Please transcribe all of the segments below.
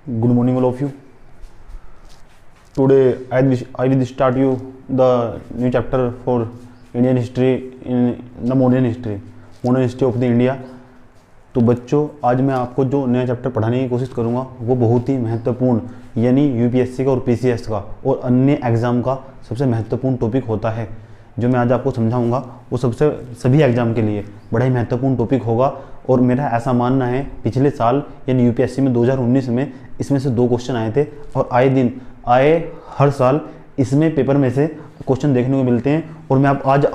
Good morning, all of you. Today, I will start you the new chapter for Indian history in the modern history of the India. तो बच्चों, आज मैं आपको जो नया chapter पढ़ाने की कोशिश करूँगा वो बहुत ही महत्वपूर्ण यानी यूपीएससी का और पीसीएस का और अन्य एग्ज़ाम का सबसे महत्वपूर्ण टॉपिक होता है। जो मैं आज आपको समझाऊंगा वो सभी एग्ज़ाम के लिए बड़ा ही महत्वपूर्ण टॉपिक होगा। और मेरा ऐसा मानना है, पिछले साल यानी यूपीएससी में 2019 में इसमें से 2 क्वेश्चन आए थे और हर साल इसमें पेपर में से क्वेश्चन देखने को मिलते हैं। और मैं आज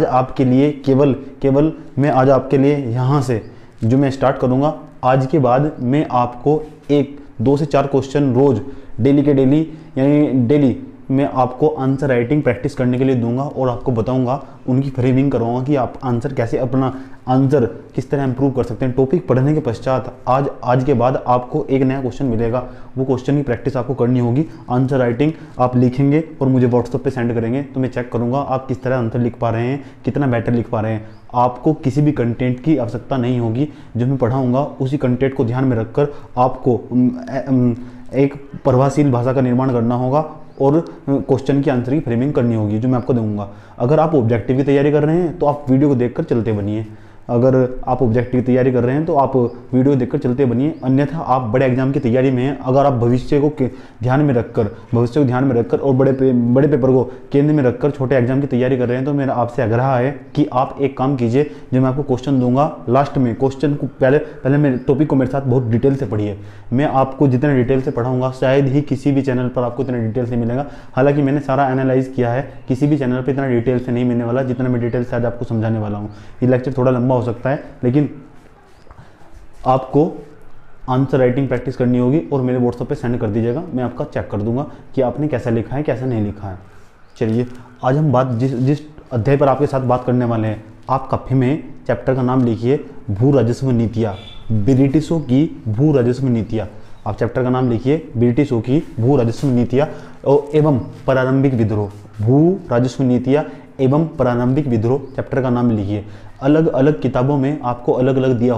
आपके लिए केवल मैं आज आपके लिए यहाँ से जो मैं स्टार्ट करूँगा, आज के बाद मैं आपको 2 से 4 क्वेश्चन रोज़ डेली मैं आपको आंसर राइटिंग प्रैक्टिस करने के लिए दूंगा और आपको बताऊंगा, उनकी फ्रेमिंग करवाऊंगा कि आप आंसर कैसे, अपना आंसर किस तरह इंप्रूव कर सकते हैं। टॉपिक पढ़ने के पश्चात आज के बाद आपको एक नया क्वेश्चन मिलेगा, वो क्वेश्चन की प्रैक्टिस आपको करनी होगी। आंसर राइटिंग आप लिखेंगे और मुझे व्हाट्सएप पे सेंड करेंगे, तो मैं चेक करूँगा आप किस तरह आंसर लिख पा रहे हैं, कितना बेटर लिख पा रहे हैं। आपको किसी भी कंटेंट की आवश्यकता नहीं होगी, जो मैं पढ़ाऊँगा उसी कंटेंट को ध्यान में रखकर आपको एक प्रभावशील भाषा का निर्माण करना होगा और क्वेश्चन की आंसर की फ्रेमिंग करनी होगी, जो मैं आपको दूंगा। अगर आप ऑब्जेक्टिव की तैयारी कर रहे हैं तो आप वीडियो को देखकर चलते बनिए। अगर आप ऑब्जेक्टिव की तैयारी कर रहे हैं तो आप वीडियो देखकर चलते बनिए, अन्यथा आप बड़े एग्जाम की तैयारी में हैं। अगर आप भविष्य को ध्यान में रखकर और बड़े पेपर को केंद्र में रखकर छोटे एग्जाम की तैयारी कर रहे हैं, तो मेरा आपसे आग्रह है कि आप एक काम कीजिए। जो मैं आपको क्वेश्चन दूंगा लास्ट में, क्वेश्चन को पहले मेरे टॉपिक को मेरे साथ बहुत डिटेल से पढ़िए। मैं आपको जितना डिटेल से पढ़ाऊंगा शायद ही किसी भी चैनल पर आपको इतना डिटेल से मिलेगा। हालांकि मैंने सारा एनालाइज किया है, किसी भी चैनल पर इतना डिटेल से नहीं मिलने वाला जितना मैं डिटेल से आज आपको समझाने वाला हूँ। ये लेक्चर थोड़ा लंबा हो सकता है, लेकिन आपको आंसर राइटिंग प्रैक्टिस करनी होगी और मेरे व्हाट्सएप पे सेंड कर दीजिएगा। मैं आपका चेक कर दूंगा कि आपने कैसा लिखा है, कैसा नहीं लिखा है। चलिए, आज हम जिस अध्याय पर आपके साथ बात करने वाले हैं, आप कॉपी में चैप्टर का नाम लिखिए, भू राजस्व नीतियाँ, ब्रिटिशों की भू राजस्व नीतियाँ। आप चैप्टर का नाम लिखिए, ब्रिटिशों की भू राजस्व नीतियाँ एवं प्रारंभिक विद्रोह। भू राजस्व नीतियाँ एवं प्रारंभिक विद्रोह चैप्टर का नाम लिखिए। अलग अलग किताबों में आपको अलग अलग दिया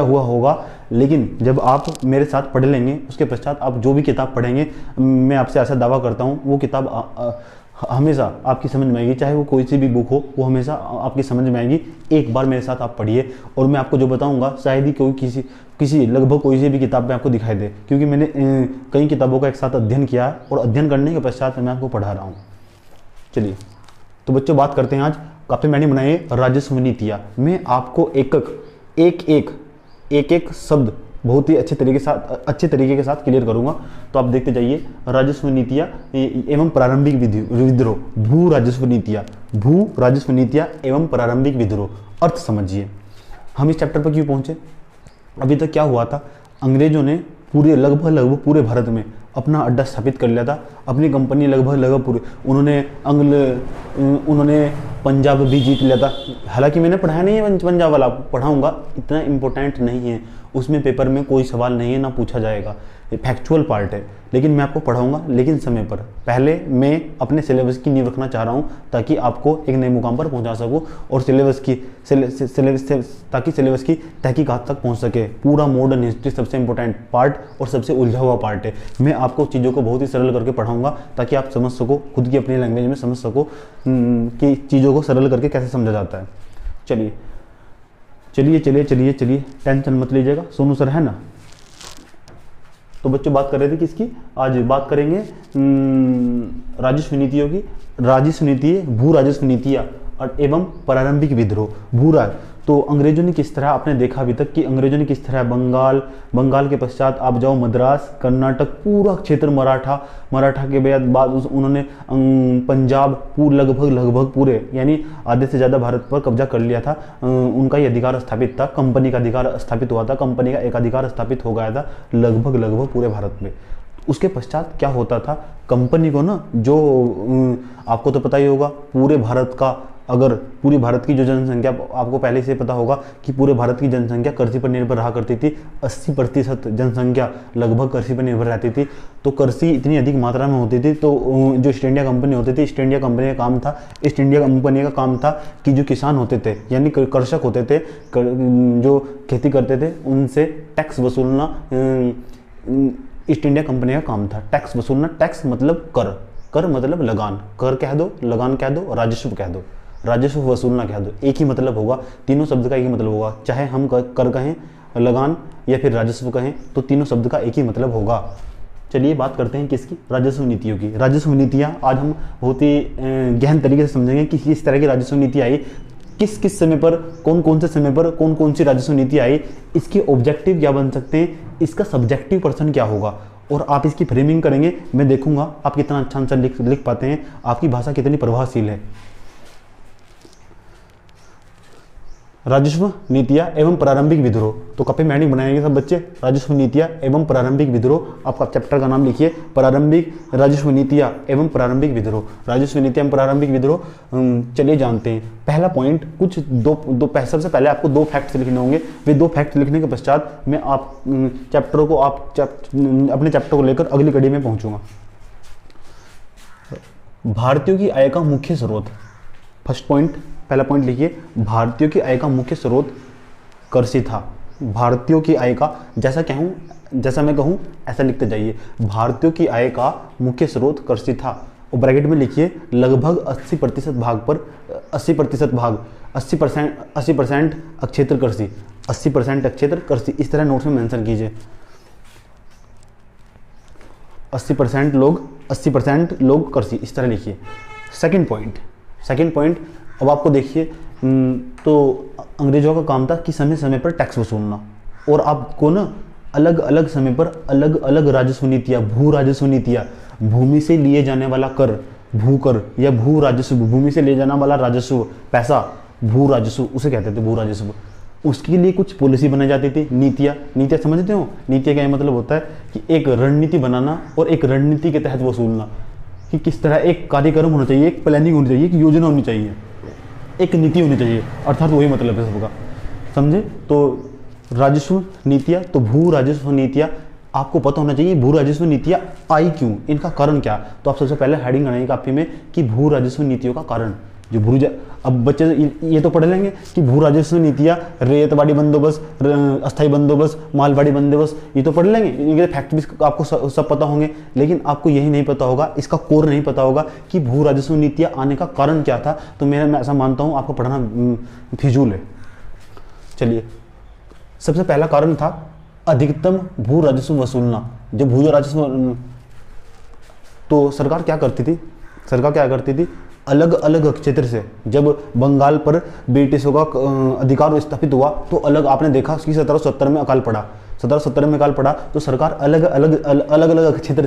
हुआ होगा, लेकिन जब आप मेरे साथ पढ़ लेंगे उसके पश्चात आप जो भी किताब पढ़ेंगे, मैं आपसे ऐसा दावा करता हूँ वो किताब हमेशा आपकी समझ में आएगी। चाहे वो कोई सी भी बुक हो, वो हमेशा आपकी समझ में आएगी। एक बार मेरे साथ आप पढ़िए और मैं आपको जो बताऊंगा शायद ही किसी लगभग कोई सी भी किताब में आपको दिखाई दे, क्योंकि मैंने कई किताबों का एक साथ अध्ययन किया है और अध्ययन करने के पश्चात मैं आपको पढ़ा रहा हूँ। चलिए, तो बच्चों बात करते हैं। आज काफ़ी मैंने बनाए राजस्व नीतियाँ। मैं आपको एक शब्द बहुत ही अच्छे तरीके के साथ क्लियर करूंगा, तो आप देखते जाइए। राजस्व नीतियाँ एवं प्रारंभिक विद्रोह, भू राजस्व नीतियाँ एवं प्रारंभिक विद्रोह। अर्थ समझिए, हम इस चैप्टर पर क्यों पहुंचे। अभी तक क्या हुआ था, अंग्रेजों ने लगभग पूरे भारत में अपना अड्डा स्थापित कर लिया था, अपनी कंपनी लगभग पूरे। उन्होंने पंजाब भी जीत लिया था। हालांकि मैंने पढ़ाया नहीं है पंजाब वाला, पढ़ाऊंगा, इतना इम्पोर्टेंट नहीं है, उसमें पेपर में कोई सवाल नहीं है, ना पूछा जाएगा, ये फैक्चुअल पार्ट है। लेकिन मैं आपको पढ़ाऊंगा, लेकिन समय पर। पहले मैं अपने सिलेबस की नींव रखना चाह रहा हूँ ताकि आपको एक नए मुकाम पर पहुँचा सकूँ और ताकि सिलेबस की तहकीकात तक पहुँच सके। पूरा मॉडर्न हिस्ट्री सबसे इंपॉर्टेंट पार्ट और सबसे उलझा हुआ पार्ट है। मैं आपको चीज़ों को बहुत ही सरल करके पढ़ाऊंगा ताकि आप समझ सको, खुद की अपनी लैंग्वेज में समझ सको कि चीज़ों को सरल करके कैसे समझा जाता है। चलिए, टेंशन मत लीजिएगा, सोनू सर है ना। तो बच्चों बात कर रहे थे किसकी, आज बात करेंगे राजस्व नीतियों की। राजस्व नीति, भू राजस्व नीतियाँ एवं प्रारंभिक विद्रोह। भूराज तो अंग्रेजों ने किस तरह, आपने देखा अभी तक कि अंग्रेजों ने किस तरह बंगाल के पश्चात आप जाओ मद्रास, कर्नाटक, पूरा क्षेत्र मराठा के बाद उन्होंने पंजाब लगभग पूरे यानी आधे से ज़्यादा भारत पर कब्जा कर लिया था। उनका ये अधिकार स्थापित था, कंपनी का अधिकार स्थापित हुआ था, कंपनी का एक अधिकार स्थापित हो गया था लगभग पूरे भारत में। उसके पश्चात क्या होता था, कंपनी को ना, जो आपको तो पता ही होगा, पूरे भारत की जो जनसंख्या, आपको पहले से पता होगा कि पूरे भारत की जनसंख्या कृषि पर निर्भर रहा करती थी। 80% जनसंख्या लगभग कृषि पर निर्भर रहती थी। तो कृषि इतनी अधिक मात्रा में होती थी, तो जो ईस्ट इंडिया कंपनी होती थी, ईस्ट इंडिया कंपनी का काम था कि जो किसान होते थे यानी कृषक होते थे, जो खेती करते थे, उनसे टैक्स वसूलना, ईस्ट इंडिया कंपनी का काम था टैक्स वसूलना। टैक्स मतलब कर, कर मतलब लगान, कर कह दो, लगान कह दो, राजस्व कह दो, राजस्व वसूलना कह दो, एक ही मतलब होगा। तीनों शब्द का एक ही मतलब होगा, चाहे हम कर कहें, लगान या फिर राजस्व कहें, तो तीनों शब्द का एक ही मतलब होगा। चलिए बात करते हैं किसकी, राजस्व नीतियों की। राजस्व नीतियाँ आज हम बहुत ही गहन तरीके से समझेंगे कि किस तरह की राजस्व नीति आई, किस किस समय पर, कौन कौन से समय पर कौन कौन सी राजस्व नीति आई, इसके ऑब्जेक्टिव क्या बन सकते हैं, इसका सब्जेक्टिव पर्सन क्या होगा, और आप इसकी फ्रेमिंग करेंगे। मैं देखूंगा आप कितना अच्छा आंसर लिख पाते हैं, आपकी भाषा कितनी प्रभावशील है। राजस्व नीतियाँ एवं प्रारंभिक विद्रोह, तो कॉपी में हेडिंग बनाएंगे सब बच्चे, राजस्व नीतियाँ एवं प्रारंभिक विद्रोह। आपका चैप्टर का नाम लिखिए, प्रारंभिक राजस्व नीतियाँ एवं प्रारंभिक विद्रोह, राजस्व नीतियाँ एवं प्रारंभिक विद्रोह। चलिए जानते हैं पहला पॉइंट। कुछ सबसे पहले आपको 2 फैक्ट्स लिखने होंगे। वे 2 फैक्ट लिखने के पश्चात मैं आप चैप्टर को अपने चैप्टर को लेकर अगली कड़ी में पहुँचूंगा। भारतीयों की आय का मुख्य स्रोत, फर्स्ट पॉइंट, पहला पॉइंट लिखिए, भारतीयों की आय का मुख्य स्रोत कृषि था। भारतीयों की आय का, जैसा मैं कहूँ ऐसा लिखते जाइए, भारतीयों की आय का मुख्य स्रोत कृषि था। और ब्रैकेट में लिखिए लगभग 80% भाग पर 80% भाग 80% अक्षेत्र कृषि, 80% अक्षेत्र कृषि, इस तरह नोट्स में मेंशन कीजिए। 80% लोग कृषि, इस तरह लिखिए। सेकंड पॉइंट, अब आपको देखिए, तो अंग्रेजों का काम था कि समय समय पर टैक्स वसूलना, और आपको ना अलग अलग समय पर अलग अलग राजस्व नीतियाँ, भू राजस्व नीतियाँ, भूमि से लिए जाने वाला कर, भूकर या भू राजस्व, भूमि से ले जाने वाला राजस्व, पैसा, भू राजस्व उसे कहते थे, भू राजस्व। उसके लिए कुछ पॉलिसी बनाई जाती थी, नीतियाँ समझते हो। नीतियाँ का मतलब होता है कि एक रणनीति बनाना और एक रणनीति के तहत वसूलना, कि किस तरह एक कार्यक्रम होना चाहिए, एक प्लानिंग होनी चाहिए, एक योजना होनी चाहिए, एक नीति होनी चाहिए, अर्थात वही मतलब है सबका, समझे। तो राजस्व नीतियाँ, तो भू राजस्व नीतियाँ आपको पता होना चाहिए। भू राजस्व नीतियाँ आई क्यों, इनका कारण क्या। तो आप सबसे पहले हेडिंग बनाइए काफी में कि भू राजस्व नीतियों का कारण। जो अब बच्चे ये तो पढ़ लेंगे कि भू राजस्व नीतियाँ, रेतवाड़ी बंदोबस्त, अस्थायी बंदोबस्त, मालवाड़ी बंदोबस्त, ये तो पढ़ लेंगे, इनके फैक्ट भी आपको सब पता होंगे। लेकिन आपको यही नहीं पता होगा, इसका कोर नहीं पता होगा कि भू राजस्व नीतियाँ आने का कारण क्या था। तो मैं ऐसा मानता हूँ आपको पढ़ना फिजूल है। चलिए, सबसे पहला कारण था अधिकतम भू राजस्व वसूलना। जो भू राजस्व, तो सरकार क्या करती थी, अलग अलग क्षेत्र से, जब बंगाल पर ब्रिटिशों का अधिकार स्थापित हुआ, तो अलग आपने देखा कि 1770 में अकाल पड़ा, 1770 में अकाल पड़ा, तो सरकार अलग अलग क्षेत्र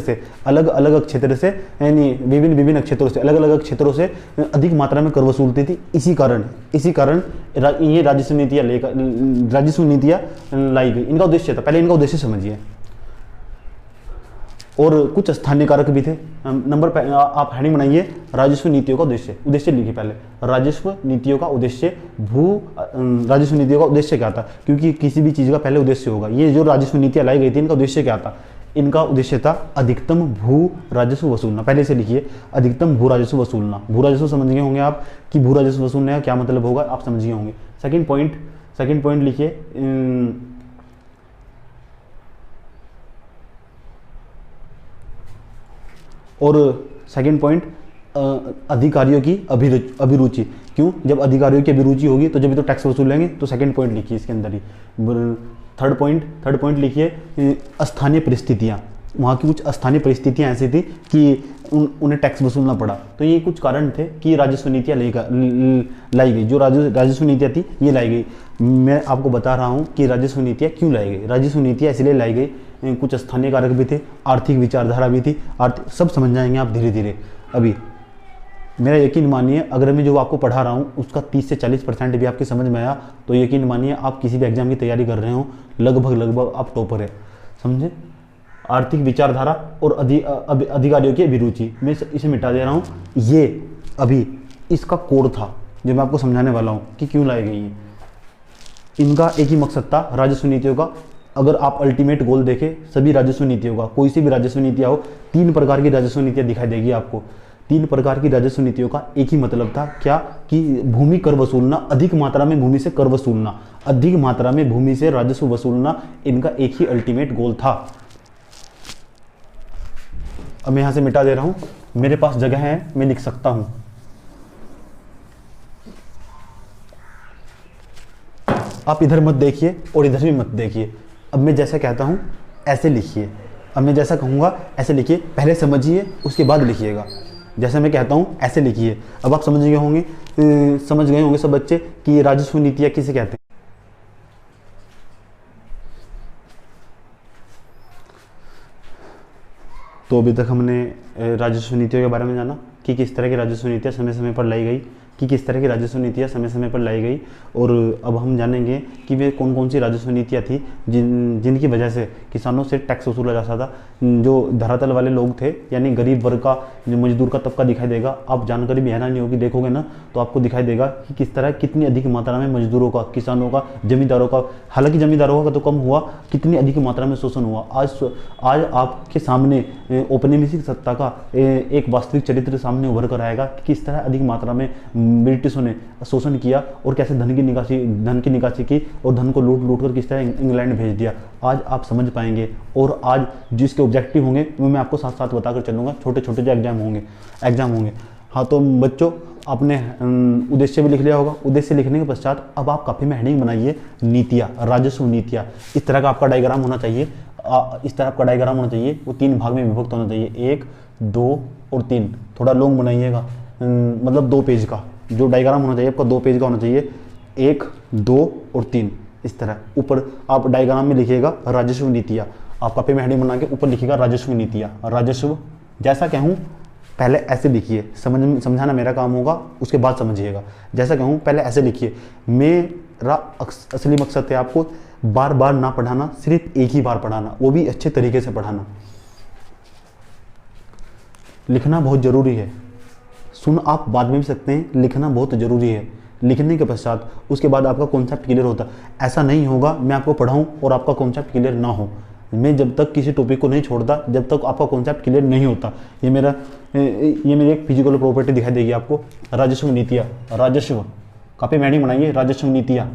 से यानी विभिन्न क्षेत्रों से, अलग अलग क्षेत्रों से अधिक मात्रा में कर वसूलती थी। इसी कारण ये राजस्व नीतियाँ लाई गई। इनका उद्देश्य था, पहले इनका उद्देश्य समझिए। और कुछ स्थानीय कारक भी थे। आप हेडिंग बनाइए राजस्व नीतियों का उद्देश्य लिखिए पहले। राजस्व नीतियों का उद्देश्य, राजस्व नीतियों का उद्देश्य क्या था, क्योंकि किसी भी चीज़ का पहले उद्देश्य होगा। ये जो राजस्व नीतियाँ लाई गई थी, इनका उद्देश्य क्या था, इनका उद्देश्य था अधिकतम भू राजस्व वसूलना। पहले से लिखिए, अधिकतम भू राजस्व वसूलना। भू राजस्व समझ गए होंगे आप कि भू राजस्व वसूलने का क्या मतलब होगा, आप समझ गए होंगे। सेकंड पॉइंट लिखिए, और सेकंड पॉइंट, अधिकारियों की अभिरुचि। क्यों, जब अधिकारियों की अभिरुचि होगी तो जब तो टैक्स वसूलेंगे। तो सेकंड पॉइंट लिखिए इसके अंदर ही। थर्ड पॉइंट लिखिए, स्थानीय परिस्थितियाँ। वहाँ की कुछ स्थानीय परिस्थितियाँ ऐसी थी कि उन्हें टैक्स वसूलना पड़ा। तो ये कुछ कारण थे कि राजस्व नीतियाँ लाई गई। जो राजस्व नीतियाँ थी ये लाई गई। मैं आपको बता रहा हूँ कि राजस्व नीतियाँ क्यों लाई गई। राजस्व नीतियाँ इसलिए लाई गई, कुछ स्थानीय कारक भी थे, आर्थिक विचारधारा भी थी, सब समझ जाएंगे आप धीरे धीरे। अभी मेरा यकीन मानिए, अगर मैं जो आपको पढ़ा रहा हूँ उसका 30 से 40% भी आपकी समझ में आया तो यकीन मानिए आप किसी भी एग्जाम की तैयारी कर रहे हो, लगभग आप टॉपर है, समझे। आर्थिक विचारधारा और अधिकारियों की अभिरुचि, मैं इसे मिटा दे रहा हूँ। ये अभी इसका कोर था जो मैं आपको समझाने वाला हूँ कि क्यों लाई गई है। इनका एक ही मकसद था राजस्व नीतियों का। अगर आप अल्टीमेट गोल देखें सभी राजस्व नीतियों का, कोई सी भी राजस्व नीतियाँ हो, 3 प्रकार की राजस्व नीतियाँ दिखाई देगी आपको। 3 प्रकार की राजस्व नीतियों का एक ही मतलब था, क्या कि भूमि कर वसूलना, अधिक मात्रा में भूमि से कर वसूलना, अधिक मात्रा में भूमि से राजस्व वसूलना, इनका एक ही अल्टीमेट गोल था। अब मैं यहाँ से मिटा दे रहा हूँ, मेरे पास जगह है, मैं लिख सकता हूँ। आप इधर मत देखिए और इधर भी मत देखिए। अब मैं जैसा कहता हूँ ऐसे लिखिए। अब मैं जैसा कहूँगा ऐसे लिखिए, पहले समझिए उसके बाद लिखिएगा। जैसे मैं कहता हूँ ऐसे लिखिए। अब आप समझ गए होंगे सब बच्चे कि राजस्व नीतियाँ किसे कहते हैं। तो अभी तक हमने राजस्व नीतियों के बारे में जाना कि किस तरह की राजस्व नीतियाँ समय समय पर लाई गई, और अब हम जानेंगे कि वे कौन कौन सी राजस्व नीतियाँ थी जिनकी वजह से किसानों से टैक्स वसूला जा सकता था। जो धरातल वाले लोग थे, यानी गरीब वर्ग का, जो मजदूर का तबका दिखाई देगा। आप जानकारी भी हैरानी होगी, देखोगे ना तो आपको दिखाई देगा कि किस तरह कितनी अधिक मात्रा में मजदूरों का, किसानों का, जमींदारों का, हालांकि जमींदारों का तो कम हुआ, कितनी अधिक मात्रा में शोषण हुआ। आज आपके सामने औपनिवेशिक सत्ता का एक वास्तविक चरित्र सामने उभर कर आएगा कि किस तरह अधिक मात्रा में ब्रिटिशों ने शोषण किया और कैसे धन की निकासी की और धन को लूट कर किस तरह इंग्लैंड भेज दिया। आज आप समझ पाएंगे, और आज जिसके ऑब्जेक्टिव होंगे वो मैं आपको साथ साथ बताकर चलूँगा। छोटे छोटे जो एग्जाम होंगे। हाँ, तो बच्चों आपने उद्देश्य भी लिख लिया होगा। उद्देश्य लिखने के पश्चात अब आप काफ़ी में हेडिंग बनाइए, नीतियाँ, राजस्व नीतियाँ। इस तरह का आपका डायग्राम होना चाहिए। वो 3 भाग में विभक्त होना चाहिए, 1, 2 और 3। थोड़ा लॉन्ग बनाइएगा, मतलब 2 पेज का जो डायग्राम होना चाहिए आपका, 2 पेज का होना चाहिए, 1, 2 और 3। इस तरह ऊपर आप डायग्राम में लिखिएगा राजस्व नीतियाँ। आप कॉपी में हेडिंग बना के ऊपर लिखिएगा राजस्व नीतियाँ। राजस्व जैसा कहूँ पहले ऐसे लिखिए, समझाना मेरा काम होगा, उसके बाद समझिएगा। जैसा कहूँ पहले ऐसे लिखिए। मेरा असली मकसद है आपको बार बार ना पढ़ाना, सिर्फ एक ही बार पढ़ाना, वो भी अच्छे तरीके से पढ़ाना। लिखना बहुत ज़रूरी है। सुन आप बाद में भी सकते हैं, लिखना बहुत ज़रूरी है। लिखने के पश्चात उसके बाद आपका कॉन्सेप्ट क्लियर होता। ऐसा नहीं होगा मैं आपको पढ़ाऊँ और आपका कॉन्सेप्ट क्लियर ना हो। मैं जब तक किसी टॉपिक को नहीं छोड़ता जब तक आपका कॉन्सेप्ट क्लियर नहीं होता। ये मेरी एक फिजिकल प्रॉपर्टी दिखाई देगी आपको, राजस्व नीतियाँ। राजस्व कॉपी में हेडिंग बनाइए, राजस्व नीतियाँ।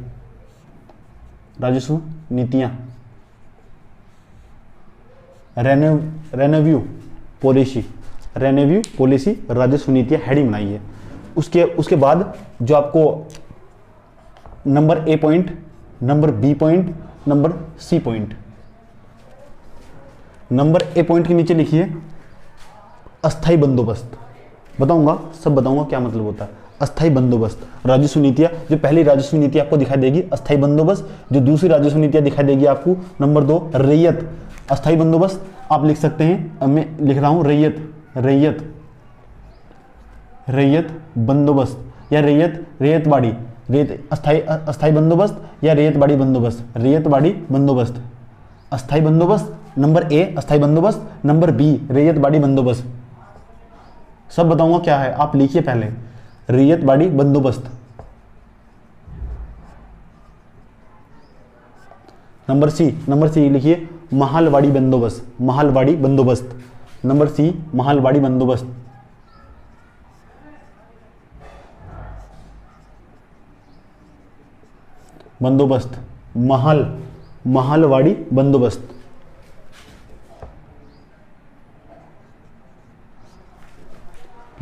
रेवेन्यू पॉलिसी, राजस्व नीतियाँ, हेडिंग बनाइए। उसके बाद जो आपको number A point, number B point, number C point. Number A point के नीचे लिखिए अस्थाई बंदोबस्त। सब बताऊंगा क्या मतलब होता है अस्थाई बंदोबस्त। राजस्व नीतियाँ, जो पहली राजस्व नीति आपको दिखाई देगी अस्थाई बंदोबस्त। जो दूसरी राजस्व नीतियाँ दिखाई देगी आपको नंबर 2 रैयत। अस्थाई बंदोबस्त आप लिख सकते हैं, अब मैं लिख रहा हूँ रैयत बंदोबस्त या रैयतवाड़ी, अस्थाई बंदोबस्त या रैयतवाड़ी बंदोबस्त। अस्थाई बंदोबस्त नंबर ए, अस्थाई बंदोबस्त नंबर बी, रैयतवाड़ी बंदोबस्त। सब बताऊंगा क्या है, आप लिखिए पहले रैयतवाड़ी बंदोबस्त। नंबर सी लिखिए महालवाड़ी बंदोबस्त। नंबर सी महालवाड़ी बंदोबस्त। महालवाड़ी बंदोबस्त।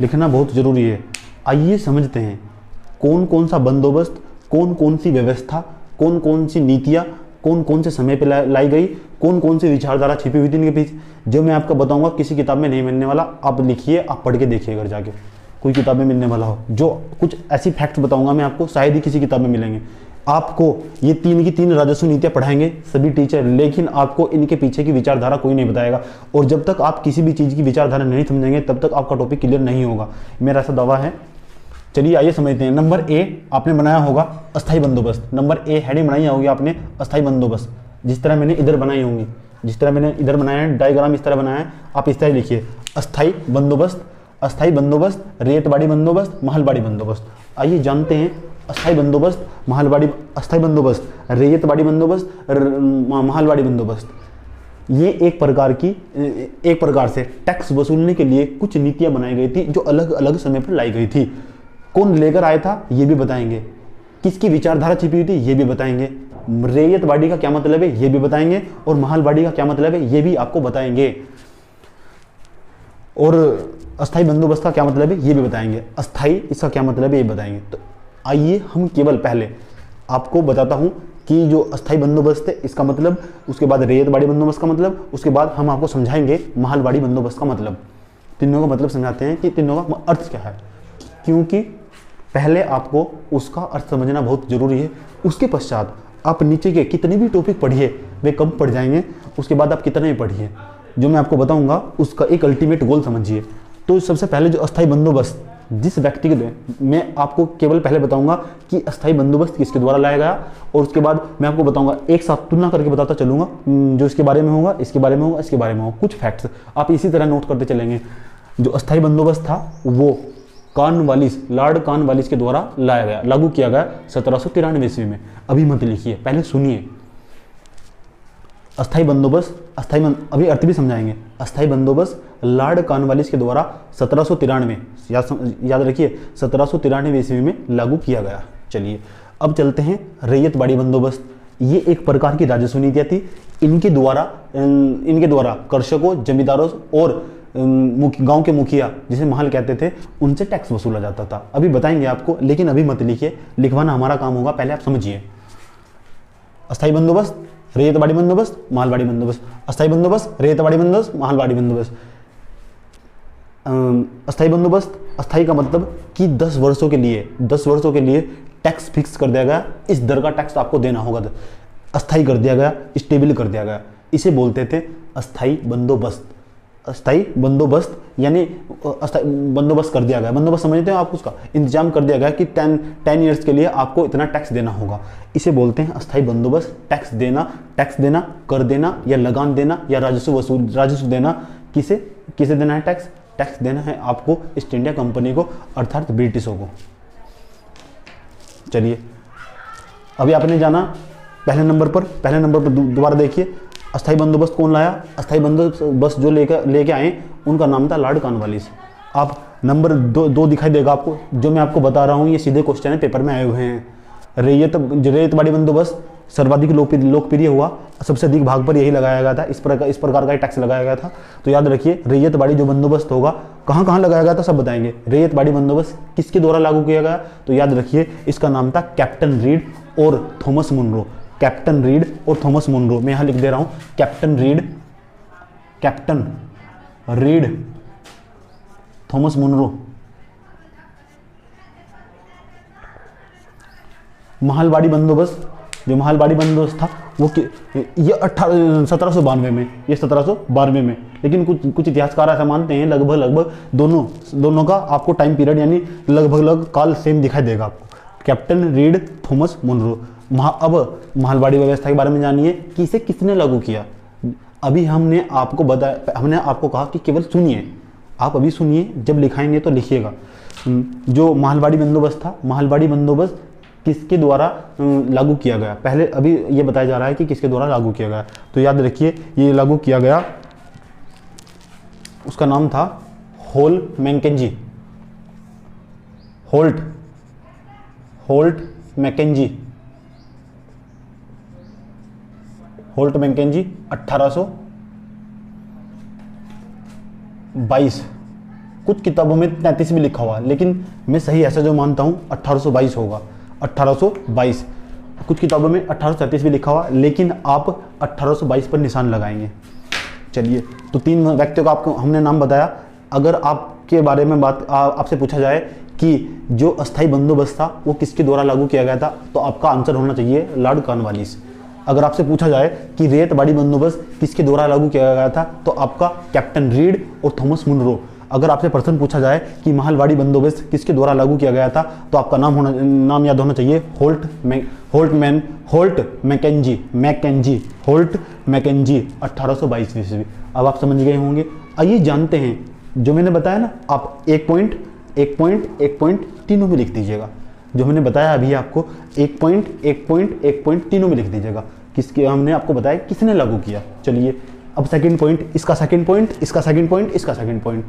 लिखना बहुत जरूरी है। आइए समझते हैं कौन कौन सा बंदोबस्त, कौन कौन सी व्यवस्था, कौन कौन सी नीतियाँ, कौन कौन से समय पे लाई गई, कौन कौन सी विचारधारा छिपी हुई थी इनके पीछे। जो मैं आपको बताऊंगा किसी किताब में नहीं मिलने वाला। आप लिखिए, आप पढ़ के देखिए अगर जाके कोई किताब में मिलने वाला हो। जो कुछ ऐसी फैक्ट्स बताऊंगा मैं आपको शायद ही किसी किताब में मिलेंगे। आपको ये 3 की 3 राजस्व नीतियाँ पढ़ाएंगे सभी टीचर, लेकिन आपको इनके पीछे की विचारधारा कोई नहीं बताएगा। और जब तक आप किसी भी चीज़ की विचारधारा नहीं समझेंगे तब तक आपका टॉपिक क्लियर नहीं होगा, मेरा ऐसा दावा है। चलिए आइए समझते हैं। नंबर ए आपने बनाया होगा अस्थाई बंदोबस्त। नंबर ए हेडिंग बनाई होगी आपने अस्थाई बंदोबस्त, जिस तरह मैंने इधर बनाई होंगी, जिस तरह मैंने इधर बनाया है, डायग्राम इस तरह बनाया है, आप इस तरह लिखिए अस्थाई बंदोबस्त, रैयतवाड़ी बंदोबस्त, महलवाड़ी बंदोबस्त। आइए जानते हैं अस्थाई बंदोबस्त, रैयतवाड़ी बंदोबस्त, महलवाड़ी बंदोबस्त। ये एक प्रकार से टैक्स वसूलने के लिए कुछ नीतियां बनाई गई थी जो अलग अलग समय पर लाई गई थी। कौन लेकर आया था ये भी बताएंगे, किसकी विचारधारा छिपी हुई थी ये भी बताएंगे, रैयतवाड़ी का क्या मतलब है ये भी बताएंगे, और महलवाड़ी का क्या मतलब है ये भी आपको बताएंगे। और अस्थाई बंदोबस्त का क्या मतलब है ये भी बताएंगे, अस्थाई इसका क्या मतलब है ये बताएंगे। तो आइए हम केवल पहले आपको बताता हूँ कि जो अस्थाई बंदोबस्त है इसका मतलब, उसके बाद रैयतवाड़ी बंदोबस्त का मतलब, उसके बाद हम आपको समझाएंगे महलवाड़ी बंदोबस्त का मतलब। तीनों का मतलब समझाते हैं कि तीनों का अर्थ क्या है, क्योंकि पहले आपको उसका अर्थ समझना बहुत जरूरी है। उसके पश्चात आप नीचे के कितने भी टॉपिक पढ़िए वे कम पढ़ जाएंगे, उसके बाद आप कितने भी पढ़िए, जो मैं आपको बताऊंगा उसका एक अल्टीमेट गोल समझिए। तो सबसे पहले जो अस्थाई बंदोबस्त जिस व्यक्ति के, मैं आपको केवल पहले बताऊंगा कि अस्थाई बंदोबस्त किसके द्वारा लाया गया, और उसके बाद मैं आपको बताऊंगा, एक साथ तुलना करके बताता चलूंगा, जो इसके बारे में होगा, इसके बारे में होगा, इसके बारे में होगा, कुछ फैक्ट्स आप इसी तरह नोट करते चलेंगे। जो अस्थाई बंदोबस्त था वो कॉर्नवालिस, लॉर्ड कॉर्नवालिस के द्वारा लाया गया, लागू किया गया 1793 ईस्वी में। अभी मत लिखिए, पहले सुनिए। अस्थाई बंदोबस्त, अभी अर्थ भी समझाएंगे। अस्थाई बंदोबस्त लॉर्ड कॉर्नवालिस के द्वारा 1793, याद रखिए 1793 ईस्वी में लागू किया गया। चलिए अब चलते हैं रैयतवाड़ी बंदोबस्त। ये एक प्रकार की राजस्व नीतियाँ थी। इनके द्वारा कर्षकों, जमींदारों और गांव के मुखिया जिसे महल कहते थे उनसे टैक्स वसूला जाता था। अभी बताएंगे आपको, लेकिन अभी मत लिखिए, लिखवाना हमारा काम होगा, पहले आप समझिए। अस्थाई बंदोबस्त, रैयतवाड़ी बंदोबस्त, महलवाड़ी बंदोबस्त। अस्थाई बंदोबस्त, रैयतवाड़ी बंदोबस्त, महलवाड़ी बंदोबस्त। अस्थाई बंदोबस्त, अस्थाई का मतलब कि 10 वर्षों के लिए टैक्स फिक्स कर दिया गया, इस दर का टैक्स आपको देना होगा। अस्थाई कर दिया गया, स्टेबल कर दिया गया, इसे बोलते थे अस्थाई बंदोबस्त। अस्थाई बंदोबस्त यानी बंदोबस्त कर दिया गया, बंदोबस्त समझते हो आप, उसका इंतजाम कर दिया गया कि 10 ईयर्स के लिए आपको इतना टैक्स देना होगा, इसे बोलते हैं अस्थाई बंदोबस्त। टैक्स देना, कर देना या लगान देना या राजस्व देना। किसे देना है टैक्स देना है आपको ईस्ट इंडिया कंपनी को, अर्थात ब्रिटिशों को। चलिए अभी आपने जाना पहले नंबर पर दोबारा देखिए, अस्थाई बंदोबस्त कौन लाया? अस्थाई बंदोबस्त जो लेके आए उनका नाम था लॉर्ड कॉर्नवालिस। आप नंबर 2 दिखाई देगा आपको, जो मैं आपको बता रहा हूँ ये सीधे क्वेश्चन है, पेपर में आए हुए हैं। रैयतवाड़ी बंदोबस्त सर्वाधिक लोकप्रिय हुआ, सबसे अधिक भाग पर यही लगाया गया था, इस प्रकार का टैक्स लगाया गया था। तो याद रखिए रैयतवाड़ी जो बंदोबस्त होगा कहाँ लगाया गया था सब बताएंगे। रैयतवाड़ी बंदोबस्त किसके द्वारा लागू किया गया? तो याद रखिए इसका नाम था कैप्टन रीड और थॉमस मुनरो। कैप्टन रीड और थॉमस मुनरो, मैं यहां लिख दे रहा हूं, captain Read Thomas Munro. Mahalwari बंदोबस्त, जो महलवाड़ी बंदोबस्त था वो ये 1792 में, ये 1792 में, लेकिन कुछ इतिहासकार ऐसा मानते हैं लगभग दोनों का आपको टाइम पीरियड यानी लगभग काल सेम दिखाई देगा आपको। Captain Read, Thomas Munro. अब महलवाड़ी व्यवस्था के बारे में जानिए कि इसे किसने लागू किया। अभी हमने आपको कहा कि केवल सुनिए, आप अभी सुनिए, जब लिखाएंगे तो लिखिएगा। जो महलवाड़ी बंदोबस्त था, महलवाड़ी बंदोबस्त किसके द्वारा लागू किया गया? पहले अभी ये बताया जा रहा है कि किसके द्वारा लागू किया गया। तो याद रखिए ये लागू किया गया, उसका नाम था होल्ट मैकेंजी। Holt McKenzie 1822। कुछ किताबों में 33 भी लिखा हुआ, लेकिन मैं सही ऐसा जो मानता हूं 1822 होगा, 1822। कुछ किताबों में 1837 भी लिखा हुआ, लेकिन आप 1822 पर निशान लगाएंगे। चलिए, तो 3 व्यक्तियों का आपको हमने नाम बताया। अगर आपके बारे में आपसे पूछा जाए कि जो अस्थाई बंदोबस्त था वो किसके द्वारा लागू किया गया था, तो आपका आंसर होना चाहिए लॉर्ड कॉर्नवालिस। अगर आपसे पूछा जाए कि रैयतवाड़ी बंदोबस्त किसके द्वारा लागू किया गया था, तो आपका कैप्टन रीड और थॉमस मुनरो। अगर आपसे प्रश्न पूछा जाए कि महलवाड़ी बंदोबस्त किसके द्वारा लागू किया गया था, तो आपका नाम याद होना चाहिए होल्ट मैकेंजी 1822 ईस्वी। अब आप समझ गए होंगे। आइए जानते हैं, जो मैंने बताया ना, आप एक पॉइंट तीनों में लिख दीजिएगा। जो मैंने बताया अभी आपको, एक पॉइंट तीनों में लिख दीजिएगा। किसके हमने आपको बताया किसने लागू किया। चलिए अब सेकंड पॉइंट, इसका सेकंड पॉइंट, इसका सेकंड पॉइंट, इसका सेकंड पॉइंट,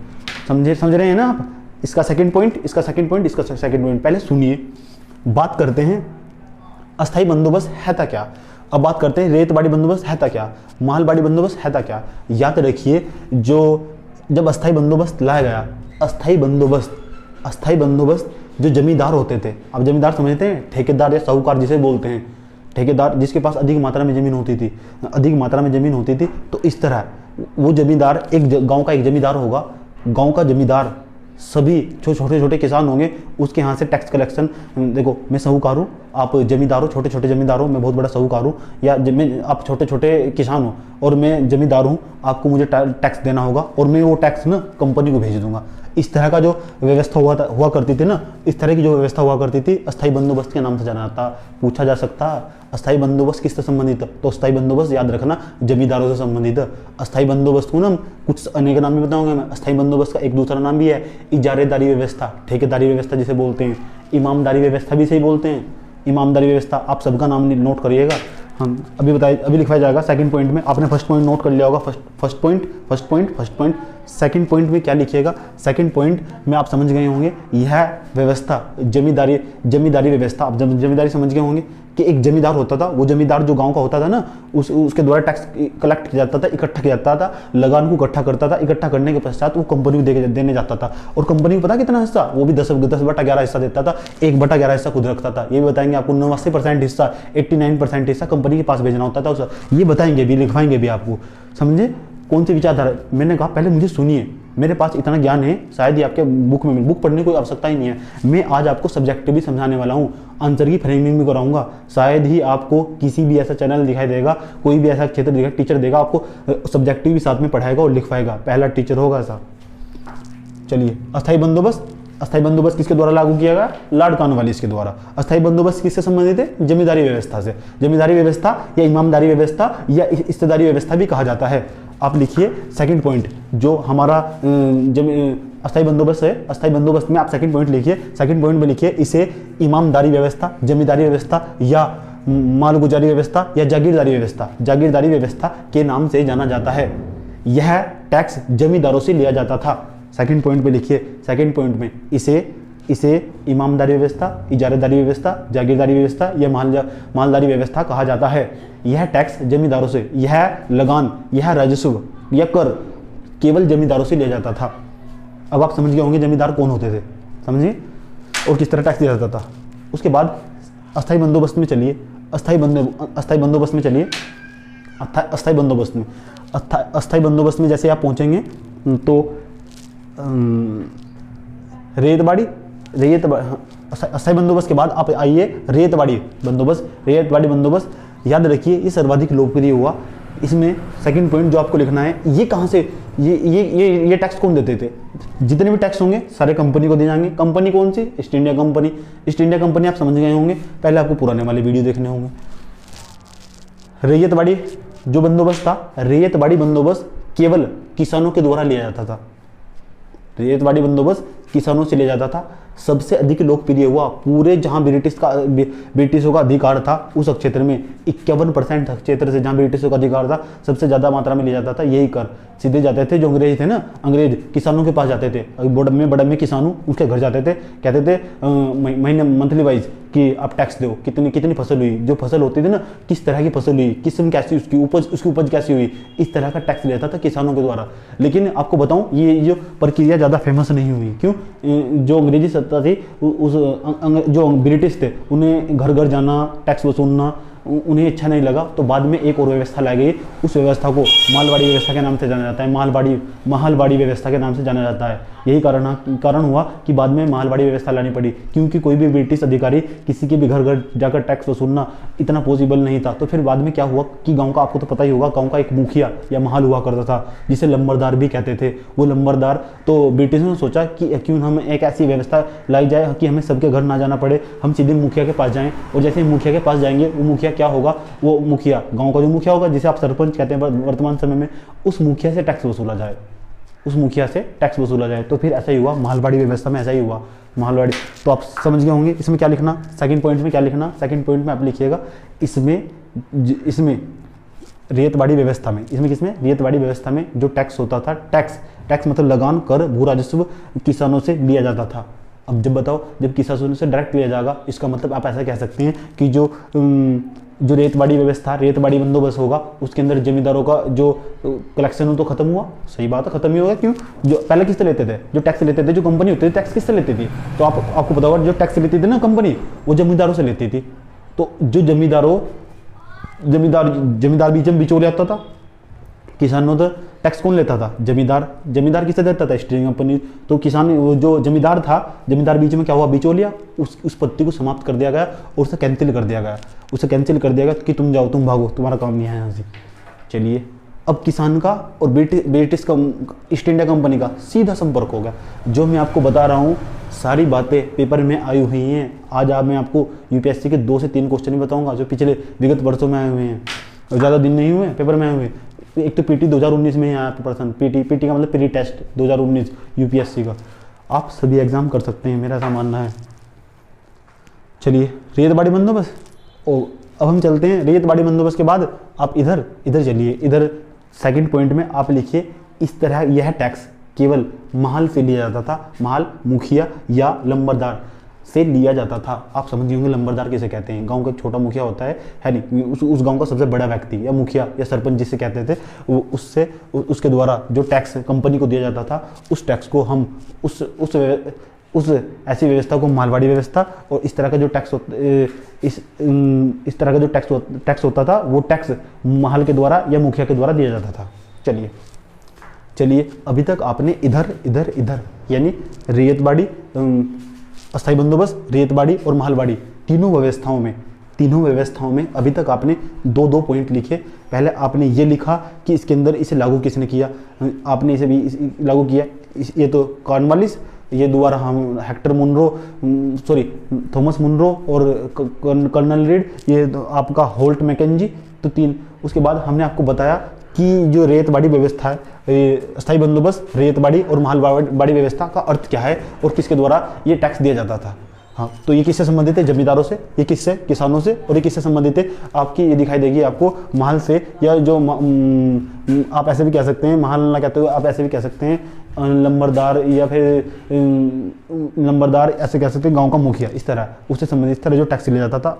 समझ रहे हैं ना आप? इसका सेकंड पॉइंट, इसका सेकंड पॉइंट, इसका सेकंड पॉइंट। पहले सुनिए, बात करते हैं अस्थाई बंदोबस्त है था क्या। अब बात करते हैं रैयतवाड़ी बंदोबस्त है था क्या, महलवाड़ी बंदोबस्त है था क्या। याद रखिए जो जब अस्थाई बंदोबस्त लाया गया, अस्थाई बंदोबस्त जो जमींदार होते थे, अब जमींदार समझते हैं, ठेकेदार या साहूकार जिसे बोलते हैं, ठेकेदार जिसके पास अधिक मात्रा में ज़मीन होती थी, तो इस तरह वो जमींदार, एक गांव का एक जमींदार होगा, गांव का जमींदार सभी जो छोटे छोटे किसान होंगे उसके यहाँ से टैक्स कलेक्शन, देखो मैं साहूकार हूँ, आप जमींदार हो, छोटे छोटे जमींदार हो, मैं बहुत बड़ा साहूकार हूँ, या आप छोटे छोटे किसान हो और मैं जमींदार हूँ, आपको मुझे टैक्स देना होगा और मैं वो टैक्स ना कंपनी को भेज दूंगा। इस तरह का जो व्यवस्था हुआ करती थी ना, इस तरह की जो व्यवस्था हुआ करती थी, अस्थाई बंदोबस्त के नाम से जाना जाता। पूछा जा सकता अस्थाई बंदोबस्त किससे संबंधित है, तो अस्थाई बंदोबस्त याद रखना जमींदारों से संबंधित है। अस्थाई बंदोबस्त को ना कुछ अनेक नाम भी बताऊंगा मैं। अस्थाई बंदोबस्त का एक दूसरा नाम भी है इजारेदारी व्यवस्था, ठेकेदारी व्यवस्था जिसे बोलते हैं, इमामदारी व्यवस्था भी सही बोलते हैं, इमामदारी व्यवस्था। आप सबका नाम नोट करिएगा, हम अभी लिखवाया जाएगा सेकंड पॉइंट में। आपने फर्स्ट पॉइंट नोट कर लिया होगा, फर्स्ट पॉइंट। सेकंड पॉइंट में क्या लिखिएगा, सेकंड पॉइंट में आप समझ गए होंगे, यह व्यवस्था जमींदारी व्यवस्था। आप जमींदारी समझ गए होंगे कि एक जमींदार होता था, वो जमींदार जो गांव का होता था ना, उसके द्वारा टैक्स कलेक्ट किया जाता था, इकट्ठा किया जाता था, लगान को इकट्ठा करता था, इकट्ठा करने के पश्चात वो कंपनी को देने जाता था, और कंपनी को पता कितना हिस्सा, वो भी 10/11 हिस्सा देता था, 1/11 हिस्सा खुद रखता था। ये भी बताएंगे आपको, 89% हिस्सा, 89% हिस्सा कंपनी के पास भेजना होता था उसे, ये बताएंगे भी, लिखवाएंगे भी आपको, समझे कौन सी विचारधारा। मैंने कहा पहले मुझे सुनिए, मेरे पास इतना ज्ञान है, शायद ही आपके बुक पढ़ने की कोई आवश्यकता ही नहीं है। मैं आज आपको सब्जेक्ट भी समझाने वाला हूँ, आंसर की फ्रेमिंग भी कराऊंगा। शायद ही आपको किसी भी ऐसा चैनल दिखाई देगा, कोई भी ऐसा क्षेत्र दिखाई, टीचर देगा आपको सब्जेक्टिव भी साथ में पढ़ाएगा और लिखवाएगा, पहला टीचर होगा ऐसा। चलिए, अस्थाई बंदोबस्त किसके द्वारा लागू किया गया, लॉर्ड कॉर्नवालिस के द्वारा। अस्थाई बंदोबस्त किससे संबंधित है, जमींदारी व्यवस्था से। जमींदारी व्यवस्था या इमामदारी व्यवस्था या इस्तेदारी व्यवस्था भी कहा जाता है। आप लिखिए सेकंड पॉइंट, जो हमारा अस्थाई बंदोबस्त है, अस्थाई बंदोबस्त में आप सेकंड पॉइंट लिखिए। सेकंड पॉइंट में लिखिए, इसे इमामदारी व्यवस्था, जमींदारी व्यवस्था या मालगुजारी व्यवस्था या जागीरदारी व्यवस्था के नाम से जाना जाता है। यह टैक्स जमींदारों से लिया जाता था। सेकंड पॉइंट पे लिखिए, सेकंड पॉइंट में इसे इमामदारी व्यवस्था, इजारेदारी व्यवस्था, जागीरदारी व्यवस्था या मालदारी व्यवस्था कहा जाता है। यह टैक्स जमींदारों से, यह लगान, यह राजस्व, यह कर केवल जमींदारों से लिया जाता था। अब आप समझ गए होंगे जमींदार कौन होते थे, समझिए, और किस तरह टैक्स दिया जाता था। उसके बाद अस्थाई बंदोबस्त में चलिए, अस्थाई बंदोबस्त में जैसे आप पहुंचेंगे तो अस्थाई बंदोबस्त के बाद आप आइए रेतवाड़ी बंदोबस्त। याद रखिए ये सर्वाधिक लोकप्रिय हुआ। इसमें सेकंड पॉइंट जो आपको लिखना है, ये कहाँ से, ये टैक्स कौन देते थे, जितने भी टैक्स होंगे सारे कंपनी को दिए जाएंगे। कंपनी कौन सी, ईस्ट इंडिया कंपनी। आप समझ गए होंगे, पहले आपको पुराने वाले वीडियो देखने होंगे। रैयतवाड़ी जो बंदोबस्त था, रैयतवाड़ी बंदोबस्त केवल किसानों के द्वारा लिया जाता था। रैयतवाड़ी बंदोबस्त किसानों से लिया जाता था। सबसे अधिक लोकप्रिय हुआ पूरे जहां ब्रिटिशों का अधिकार था, उस क्षेत्र में 51% क्षेत्र से जहां ब्रिटिशों का अधिकार था, सबसे ज्यादा मात्रा में लिया जाता था यही कर। सीधे जाते थे जो अंग्रेज थे ना, अंग्रेज किसानों के पास जाते थे, बड़े में किसान हूँ, उसके घर जाते थे, कहते थे महीने मंथली वाइज कि आप टैक्स दो, कितनी फसल हुई, जो फसल होती थी ना, किस तरह की फसल हुई, किस्म कैसी, उसकी उपज कैसी हुई, इस तरह का टैक्स लिया था किसानों के द्वारा। लेकिन आपको बताऊं, ये जो प्रक्रिया ज़्यादा फेमस नहीं हुई। क्यों? जो अंग्रेजी सत्ता थी, जो ब्रिटिश थे, उन्हें घर घर जाना, टैक्स वसूलना उन्हें अच्छा नहीं लगा। तो बाद में एक और व्यवस्था लाई गई, उस व्यवस्था को मालवाड़ी व्यवस्था के नाम से जाना जाता है। महलवाड़ी व्यवस्था के नाम से जाना जाता है। यही कारण हुआ कि बाद में महलवाड़ी व्यवस्था लानी पड़ी, क्योंकि कोई भी ब्रिटिश अधिकारी किसी के भी घर घर जाकर टैक्स वसूलना इतना पॉसिबल नहीं था। तो फिर बाद में क्या हुआ कि गांव का, आपको तो पता ही होगा, गांव का एक मुखिया या महल हुआ करता था, जिसे लंबरदार भी कहते थे। वो लंबरदार, तो ब्रिटिशों ने सोचा कि क्यों हम एक ऐसी व्यवस्था लाई जाए कि हमें सबके घर ना जाना पड़े, हम सीधे मुखिया के पास जाएं। और जैसे मुखिया के पास जाएंगे, वो मुखिया क्या होगा, वो मुखिया, गांव का जो मुखिया होगा, जिसे आप सरपंच कहते हैं वर्तमान समय में, उस मुखिया से टैक्स वसूला जाए। तो फिर ऐसा ही हुआ, महलवाड़ी व्यवस्था में ऐसा ही हुआ, महलवाड़ी। तो आप समझ गए होंगे इसमें क्या लिखना, सेकंड पॉइंट में क्या लिखना। सेकंड पॉइंट में आप लिखिएगा, इसमें रैयतवाड़ी व्यवस्था में, रैयतवाड़ी व्यवस्था में जो टैक्स होता था, टैक्स मतलब लगान, कर, भू राजस्व किसानों से लिया जाता था। अब जब बताओ, जब किसानों से डायरेक्ट लिया जाएगा, इसका मतलब आप ऐसा कह सकते हैं कि जो जो रेतबाड़ी व्यवस्था, रेतबाड़ी बंदोबस्त होगा, उसके अंदर जमींदारों का जो कलेक्शन हो तो खत्म हुआ। सही बात है, खत्म ही होगा। क्यों? जो पहले किससे लेते थे? जो टैक्स लेते थे, जो कंपनी होती थी, टैक्स किससे लेती थी? तो आपको पता होगा, जो टैक्स लेती थी ना कंपनी, वो जमींदारों से लेती थी। तो जो जमींदार बीच में बिचौलिया होता था, किसानों तो टैक्स कौन लेता था? जमींदार किसे देता था? East India company. तो किसान, वो जो जमींदार था, जमींदार बीच में क्या हुआ? बिचौलिया। उस पत्ती को समाप्त कर दिया गया और उसे कैंसिल कर दिया गया। कि तुम जाओ, तुम भागो, तुम्हारा काम नहीं है यहाँ से। चलिए, अब किसान का और ब्रिटिश का, ईस्ट इंडिया कंपनी का सीधा संपर्क हो गया। जो मैं आपको बता रहा हूँ सारी बातें पेपर में आई हुई हैं। आज मैं आपको यूपीएससी के 2 से 3 क्वेश्चन ही बताऊंगा जो पिछले विगत वर्षों में आए हुए हैं, ज़्यादा दिन नहीं हुए, पेपर में आए हुए। एक तो पीटी 2019 में ही आया प्रश्न, पीटी का मतलब प्री टेस्ट 2019 यूपीएससी का। आप सभी एग्जाम कर सकते हैं, मेरा ऐसा मानना है। चलिए, रेतबाड़ी बंदोबस्त, अब हम चलते हैं रेतबाड़ी बंदोबस्त के बाद आप इधर चलिए। इधर सेकंड पॉइंट में आप लिखिए, इस तरह यह टैक्स केवल महाल से लिया जाता था। महाल, मुखिया या लंबरदार से लिया जाता था। आप समझ होंगे लंबरदार किसे कहते हैं। गांव का एक छोटा मुखिया होता है नहीं, उस गांव का सबसे बड़ा व्यक्ति या मुखिया या सरपंच जिसे कहते थे, वो उसके द्वारा जो टैक्स कंपनी को दिया जाता था, उस टैक्स को हम उस ऐसी व्यवस्था को मालवाड़ी व्यवस्था, और इस तरह का जो टैक्स इस तरह का जो टैक्स होता था, वो टैक्स महल के द्वारा या मुखिया के द्वारा दिया जाता था। चलिए, अभी तक आपने इधर यानी रेतबाड़ी, अस्थायी बंदोबस्त, रेतबाड़ी और महलबाड़ी, तीनों व्यवस्थाओं में अभी तक आपने 2-2 पॉइंट लिखे। पहले आपने ये लिखा कि इसके अंदर इसे लागू किसने किया, आपने इसे भी लागू किया। ये तो कॉर्नवालिस, ये दोबारा हम थॉमस मुनरो और कर्नल रीड, ये तो आपका होल्ट मैकेंजी। तो 3। उसके बाद हमने आपको बताया कि जो रेतबाड़ी व्यवस्था है, अस्थायी बंदोबस्त, रेतबाड़ी और महलबाड़ी व्यवस्था का अर्थ क्या है और किसके द्वारा ये टैक्स दिया जाता था। हाँ, तो ये किससे संबंधित है? जमींदारों से। ये किससे? किसानों से। और ये किससे संबंधित है? आपकी ये दिखाई देगी आपको महल से, या जो आप ऐसे भी कह सकते हैं, महल ना कहते हो, आप ऐसे भी कह सकते हैं लंबरदार, या फिर लंबरदार ऐसे कह सकते हैं, गाँव का मुखिया, इस तरह उससे संबंधित, इस तरह जो टैक्स लिया जाता था।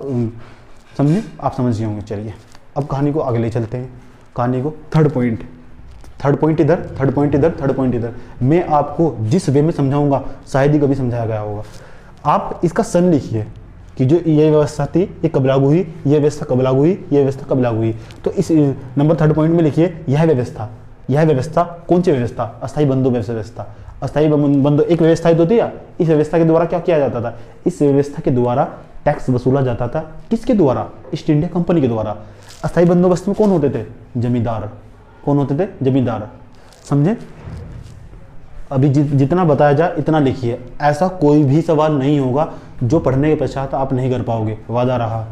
समझे? आप समझ होंगे। चलिए, अब कहानी को आगे ले चलते हैं। कहानी को थर्ड पॉइंट इधर। मैं आपको जिस वे में समझाऊंगा शायद ही कभी समझाया गया होगा। आप इसका सन लिखिए कि जो ये व्यवस्था थी ये कब लागू हुई, ये व्यवस्था कब लागू हुई, ये व्यवस्था कब लागू हुई। तो इस नंबर 3 पॉइंट में लिखिए, यह व्यवस्था कौन सी व्यवस्था? अस्थायी बंदोबस्त व्यवस्था। अस्थायी एक व्यवस्था तो थी। इस व्यवस्था के द्वारा क्या किया जाता था? इस व्यवस्था के द्वारा टैक्स वसूला जाता था। किसके द्वारा? ईस्ट इंडिया कंपनी के द्वारा। अस्थायी बंदोबस्त में कौन होते थे? जमींदार। कौन होते थे? जमींदार। समझे? अभी जितना बताया जाए इतना लिखिए। ऐसा कोई भी सवाल नहीं होगा जो पढ़ने के पश्चात आप नहीं कर पाओगे, वादा रहा।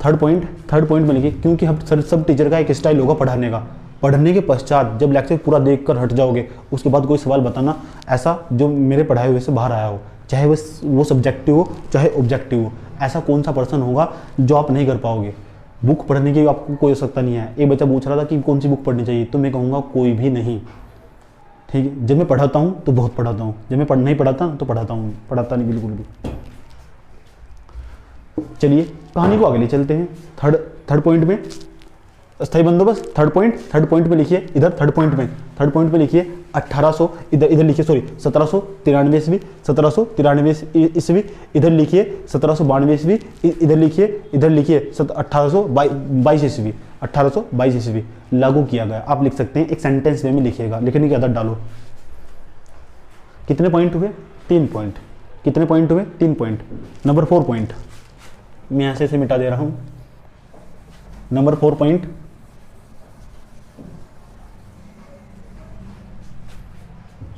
थर्ड पॉइंट में लिखिए, क्योंकि हम सब टीचर का एक स्टाइल होगा पढ़ाने का। पढ़ने के पश्चात जब लेक्चर पूरा देखकर हट जाओगे, उसके बाद कोई सवाल बताना ऐसा जो मेरे पढ़ाए हुए से बाहर आया हो, चाहे वो सब्जेक्टिव हो चाहे ऑब्जेक्टिव हो। ऐसा कौन सा पर्सन होगा जो आप नहीं कर पाओगे। बुक पढ़ने की आपको कोई आवश्यकता नहीं है। एक बच्चा पूछ रहा था कि कौन सी बुक पढ़नी चाहिए, तो मैं कहूँगा कोई भी नहीं। ठीक है, जब मैं पढ़ाता हूँ तो बहुत पढ़ाता हूँ, जब मैं नहीं पढ़ाता तो पढ़ाता नहीं बिल्कुल भी। चलिए कहानी को आगे ले चलते हैं। थर्ड पॉइंट में अस्थायी बंदोबस्त। थर्ड पॉइंट में लिखिए, इधर थर्ड पॉइंट में लिखिए 1800, इधर लिखिए 1793 ईस्वी, 1793 ईस्वी, इधर लिखिए 1792 ईस्वी, इधर लिखिए 1822 ईस्वी, 1822 ईस्वी लागू किया गया। आप लिख सकते हैं, एक सेंटेंस में लिखिएगा, लिखने की आदत डालो। कितने पॉइंट हुए? 3 पॉइंट। कितने पॉइंट हुए? 3 पॉइंट। नंबर 4 पॉइंट मैं ऐसे से मिटा दे रहा हूं। नंबर 4 पॉइंट,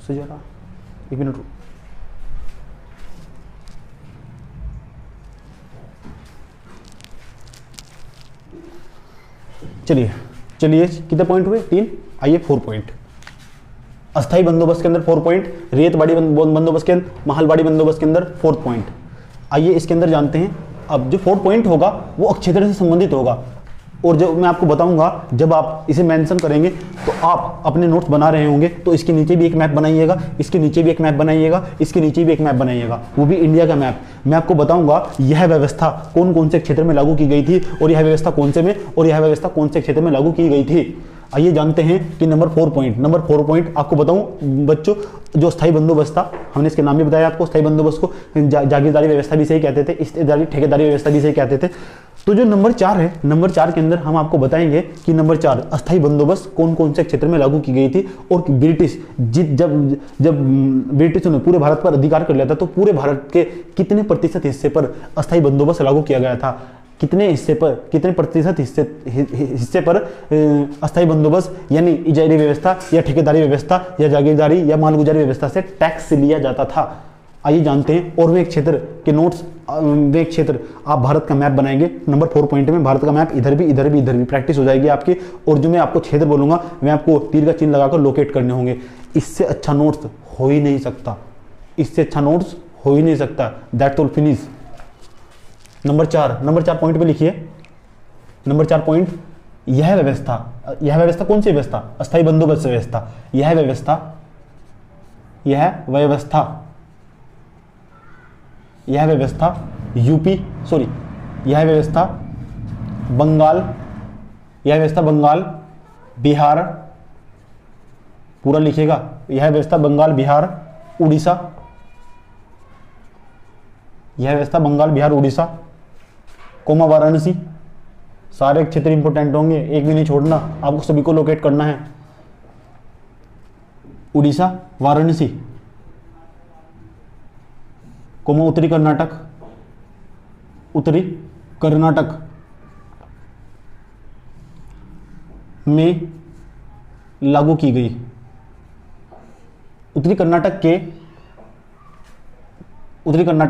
जरा 1 मिनट। चलिए कितने पॉइंट हुए? 3। आइए 4 पॉइंट। अस्थायी बंदोबस्त के अंदर 4 पॉइंट, रेतबाड़ी बंदोबस्त के अंदर, महलबाड़ी बंदोबस्त के अंदर 4 पॉइंट। आइए इसके अंदर जानते हैं। अब जो 4 पॉइंट होगा वो अक्षेत्र से संबंधित होगा। और जब मैं आपको बताऊंगा, जब आप इसे मेंशन करेंगे तो आप अपने नोट्स बना रहे होंगे तो इसके नीचे भी एक मैप बनाइएगा, इसके नीचे भी एक मैप बनाइएगा, इसके नीचे भी एक मैप बनाइएगा, वो भी इंडिया का मैप। मैं आपको बताऊंगा यह व्यवस्था कौन कौन से क्षेत्र में लागू की गई थी और यह व्यवस्था कौन से में और यह व्यवस्था कौन से क्षेत्र में लागू की गई थी। आइए जानते हैं कि नंबर 4 पॉइंट आपको बताऊं बच्चों, जो स्थायी बंदोबस्त था, हमने इसके नाम भी बताया आपको, स्थायी बंदोबस्त को जागीरदारी व्यवस्था भी सही कहते थे, इस्तेदारी ठेकेदारी व्यवस्था भी सही कहते थे। तो जो नंबर 4 है, नंबर 4 के अंदर हम आपको बताएंगे कि नंबर 4 अस्थायी बंदोबस्त कौन कौन से क्षेत्र में लागू की गई थी और ब्रिटिश जब ब्रिटिशों ने पूरे भारत पर अधिकार कर लिया था तो पूरे भारत के कितने प्रतिशत हिस्से पर अस्थायी बंदोबस्त लागू किया गया था, कितने प्रतिशत हिस्से पर अस्थायी बंदोबस्त यानी इजारी व्यवस्था या ठेकेदारी व्यवस्था या जागीरदारी या मालगुजारी व्यवस्था से टैक्स लिया जाता था। आइए जानते हैं। और वे क्षेत्र के नोट्स, वे क्षेत्र आप भारत का मैप बनाएंगे। नंबर 4 पॉइंट में भारत का मैप इधर भी प्रैक्टिस हो जाएगी आपकी। और जो मैं आपको क्षेत्र बोलूंगा मैं आपको तीर का चिन्ह लगाकर लोकेट करने होंगे। इससे अच्छा नोट्स हो ही नहीं सकता, इससे अच्छा नोट्स हो ही नहीं सकता। That's all, finish. Number 4 point पे लिखिए। नंबर 4 पॉइंट, यह व्यवस्था कौन सी व्यवस्था? अस्थायी बंदोबस्त व्यवस्था। यह व्यवस्था यूपी, सॉरी, यह व्यवस्था बंगाल, बिहार, पूरा लिखिएगा। यह व्यवस्था बंगाल, बिहार, उड़ीसा, यह व्यवस्था बंगाल, बिहार, उड़ीसा, कोमा वाराणसी, सारे क्षेत्र इंपोर्टेंट होंगे, एक भी नहीं छोड़ना, आपको सभी को लोकेट करना है। उड़ीसा, वाराणसी, कोमा उत्तरी कर्नाटक में लागू की गई। उत्तरी कर्नाटक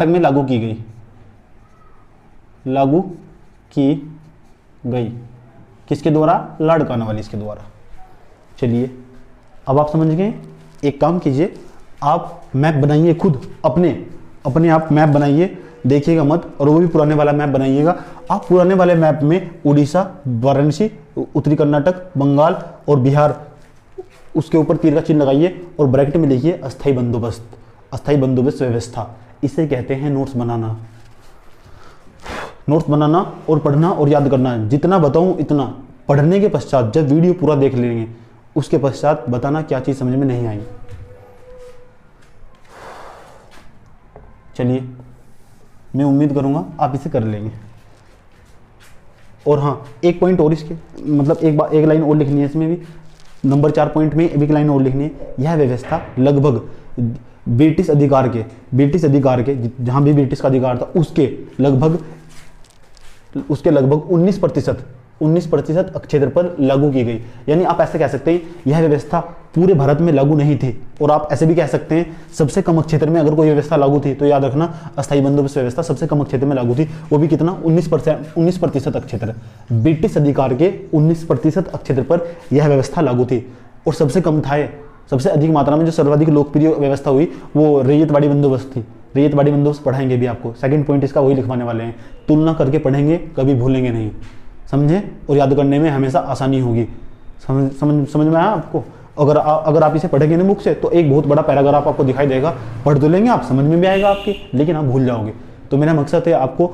में लागू की गई। किसके द्वारा? लॉर्ड कॉर्नवालिस के द्वारा। चलिए अब आप समझ गए। एक काम कीजिए, आप मैप बनाइए खुद, अपने आप मैप बनाइए, देखिएगा मत, और वो भी पुराने वाला मैप बनाइएगा। आप पुराने वाले मैप में उड़ीसा, वाराणसी, उत्तरी कर्नाटक, बंगाल और बिहार, उसके ऊपर तीर का चिन्ह लगाइए और ब्रैकेट में लिखिए अस्थायी बंदोबस्त व्यवस्था। इसे कहते हैं नोट्स बनाना और पढ़ना और याद करना। जितना बताऊं इतना, पढ़ने के पश्चात जब वीडियो पूरा देख लेंगे उसके पश्चात बताना क्या चीज़ समझ में नहीं आई। चलिए, मैं उम्मीद करूंगा आप इसे कर लेंगे। और हाँ, एक पॉइंट और, इसके मतलब एक लाइन और लिखनी है इसमें भी। नंबर 4 पॉइंट में एक लाइन और लिखनी है। यह व्यवस्था लगभग ब्रिटिश अधिकार के जहां भी ब्रिटिश का अधिकार था उसके लगभग 19% क्षेत्र पर लागू की गई। यानी आप ऐसे कह सकते हैं यह व्यवस्था पूरे भारत में लागू नहीं थी। और आप ऐसे भी कह सकते हैं सबसे कम क्षेत्र में अगर कोई व्यवस्था लागू थी तो याद रखना अस्थायी बंदोबस्त व्यवस्था सबसे कम क्षेत्र में लागू थी, वो भी कितना? 19% क्षेत्र। ब्रिटिश अधिकार के 19% क्षेत्र पर यह व्यवस्था लागू थी। और सबसे कम था, सबसे अधिक मात्रा में जो सर्वाधिक लोकप्रिय व्यवस्था हुई वो रैयतवाड़ी बंदोबस्त थी। रैयतवाड़ी बंदोबस्त पढ़ाएंगे भी आपको, सेकंड पॉइंट इसका वही लिखवाने वाले हैं। तुलना करके पढ़ेंगे, कभी भूलेंगे नहीं, समझे? और याद करने में हमेशा आसानी होगी। समझ में आया आपको? अगर आप इसे पढ़ेंगे ना बुक से तो एक बहुत बड़ा पैराग्राफ आपको दिखाई देगा, पढ़ तो लेंगे आप, समझ में भी आएगा आपके, लेकिन आप भूल जाओगे। तो मेरा मकसद है आपको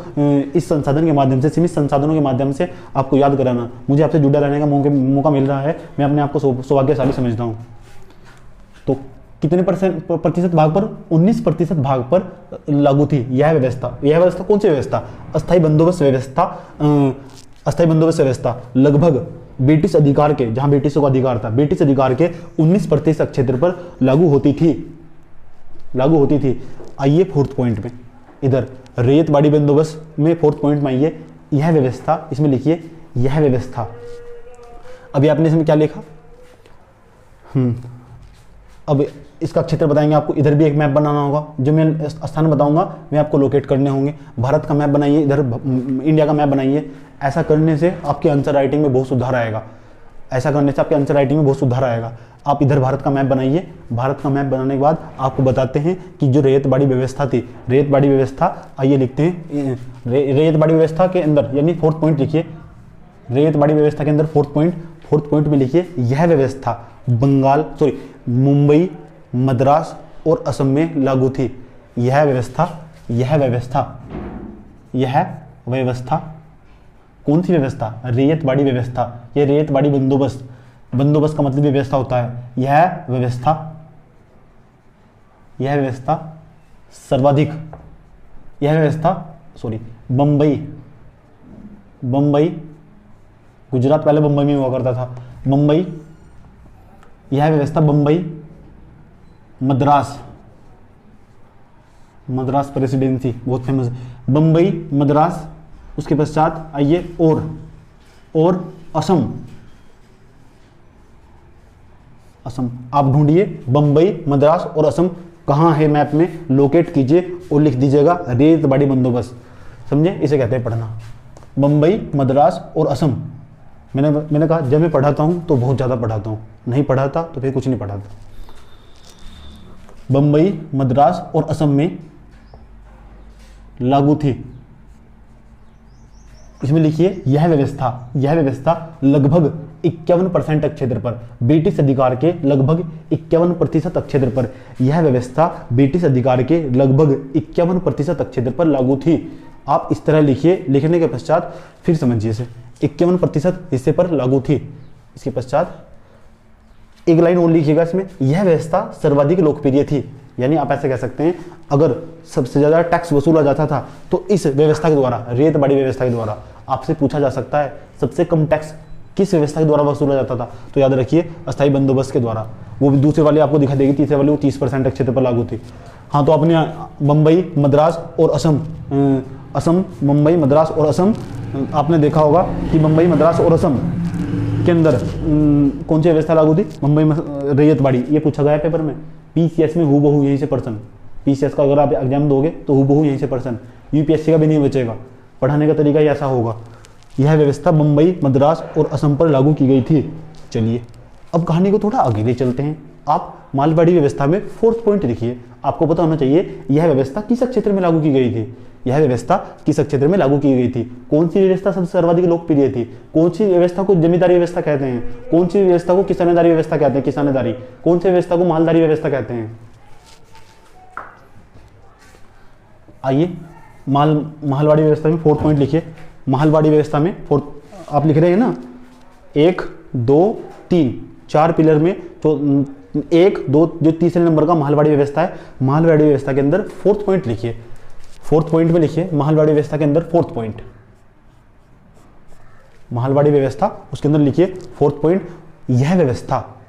इस संसाधन के माध्यम से, सीमित संसाधनों के माध्यम से आपको याद कराना। मुझे आपसे जुड़ा रहने का मौका मिल रहा है, मैं अपने आप को सौभाग्यशाली समझता हूँ। तो कितने प्रतिशत भाग पर? 19% भाग पर लागू थी यह व्यवस्था कौन सी व्यवस्था? अस्थायी बंदोबस्त व्यवस्था लगभग ब्रिटिश अधिकार के, जहां ब्रिटिशों का अधिकार था, ब्रिटिश अधिकार के 19% क्षेत्र पर लागू होती थी। आइए 4th पॉइंट में, इधर रैयतवाड़ी बंदोबस्त में 4th पॉइंट में आइए। यह व्यवस्था, इसमें लिखिए यह व्यवस्था। अभी आपने इसमें क्या लिखा? अब इसका क्षेत्र बताएंगे आपको। इधर भी एक मैप बनाना होगा, जो मैं स्थान बताऊंगा मैं आपको लोकेट करने होंगे। भारत का मैप बनाइए, इधर इंडिया का मैप बनाइए। ऐसा करने से आपके आंसर राइटिंग में बहुत सुधार आएगा। आप इधर भारत का मैप बनाइए। भारत का मैप बनाने के बाद आपको बताते हैं कि जो रैयतवाड़ी व्यवस्था थी, रैयतवाड़ी व्यवस्था, आइए लिखते हैं रैयतवाड़ी व्यवस्था के अंदर, यानी 4th पॉइंट लिखिए रैयत बाड़ी व्यवस्था के अंदर फोर्थ पॉइंट में लिखिए, यह व्यवस्था मुंबई, मद्रास और असम में लागू थी। यह व्यवस्था कौन सी व्यवस्था? रैयत बाड़ी व्यवस्था। यह रैयत बाड़ी बंदोबस्त का मतलब व्यवस्था होता है। यह व्यवस्था सर्वाधिक, बम्बई, गुजरात पहले बम्बई में हुआ करता था, यह व्यवस्था बम्बई, मद्रास प्रेसिडेंसी बहुत फेमस है, बम्बई, मद्रास, उसके पश्चात आइए और असम। आप ढूंढिए बम्बई, मद्रास और असम कहाँ है मैप में, लोकेट कीजिए और लिख दीजिएगा रैयत बाड़ी बंदोबस्त। समझे? इसे कहते हैं पढ़ना। बम्बई, मद्रास और असम। मैंने कहा जब मैं पढ़ाता हूँ तो बहुत ज़्यादा पढ़ाता हूँ, नहीं पढ़ाता तो फिर कुछ नहीं पढ़ाता। बम्बई, मद्रास और असम में लागू थी। इसमें लिखिए यह व्यवस्था लगभग 51% क्षेत्र पर, ब्रिटिश अधिकार के लगभग 51% क्षेत्र पर, यह व्यवस्था ब्रिटिश अधिकार के लगभग 51% क्षेत्र पर लागू थी। आप इस तरह लिखिए, लिखने के पश्चात फिर समझिए इसे, 51% हिस्से पर लागू थी। इसके पश्चात एक लाइन और लिखिएगा इसमें, यह व्यवस्था सर्वाधिक लोकप्रिय थी। यानी आप ऐसे कह सकते हैं, अगर सबसे ज़्यादा टैक्स वसूला जाता था तो इस व्यवस्था के द्वारा, रैयत बाड़ी व्यवस्था के द्वारा। आपसे पूछा जा सकता है सबसे कम टैक्स किस व्यवस्था के द्वारा वसूला जाता था, तो याद रखिए अस्थायी बंदोबस्त के द्वारा। वो भी दूसरे वाली आपको दिखा देगी, तीसरे वाली वो 30% क्षेत्र पर लागू थी। हाँ, तो आपने बम्बई, मद्रास और असम, मुंबई, मद्रास और असम, आपने देखा होगा कि मुंबई, मद्रास और असम के अंदर कौन सी व्यवस्था लागू थी? मुंबई में रैयत बाड़ी। ये पूछा गया है पेपर में, पीसीएस में हूबहू यहीं से पर्सन। पीसीएस का अगर आप एग्जाम दोगे तो हूबहू यहीं से पर्सन, यूपीएससी का भी नहीं बचेगा। पढ़ाने का तरीका ही ऐसा होगा। यह व्यवस्था मुंबई, मद्रास और असम पर लागू की गई थी। चलिए अब कहानी को थोड़ा आगे ले चलते हैं। आप मालवाड़ी व्यवस्था में 4th पॉइंट लिखिए। आपको पता होना चाहिए यह व्यवस्था किस क्षेत्र में लागू की गई थी। यह व्यवस्था किस क्षेत्र में लागू की गई थी? कौन सी व्यवस्था सबसे सर्वाधिक लोकप्रिय थी? कौन सी व्यवस्था को जमींदारी व्यवस्था कहते हैं? कौन सी व्यवस्था को किसानेदारी व्यवस्था कहते हैं? किसानेदारी। कौन सी व्यवस्था को मालदारी व्यवस्था कहते हैं? आइए मालवाड़ी व्यवस्था में 4th पॉइंट लिखिए। मालवाड़ी व्यवस्था में 4th आप लिख रहे हैं ना, 1, 2, 3, 4 पिलर में तो 1, 2 जो तीसरे नंबर का मालवाड़ी व्यवस्था है, मालवाड़ी व्यवस्था के अंदर 4th पॉइंट लिखिए। 4th पॉइंट में लिखिए मालवाड़ी व्यवस्था के अंदर 4th पॉइंट, मालवाड़ी व्यवस्था, उसके अंदर लिखिए 4th पॉइंट, यह व्यवस्था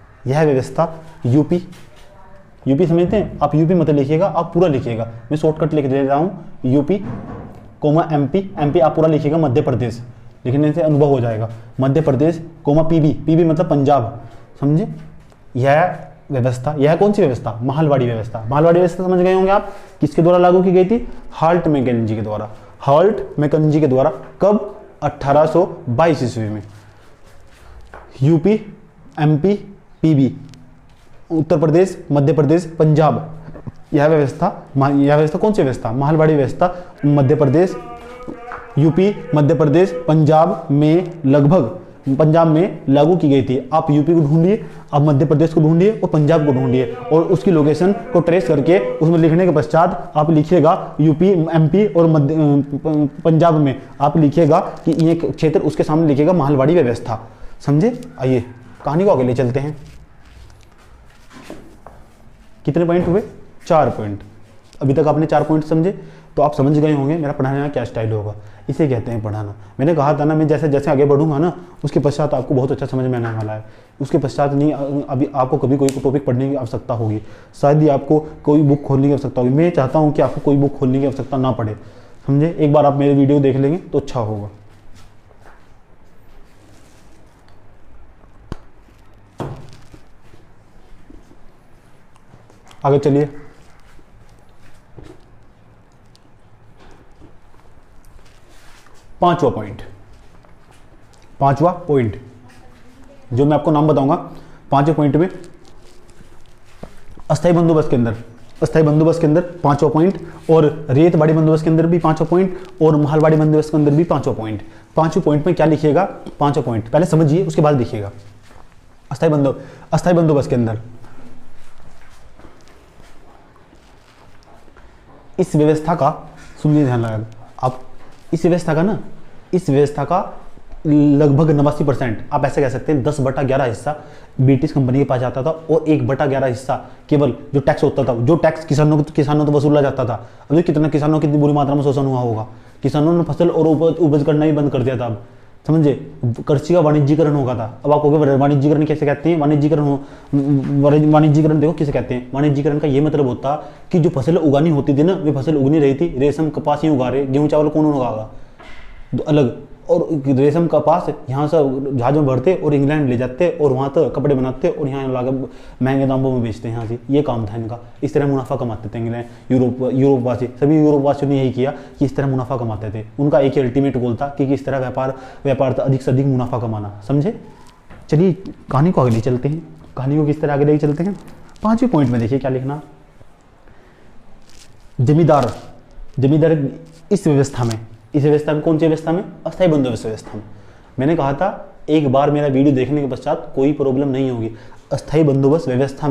यूपी समझते हैं आप? यूपी मत लिखिएगा, आप पूरा लिखिएगा। मैं शॉर्टकट लिख दे रहा हूं, यूपी कोमा एमपी आप पूरा लिखिएगा। मध्य प्रदेश लिखने से अनुभव हो जाएगा। मध्य प्रदेश कोमा पीबी मतलब पंजाब। समझे? यह व्यवस्था, यह कौन सी व्यवस्था? मालवाड़ी व्यवस्था। मालवाड़ी व्यवस्था समझ गए होंगे आप, किसके द्वारा लागू की गई थी? हाल्ट मैकेंजी के द्वारा। कब? 1822 ईस्वी में। UP, MP, PB, Uttar Pradesh, Madhya Pradesh, Punjab. यह व्यवस्था कौन सी व्यवस्था? मालवाड़ी व्यवस्था। मध्य प्रदेश, यूपी, मध्य प्रदेश, पंजाब में लागू की गई थी। आप यूपी को ढूंढिए, आप मध्य प्रदेश को ढूंढिए और पंजाब को ढूंढिए और उसकी लोकेशन को ट्रेस करके उसमें लिखने के पश्चात आप लिखिएगा यूपी, एमपी और पंजाब में आप लिखिएगा कि ये क्षेत्र, उसके सामने लिखिएगा मालवाड़ी व्यवस्था। समझे? आइए कहानी को आगे ले चलते हैं। कितने पॉइंट हुए? 4 पॉइंट। अभी तक आपने 4 पॉइंट समझे, तो आप समझ गए होंगे मेरा पढ़ाने का क्या स्टाइल होगा। इसे कहते हैं पढ़ाना। मैंने कहा था ना, मैं जैसे जैसे आगे बढ़ूंगा ना, उसके पश्चात आपको बहुत अच्छा समझ में आने वाला है। उसके पश्चात नहीं, अभी आपको कभी कोई टॉपिक पढ़ने की आवश्यकता होगी, शायद ही आपको कोई बुक खोलने की आवश्यकता होगी। मैं चाहता हूँ कि आपको कोई बुक खोलने की आवश्यकता ना पड़े। समझे? एक बार आप मेरे वीडियो देख लेंगे तो अच्छा होगा। आगे चलिए। पांचवा पॉइंट जो मैं आपको नाम बताऊंगा। 5वें पॉइंट में अस्थायी बंदोबस्त के अंदर अस्थायी बंदोबस्त के अंदर 5वां पॉइंट, और रेतबाड़ी बंदोबस्त के अंदर भी 5वां पॉइंट, और मालवाड़ी बंदोबस्त के अंदर भी 5वां पॉइंट। 5वें पॉइंट में क्या लिखिएगा, 5वां पॉइंट पहले समझिए उसके बाद लिखिएगा। अस्थायी बंदोबस्त के अंदर इस व्यवस्था का, सुनिए ध्यान लगा आप, इस व्यवस्था का लगभग 89%, आप ऐसे कह सकते हैं 10/11 हिस्सा ब्रिटिश कंपनी के पास जाता था, और 1/11 हिस्सा केवल जो टैक्स होता था, जो टैक्स किसानों तो वसूला जाता था। अभी कितना किसानों की बुरी मात्रा में शोषण हुआ होगा, किसानों ने फसल और उपज करना ही बंद कर दिया था। अब समझे, कृषि का वाणिज्यीकरण होगा था। अब आपको वाणिज्यीकरण कैसे कहते हैं, वाणिज्यीकरण देखो किसे कहते हैं। वाणिज्यीकरण का ये मतलब होता कि जो फसल उगानी होती थी ना, वे फसल उगनी रही थी, रेशम कपास ही उगा रहे, गेहूं चावल कौन उगागा, अलग। और रेशम कपास यहाँ से जहाज में भरते और इंग्लैंड ले जाते और वहाँ तो कपड़े बनाते और यहाँ लाकर महंगे दामों में बेचते हैं यहाँ से, ये काम था इनका। इस तरह मुनाफा कमाते थे इंग्लैंड, यूरोपवासी, सभी यूरोपवासियों ने यही किया कि इस तरह मुनाफा कमाते थे। उनका एक ही अल्टीमेट गोल था कि इस तरह व्यापार अधिक से अधिक मुनाफा कमाना, समझे। चलिए कहानी को आगे ले चलते हैं, कहानी को किस तरह आगे ले चलते हैं। 5वें पॉइंट में देखिए क्या लिखना, जमींदार इस व्यवस्था में कौन सी व्यवस्था में, अस्थायी बंदोबस्त व्यवस्था में। मैंने कहा था एक बार मेरा वीडियो देखने के पश्चात कोई प्रॉब्लम नहीं होगी। अस्थायी बंदोबस्त व्यवस्था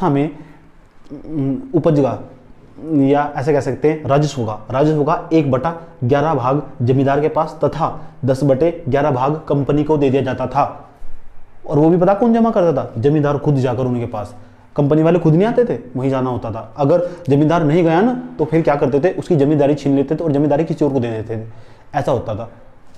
में उपज का, या ऐसे कह सकते हैं राजस्व का 1/11 भाग जमींदार के पास तथा 10/11 भाग कंपनी को दे दिया जाता था। और वो भी पता कौन जमा करता था, जमींदार खुद जाकर उनके पास। कंपनी वाले खुद नहीं आते थे, वहीं जाना होता था। अगर जमींदार नहीं गया ना तो फिर क्या करते थे, उसकी जमींदारी छीन लेते थे और जमींदारी किसी और को दे देते थे, ऐसा होता था।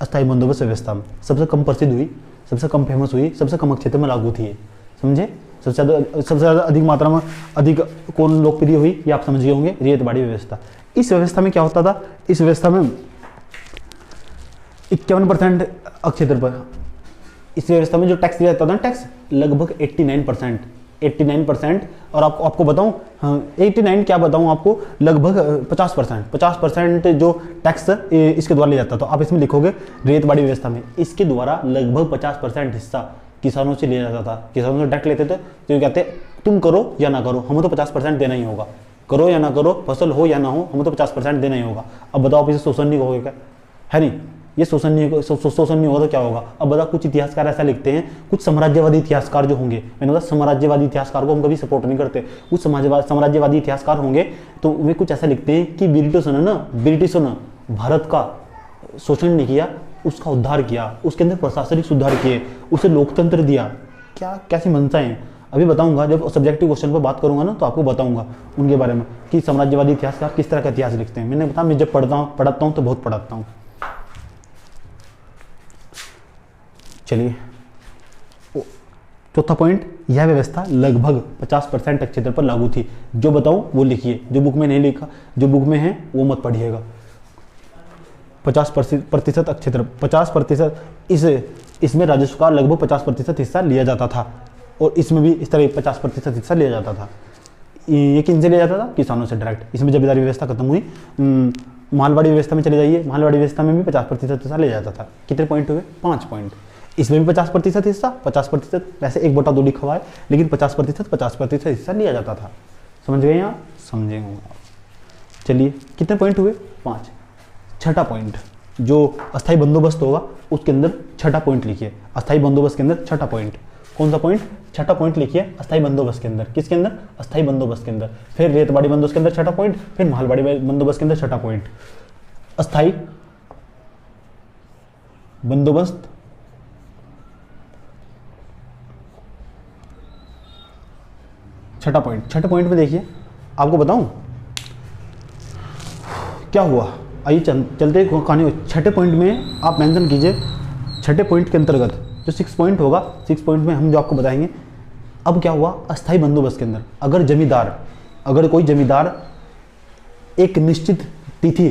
अस्थायी बंदोबस्त व्यवस्था में सबसे कम प्रसिद्ध हुई, सबसे कम फेमस हुई, सबसे कम क्षेत्र में लागू थी, समझे। सबसे ज़्यादा अधिक मात्रा में अधिक कौन लोकप्रिय हुई, ये आप समझ गए होंगे, रेतबाड़ी व्यवस्था। इस व्यवस्था में क्या होता था, इस व्यवस्था में 51% क्षेत्र पर, इस व्यवस्था में जो टैक्स दिया जाता था, टैक्स लगभग 89%। और आपको बताऊं, हाँ 89 क्या बताऊं आपको, लगभग 50% जो टैक्स इसके द्वारा लिया जाता। तो आप इसमें लिखोगे रेतबाड़ी व्यवस्था में इसके द्वारा लगभग 50% हिस्सा किसानों से लिया जाता था। किसानों से डायरेक्ट लेते थे, तो ये कहते तुम करो या ना करो, हमें तो 50% देना ही होगा, करो या ना करो, फसल हो या ना हो, हमें तो 50% देना ही होगा। अब बताओ आप इसे शोषण नहीं कहोगे क्या, है नहीं, ये शोषण नहीं होगा तो क्या होगा। अब बताओ, कुछ इतिहासकार ऐसा लिखते हैं, कुछ साम्राज्यवादी इतिहासकार जो होंगे, मैंने बताया साम्राज्यवादी इतिहासकार को हम कभी सपोर्ट नहीं करते, कुछ साम्राज्यवादी इतिहासकार होंगे तो वे कुछ ऐसा लिखते हैं कि ब्रिटिशों ने भारत का शोषण नहीं किया, उसका उद्धार किया, उसके अंदर प्रशासनिक सुधार किए, उसे लोकतंत्र दिया। क्या कैसी मंशाएं हैं, अभी बताऊंगा, जब सब्जेक्टिव क्वेश्चन पर बात करूंगा ना तो आपको बताऊंगा उनके बारे में कि साम्राज्यवादी इतिहासकार किस तरह का इतिहास लिखते हैं। मैंने बताया, मैं जब पढ़ाता हूँ तो बहुत पढ़ाता हूँ। चलिए चौथा पॉइंट, यह व्यवस्था लगभग 50% क्षेत्र पर लागू थी। जो बताऊं वो लिखिए, जो बुक में नहीं लिखा, जो बुक में है वो मत पढ़िएगा। 50% क्षेत्र, 50% इसमें राजस्व का लगभग 50% हिस्सा लिया जाता था, और इसमें भी इस तरह 50% हिस्सा लिया जाता था। ये किन से लिया जाता था, किसानों से डायरेक्ट। इसमें जमींदारी व्यवस्था खत्म हुई, मालवाड़ी व्यवस्था में चले जाइए, मालवाड़ी व्यवस्था में भी 50% हिस्सा लिया जाता था। कितने पॉइंट हुए, 5 पॉइंट। इसमें भी 50% हिस्सा, 50%, वैसे 1/2 लिखा हुआ है, लेकिन 50% हिस्सा लिया जाता था। समझ गए यहाँ, समझे होंगे। चलिए कितने पॉइंट हुए, 5। छठा पॉइंट, जो अस्थायी बंदोबस्त होगा उसके अंदर छठा पॉइंट लिखिए। अस्थायी बंदोबस्त के अंदर छठा पॉइंट, कौन सा पॉइंट, छठा पॉइंट लिखिए अस्थायी बंदोबस्त के अंदर। किसके अंदर, अस्थायी बंदोबस्त के अंदर। फिर रेतबाड़ी बंदोबस्त के अंदर छठा पॉइंट, फिर मालवाड़ी बंदोबस्त के अंदर छठा पॉइंट। अस्थायी बंदोबस्त छठा पॉइंट में देखिए, आपको बताऊं क्या हुआ। आइए चलते कहानी। छठे पॉइंट में आप मेंशन कीजिए, छठे पॉइंट के अंतर्गत जो 6 पॉइंट होगा, 6 पॉइंट में हम जो आपको बताएंगे। अब क्या हुआ, अस्थायी बंदोबस्त के अंदर अगर कोई जमींदार एक निश्चित तिथि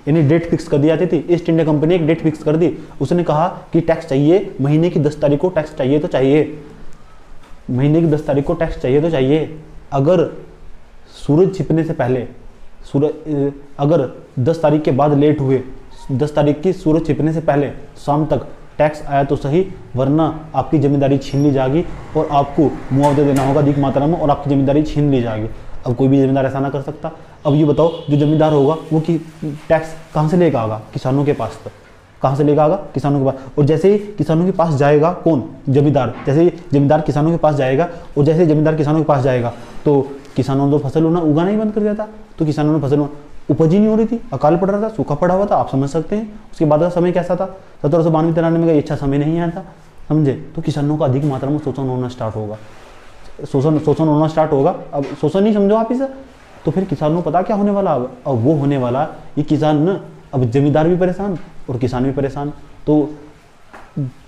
यानी डेट फिक्स कर दी जाती थी। ईस्ट इंडिया कंपनी ने एक डेट फिक्स कर दी, उसने कहा कि टैक्स चाहिए, महीने की 10 तारीख को टैक्स चाहिए तो चाहिए, महीने की 10 तारीख को टैक्स चाहिए तो चाहिए। अगर सूरज छिपने से पहले, अगर 10 तारीख के बाद लेट हुए, 10 तारीख की सूरज छिपने से पहले शाम तक टैक्स आया तो सही, वरना आपकी जिम्मेदारी छीन ली जाएगी और आपको मुआवजा देना होगा अधिक मात्रा में और आपकी जिम्मेदारी छीन ली जाएगी। अब कोई भी जिम्मेदार ऐसा ना कर सकता। अब ये बताओ, जो जमींदार होगा वो कि टैक्स कहाँ से लेकर आएगा? किसानों के पास। तो कहाँ से लेकर आएगा? किसानों के पास। और जैसे ही किसानों के पास जाएगा कौन? जमींदार। जैसे ही जमींदार किसानों के पास जाएगा और जैसे ही जमींदार किसानों के पास जाएगा तो किसानों ने तो फसल उगाना ही बंद कर दिया था। तो किसानों ने फसल उपज ही नहीं हो रही थी, अकाल पड़ रहा था, सूखा पड़ा हुआ था, आप समझ सकते हैं। उसके बाद का समय कैसा था? 1792-93 में अच्छा समय नहीं आया था, समझे। तो किसानों का अधिक मात्रा में शोषण होना स्टार्ट होगा, शोषण होना स्टार्ट होगा। अब शोषण नहीं समझो आप इसे, तो फिर किसानों को पता क्या होने वाला? अब वो होने वाला, ये किसान ना, अब जमींदार भी परेशान और किसान भी परेशान। तो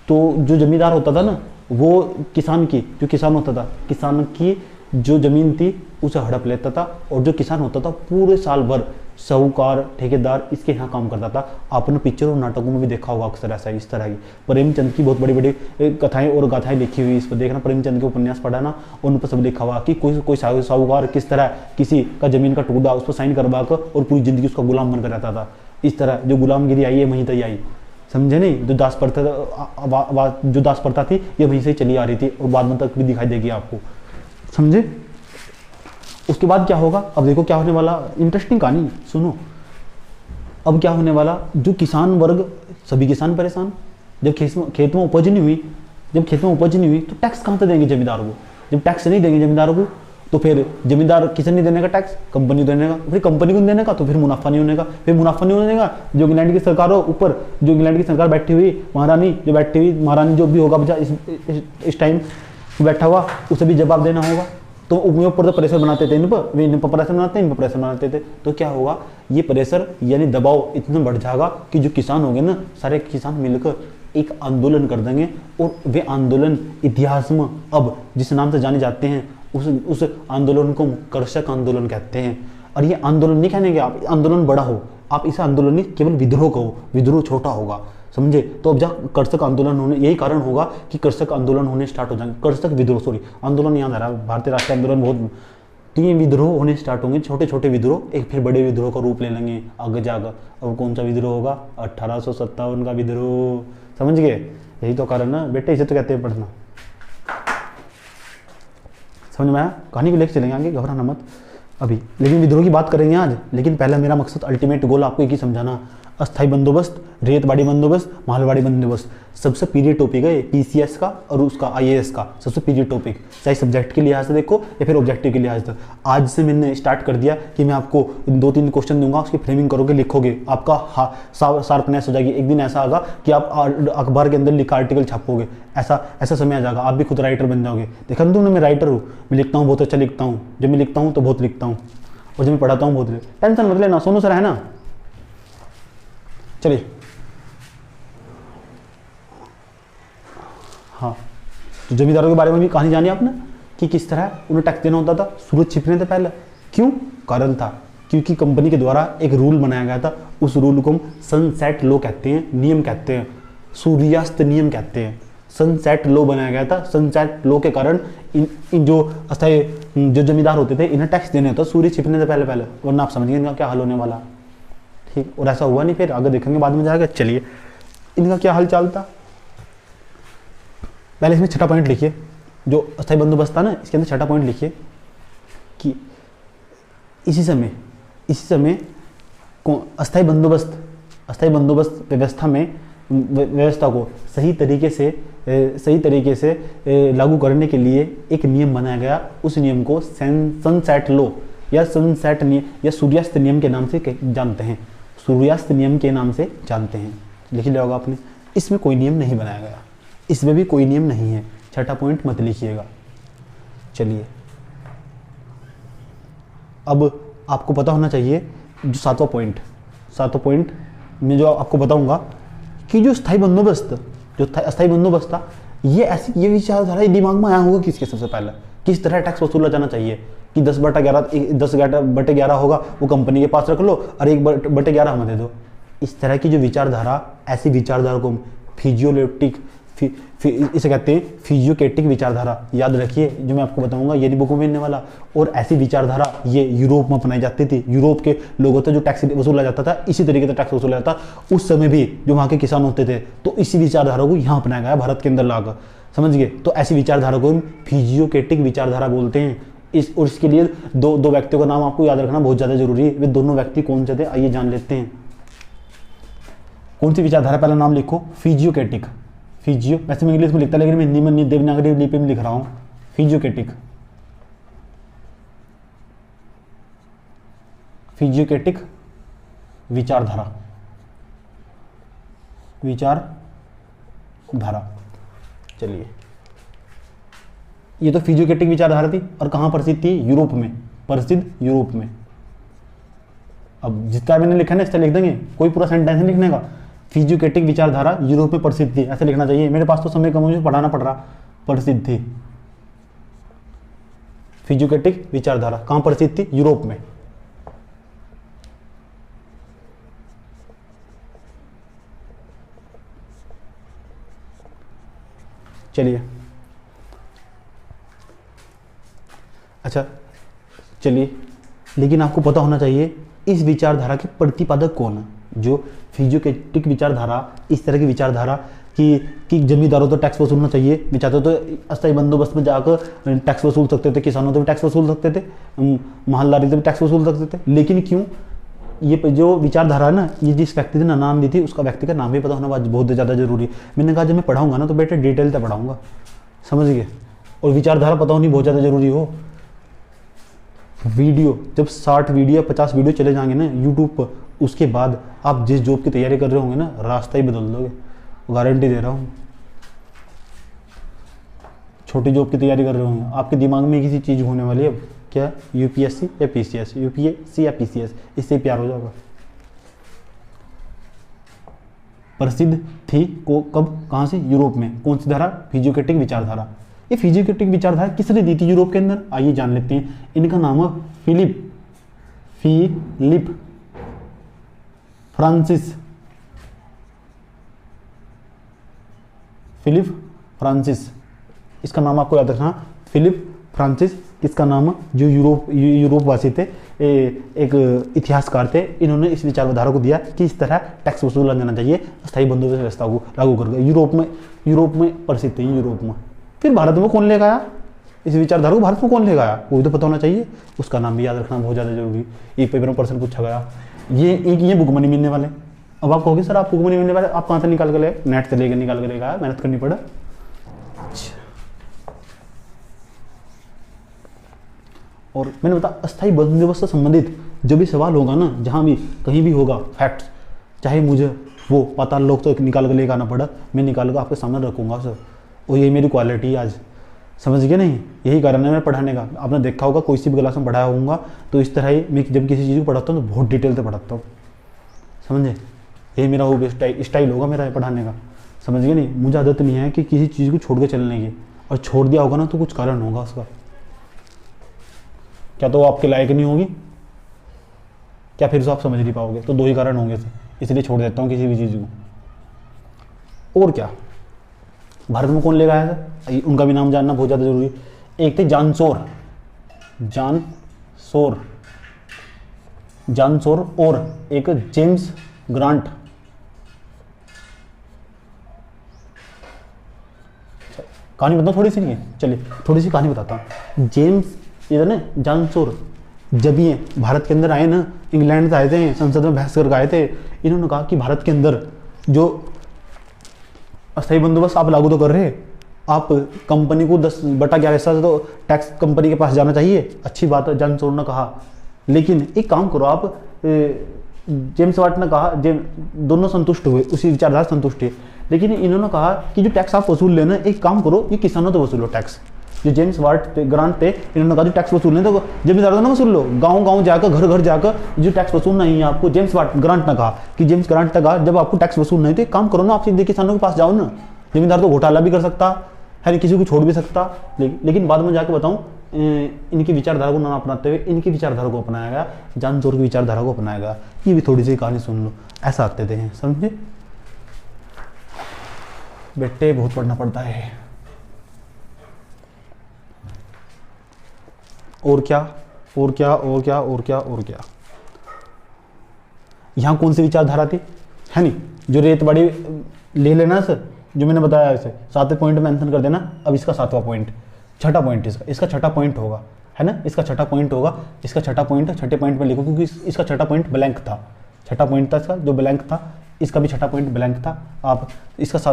जो जमींदार होता था ना, वो किसान की, जो किसान होता था, किसान की जो जमीन थी उसे हड़प लेता था। और जो किसान होता था पूरे साल भर साहूकार, ठेकेदार इसके यहाँ काम करता था। आपने पिक्चर और नाटकों में भी देखा होगा अक्सर ऐसा इस तरह की। प्रेमचंद की बहुत बड़ी बड़ी कथाएं और गाथाएं लिखी हुई, इस पर देखना, प्रेमचंद के उपन्यास पढ़ा ना, उन पर सब लिखा हुआ कि कोई साहूकार किस तरह किसी का जमीन का टुकड़ा उस पर साइन करवा कर और पूरी जिंदगी उसका गुलाम बनकर रहता था। इस तरह जो गुलामगिरी आई है वहीं तक आई, समझे नहीं। जो दास प्रथा थी ये वहीं से चली आ रही थी और बाद में तक भी दिखाई देगी आपको, समझे। उसके बाद क्या होगा? अब देखो क्या होने वाला, इंटरेस्टिंग कहानी सुनो। अब क्या होने वाला, जो किसान वर्ग, सभी किसान परेशान। जब खेत में उपज नहीं हुई, तो टैक्स कहाँ से देंगे जमींदारों को? जब टैक्स नहीं देंगे जमींदारों को तो फिर जमींदार किसे नहीं देने का टैक्स? कंपनी देने का। फिर कंपनी को देने का तो फिर मुनाफा नहीं होने का। फिर मुनाफा नहीं होने का, जो इंग्लैंड की सरकार ऊपर, जो इंग्लैंड की सरकार बैठी हुई महारानी जो भी होगा इस टाइम बैठा हुआ, उसे भी जवाब देना होगा। तो ऊपर तो प्रेशर बनाते थे, इन पर प्रेशर बनाते हैं, इन पर प्रेशर बनाते थे। तो क्या होगा, ये प्रेशर यानी दबाव इतना बढ़ जाएगा कि जो किसान होंगे ना, सारे किसान मिलकर एक आंदोलन कर देंगे। और वे आंदोलन इतिहास में अब जिस नाम से जाने जाते हैं उस आंदोलन को कृषक आंदोलन कहते हैं। और ये आंदोलन नहीं कहने के आप, आंदोलन बड़ा हो, आप इसे आंदोलन नहीं केवल विद्रोह कहो, विद्रोह छोटा होगा, समझे। तो अब जब कृषक आंदोलन होने, यही कारण होगा कि कृषक आंदोलन होने स्टार्ट हो जाएंगे। कृषक विद्रोह, आंदोलन याद आ रहा है, भारतीय राष्ट्रीय आंदोलन बहुत, तो ये विद्रोह होने स्टार्ट होंगे, छोटे छोटे विद्रोह, एक फिर बड़े विद्रोह का रूप ले लेंगे आगे जाकर। अब कौन सा विद्रोह होगा? 1857 का विद्रोह, समझ गए। यही तो कारण ना बेटे, इसे तो कहते हैं पढ़ना, समझ में आया। कहानी को लेकर चलेंगे आगे, घबराना मत अभी। लेकिन विद्रोह की बात करेंगे आज। लेकिन पहला मेरा मकसद, अल्टीमेट गोल आपको एक ही समझाना, अस्थायी बंदोबस्त, रेतबाड़ी बंदोबस्त, मालवाड़ी बंदोबस्त, सबसे पीरियड टॉपिक है पीसीएस का और उसका आईएएस का सबसे पीरियड टॉपिक, चाहे सब्जेक्ट के लिहाज से देखो या फिर ऑब्जेक्टिव के लिहाज से। आज से मैंने स्टार्ट कर दिया कि मैं आपको 2-3 क्वेश्चन दूंगा, उसकी फ्रेमिंग करोगे, लिखोगे, आपका शार्पनेस हो जाएगी। एक दिन ऐसा आएगा कि आप अखबार के अंदर लिखा आर्टिकल छापोगे, ऐसा समय आ जाएगा, आप भी खुद राइटर बन जाओगे। देखा ना तुमने, मैं राइटर हूँ, मैं लिखता हूँ, बहुत अच्छा लिखता हूँ। जब मैं लिखता हूँ तो बहुत लिखता हूँ, और जब मैं पढ़ाता हूँ बहुत। टेंशन मत लेना, सोनू सर है ना। चलिए, हाँ, तो जमींदारों के बारे में भी कहानी जानी आपने कि किस तरह उन्हें टैक्स देना होता था, सूरज छिपने से पहले। क्यों? कारण था क्योंकि कंपनी के द्वारा एक रूल बनाया गया था। उस रूल को हम सनसेट लॉ कहते हैं, नियम कहते हैं, सूर्यास्त नियम कहते हैं। सनसेट लॉ बनाया गया था। सनसेट लॉ के कारण इन जो अस्थायी जो जमींदार होते थे, इन्हें टैक्स देने होता सूर्य छिपने से पहले, वरना आप समझिए इनका क्या हाल होने वाला। ठीक, और ऐसा हुआ नहीं, फिर आगे देखेंगे, बाद में जाएगा। चलिए, इनका क्या हाल चाल था, पहले इसमें छठा पॉइंट लिखिए, जो अस्थायी बंदोबस्त था ना, इसके अंदर छठा पॉइंट लिखिए कि इसी समय अस्थायी बंदोबस्त व्यवस्था को सही तरीके से लागू करने के लिए एक नियम बनाया गया। उस नियम को सनसेट लॉ या सनसेट नियम या सूर्यास्त नियम के नाम से जानते हैं। सूर्यास्त नियम के नाम से जानते हैं, लिख लिया होगा आपने। इसमें कोई नियम नहीं बनाया गया, इसमें भी कोई नियम नहीं है। छठा पॉइंट मत लिखिएगा। चलिए, अब आपको पता होना चाहिए जो सातवां पॉइंट में जो आपको बताऊंगा कि जो अस्थायी बंदोबस्त था, ये विचारधारा दिमाग में आया होगा किसके सबसे पहले, किस तरह टैक्स वसूला जाना चाहिए कि 10/11 होगा वो कंपनी के पास रख लो और 1/11 हमें दे दो। इस तरह की जो विचारधारा, ऐसी विचारधारा को इसे कहते हैं फिजियोक्रेटिक विचारधारा। याद रखिए, जो मैं आपको बताऊंगा ये नहीं बुक में मिलने वाला। और ऐसी विचारधारा ये यूरोप में अपनाई जाती थी। यूरोप के लोगों से जो टैक्स वसूला जाता था, इसी तरीके से टैक्स वसूला जाता था। उस समय भी जो वहाँ के किसान होते थे, तो इसी विचारधारा को यहाँ अपनाया गया भारत के अंदर लाकर, समझ गए। तो ऐसी विचारधारा को हम फिजियोक्रेटिक विचारधारा बोलते हैं। और इसके लिए दो व्यक्तियों का नाम आपको याद रखना बहुत ज़्यादा जरूरी है। वे दोनों व्यक्ति कौन से थे, आइए जान लेते हैं। कौन सी विचारधारा, पहला नाम लिखो फिजियोक्रेटिक। फिजियो, वैसे मैं इंग्लिश में लिखता, लेकिन मैं हिंदी में देवनागरी लिपि में लिख रहा हूँ, फिजियोक्रेटिक। फिजियोक्रेटिक विचारधारा, विचारधारा। चलिए, ये तो फिजियोक्रेटिक विचारधारा थी, और कहाँ प्रसिद्ध थी, यूरोप में, प्रसिद्ध यूरोप में। अब जिसका मैंने लिखा ना, इससे लिख देंगे, कोई पूरा सेंटेंस नहीं लिखने का। फिजियोक्रेटिक विचारधारा यूरोप में प्रसिद्ध थी, ऐसे लिखना चाहिए। मेरे पास तो समय कम, मुझे पढ़ाना पड़ रहा। प्रसिद्ध थी, फिजियोक्रेटिक विचारधारा कहाँ प्रसिद्ध थी, यूरोप में। चलिए, अच्छा चलिए, लेकिन आपको पता होना चाहिए इस विचारधारा के प्रतिपादक कौन है। जो फिजियोक्रेटिक विचारधारा, इस तरह की विचारधारा कि जमींदारों तो टैक्स वसूलना चाहिए, वे चाहते तो अस्थायी बंदोबस्त में जाकर टैक्स वसूल सकते थे, किसानों से भी टैक्स वसूल सकते थे, महलदारी से भी टैक्स वसूल सकते थे। लेकिन क्यों, ये जो विचारधारा है ना, ये जिस व्यक्ति ने नाम दी थी, उसका व्यक्ति का नाम भी पता होना बहुत ज़्यादा जरूरी है। मैंने कहा जब मैं पढ़ाऊंगा ना, तो बेटे डिटेल से पढ़ाऊंगा, समझ गए। और विचारधारा पता होनी बहुत ज़्यादा जरूरी हो। वीडियो जब 60 वीडियो 50 वीडियो चले जाएंगे ना यूट्यूब पर, उसके बाद आप जिस जॉब की तैयारी कर रहे होंगे ना, रास्ता ही बदल दोगे, गारंटी दे रहा हूँ। छोटी जॉब की तैयारी कर रहे होंगे, आपके दिमाग में किसी चीज़ होने वाली है, अब क्या, यूपीएससी या पीसीएस, यूपीएससी या पीसीएस, इससे प्यार हो जाएगा। प्रसिद्ध थी को कब, कहाँ से, यूरोप में। कौन सी धारा, फिजियोक्रेटिक विचारधारा। ये फिजियोक्रेटिक विचारधारा किसने दी थी यूरोप के अंदर, आइए जान लेते हैं। इनका नाम है फिलिप फ्रांसिस। इसका नाम आपको याद रखना, फिलिप फ्रांसिस। इसका नाम, जो यूरोप वासी थे, एक इतिहासकार थे, इन्होंने इस विचारधारा को दिया कि इस तरह टैक्स वसूला जाना चाहिए, स्थायी बंदोबस्त व्यवस्था को लागू कर गए। यूरोप में प्रसिद्ध थे, यूरोप में। फिर भारत में कौन लेकर आया इस विचारधारा को, भारत में कौन लेकर आया, वो भी तो पता होना चाहिए। उसका नाम भी याद रखना बहुत ज़्यादा जरूरी। एक पेपर में प्रश्न पूछा गया, ये बुक में नहीं मिलने वाले। अब आप कहोगे सर आप बुक में नहीं मिलने वाले, आप कहाँ से निकाल कर ले, नेट से लेकर निकाल कर लेगा, मेहनत करनी पड़ा। और मैंने बताया, अस्थायी बंदोबस्त से संबंधित जो भी सवाल होगा ना, जहाँ भी कहीं भी होगा फैक्ट्स, चाहे मुझे वो पाताल लोक तो निकाल कर लेकर आना पड़ा, मैं निकाल कर आपके सामने रखूंगा सर। और ये मेरी क्वालिटी आज, समझ गए नहीं, यही कारण है मैं पढ़ाने का। आपने देखा होगा कोई सी भी क्लास में पढ़ाया होऊंगा, तो इस तरह ही मैं जब किसी चीज़ को पढ़ाता हूँ तो बहुत डिटेल से पढ़ाता हूँ, समझे। यही मेरा वो स्टाइल होगा मेरा पढ़ाने का, समझ गए नहीं। मुझे आदत नहीं है कि किसी चीज़ को छोड़ के चलने की, और छोड़ दिया होगा ना तो कुछ कारण होगा उसका। क्या तो वो आपके लायक नहीं होगी, क्या फिर से आप समझ नहीं पाओगे, तो दो ही कारण होंगे, इसलिए छोड़ देता हूँ किसी भी चीज़ को। और क्या, भारत में कौन लेकर आया था, उनका भी नाम जानना बहुत ज़्यादा जरूरी। एक थे जानसोर और एक जेम्स ग्रांट। कहानी बताऊँ थोड़ी सी, नहीं है, चलिए थोड़ी सी कहानी बताता हूँ। जेम्स इधर ना जानसोर, जब ये भारत के अंदर आए ना, इंग्लैंड से आए थे, संसद में बहस करके आए थे। इन्होंने कहा कि भारत के अंदर जो अस्थायी बंदोबस्त आप लागू तो कर रहे हैं, आप कंपनी को 10/11 से तो टैक्स कंपनी के पास जाना चाहिए, अच्छी बात है, जानसोर ने कहा। लेकिन एक काम करो आप, जेम्स वाट ने कहा, दोनों संतुष्ट हुए, उसी विचारधारा संतुष्ट है। लेकिन इन्होंने कहा कि जो टैक्स आप वसूल लेना, एक काम करो, ये किसानों तो वसूलो टैक्स। जो जेम्स वाट थे, ग्रांट थे, इन्होंने कहा जो टैक्स वसूलने तो जमींदारों ना वसूल लो, गांव जाकर, घर जाकर जो टैक्स वसूलना ही है आपको। जेम्स ग्रांट ने कहा कि जब आपको टैक्स वसूलना है तो एक काम करो ना, आप सीधे किसानों के पास जाओ ना। जमींदार तो घोटाला भी कर सकता है, किसी को छोड़ भी सकता। लेकिन बाद में जाकर बताऊं, इनकी विचारधारा को ना अपनाते हुए इनकी विचारधारा को अपनाया गया, जानसोर की विचारधारा को अपनाया गया। ये भी थोड़ी सी कहानी सुन लो, ऐसा आते थे, समझे। बेटे बहुत पढ़ना पड़ता है। और क्या और क्या और क्या और क्या और क्या, यहाँ कौन सी विचारधारा थी, है नहीं, जो रेत बड़ी ले लेना सर, जो मैंने बताया इसे 7वें पॉइंट में मेंशन कर देना। अब इसका 7वां पॉइंट, छठा पॉइंट इसका छठा पॉइंट होगा, है ना, इसका छठा पॉइंट होगा, इसका छठा पॉइंट छठे पॉइंट में लिखो, क्योंकि इसका छठा पॉइंट ब्लैंक था, छठा पॉइंट था इसका जो ब्लैंक था, इसका भी छठा पॉइंट ब्लैंक था। आप इसका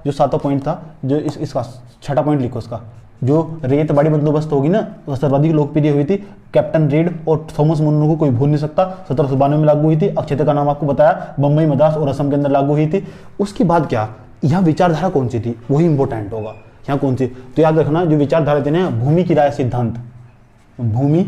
जो 7वां पॉइंट था, जो इसका छठा पॉइंट लिखो, इसका जो रेत बड़ी बंदोबस्त होगी ना, वो सर्वाधिक लोकप्रिय हुई थी, कैप्टन रीड और थॉमस मुन्रो को कोई भूल नहीं सकता, 1792 में लागू हुई थी। अक्षेत्र का नाम आपको बताया, बम्बई, मद्रास और असम के अंदर लागू हुई थी। उसके बाद क्या, यहाँ विचारधारा कौन सी थी, वही इंपॉर्टेंट होगा। यहाँ कौन सी, तो याद रखना जो विचारधारा थी ना, भूमि किराया सिद्धांत, भूमि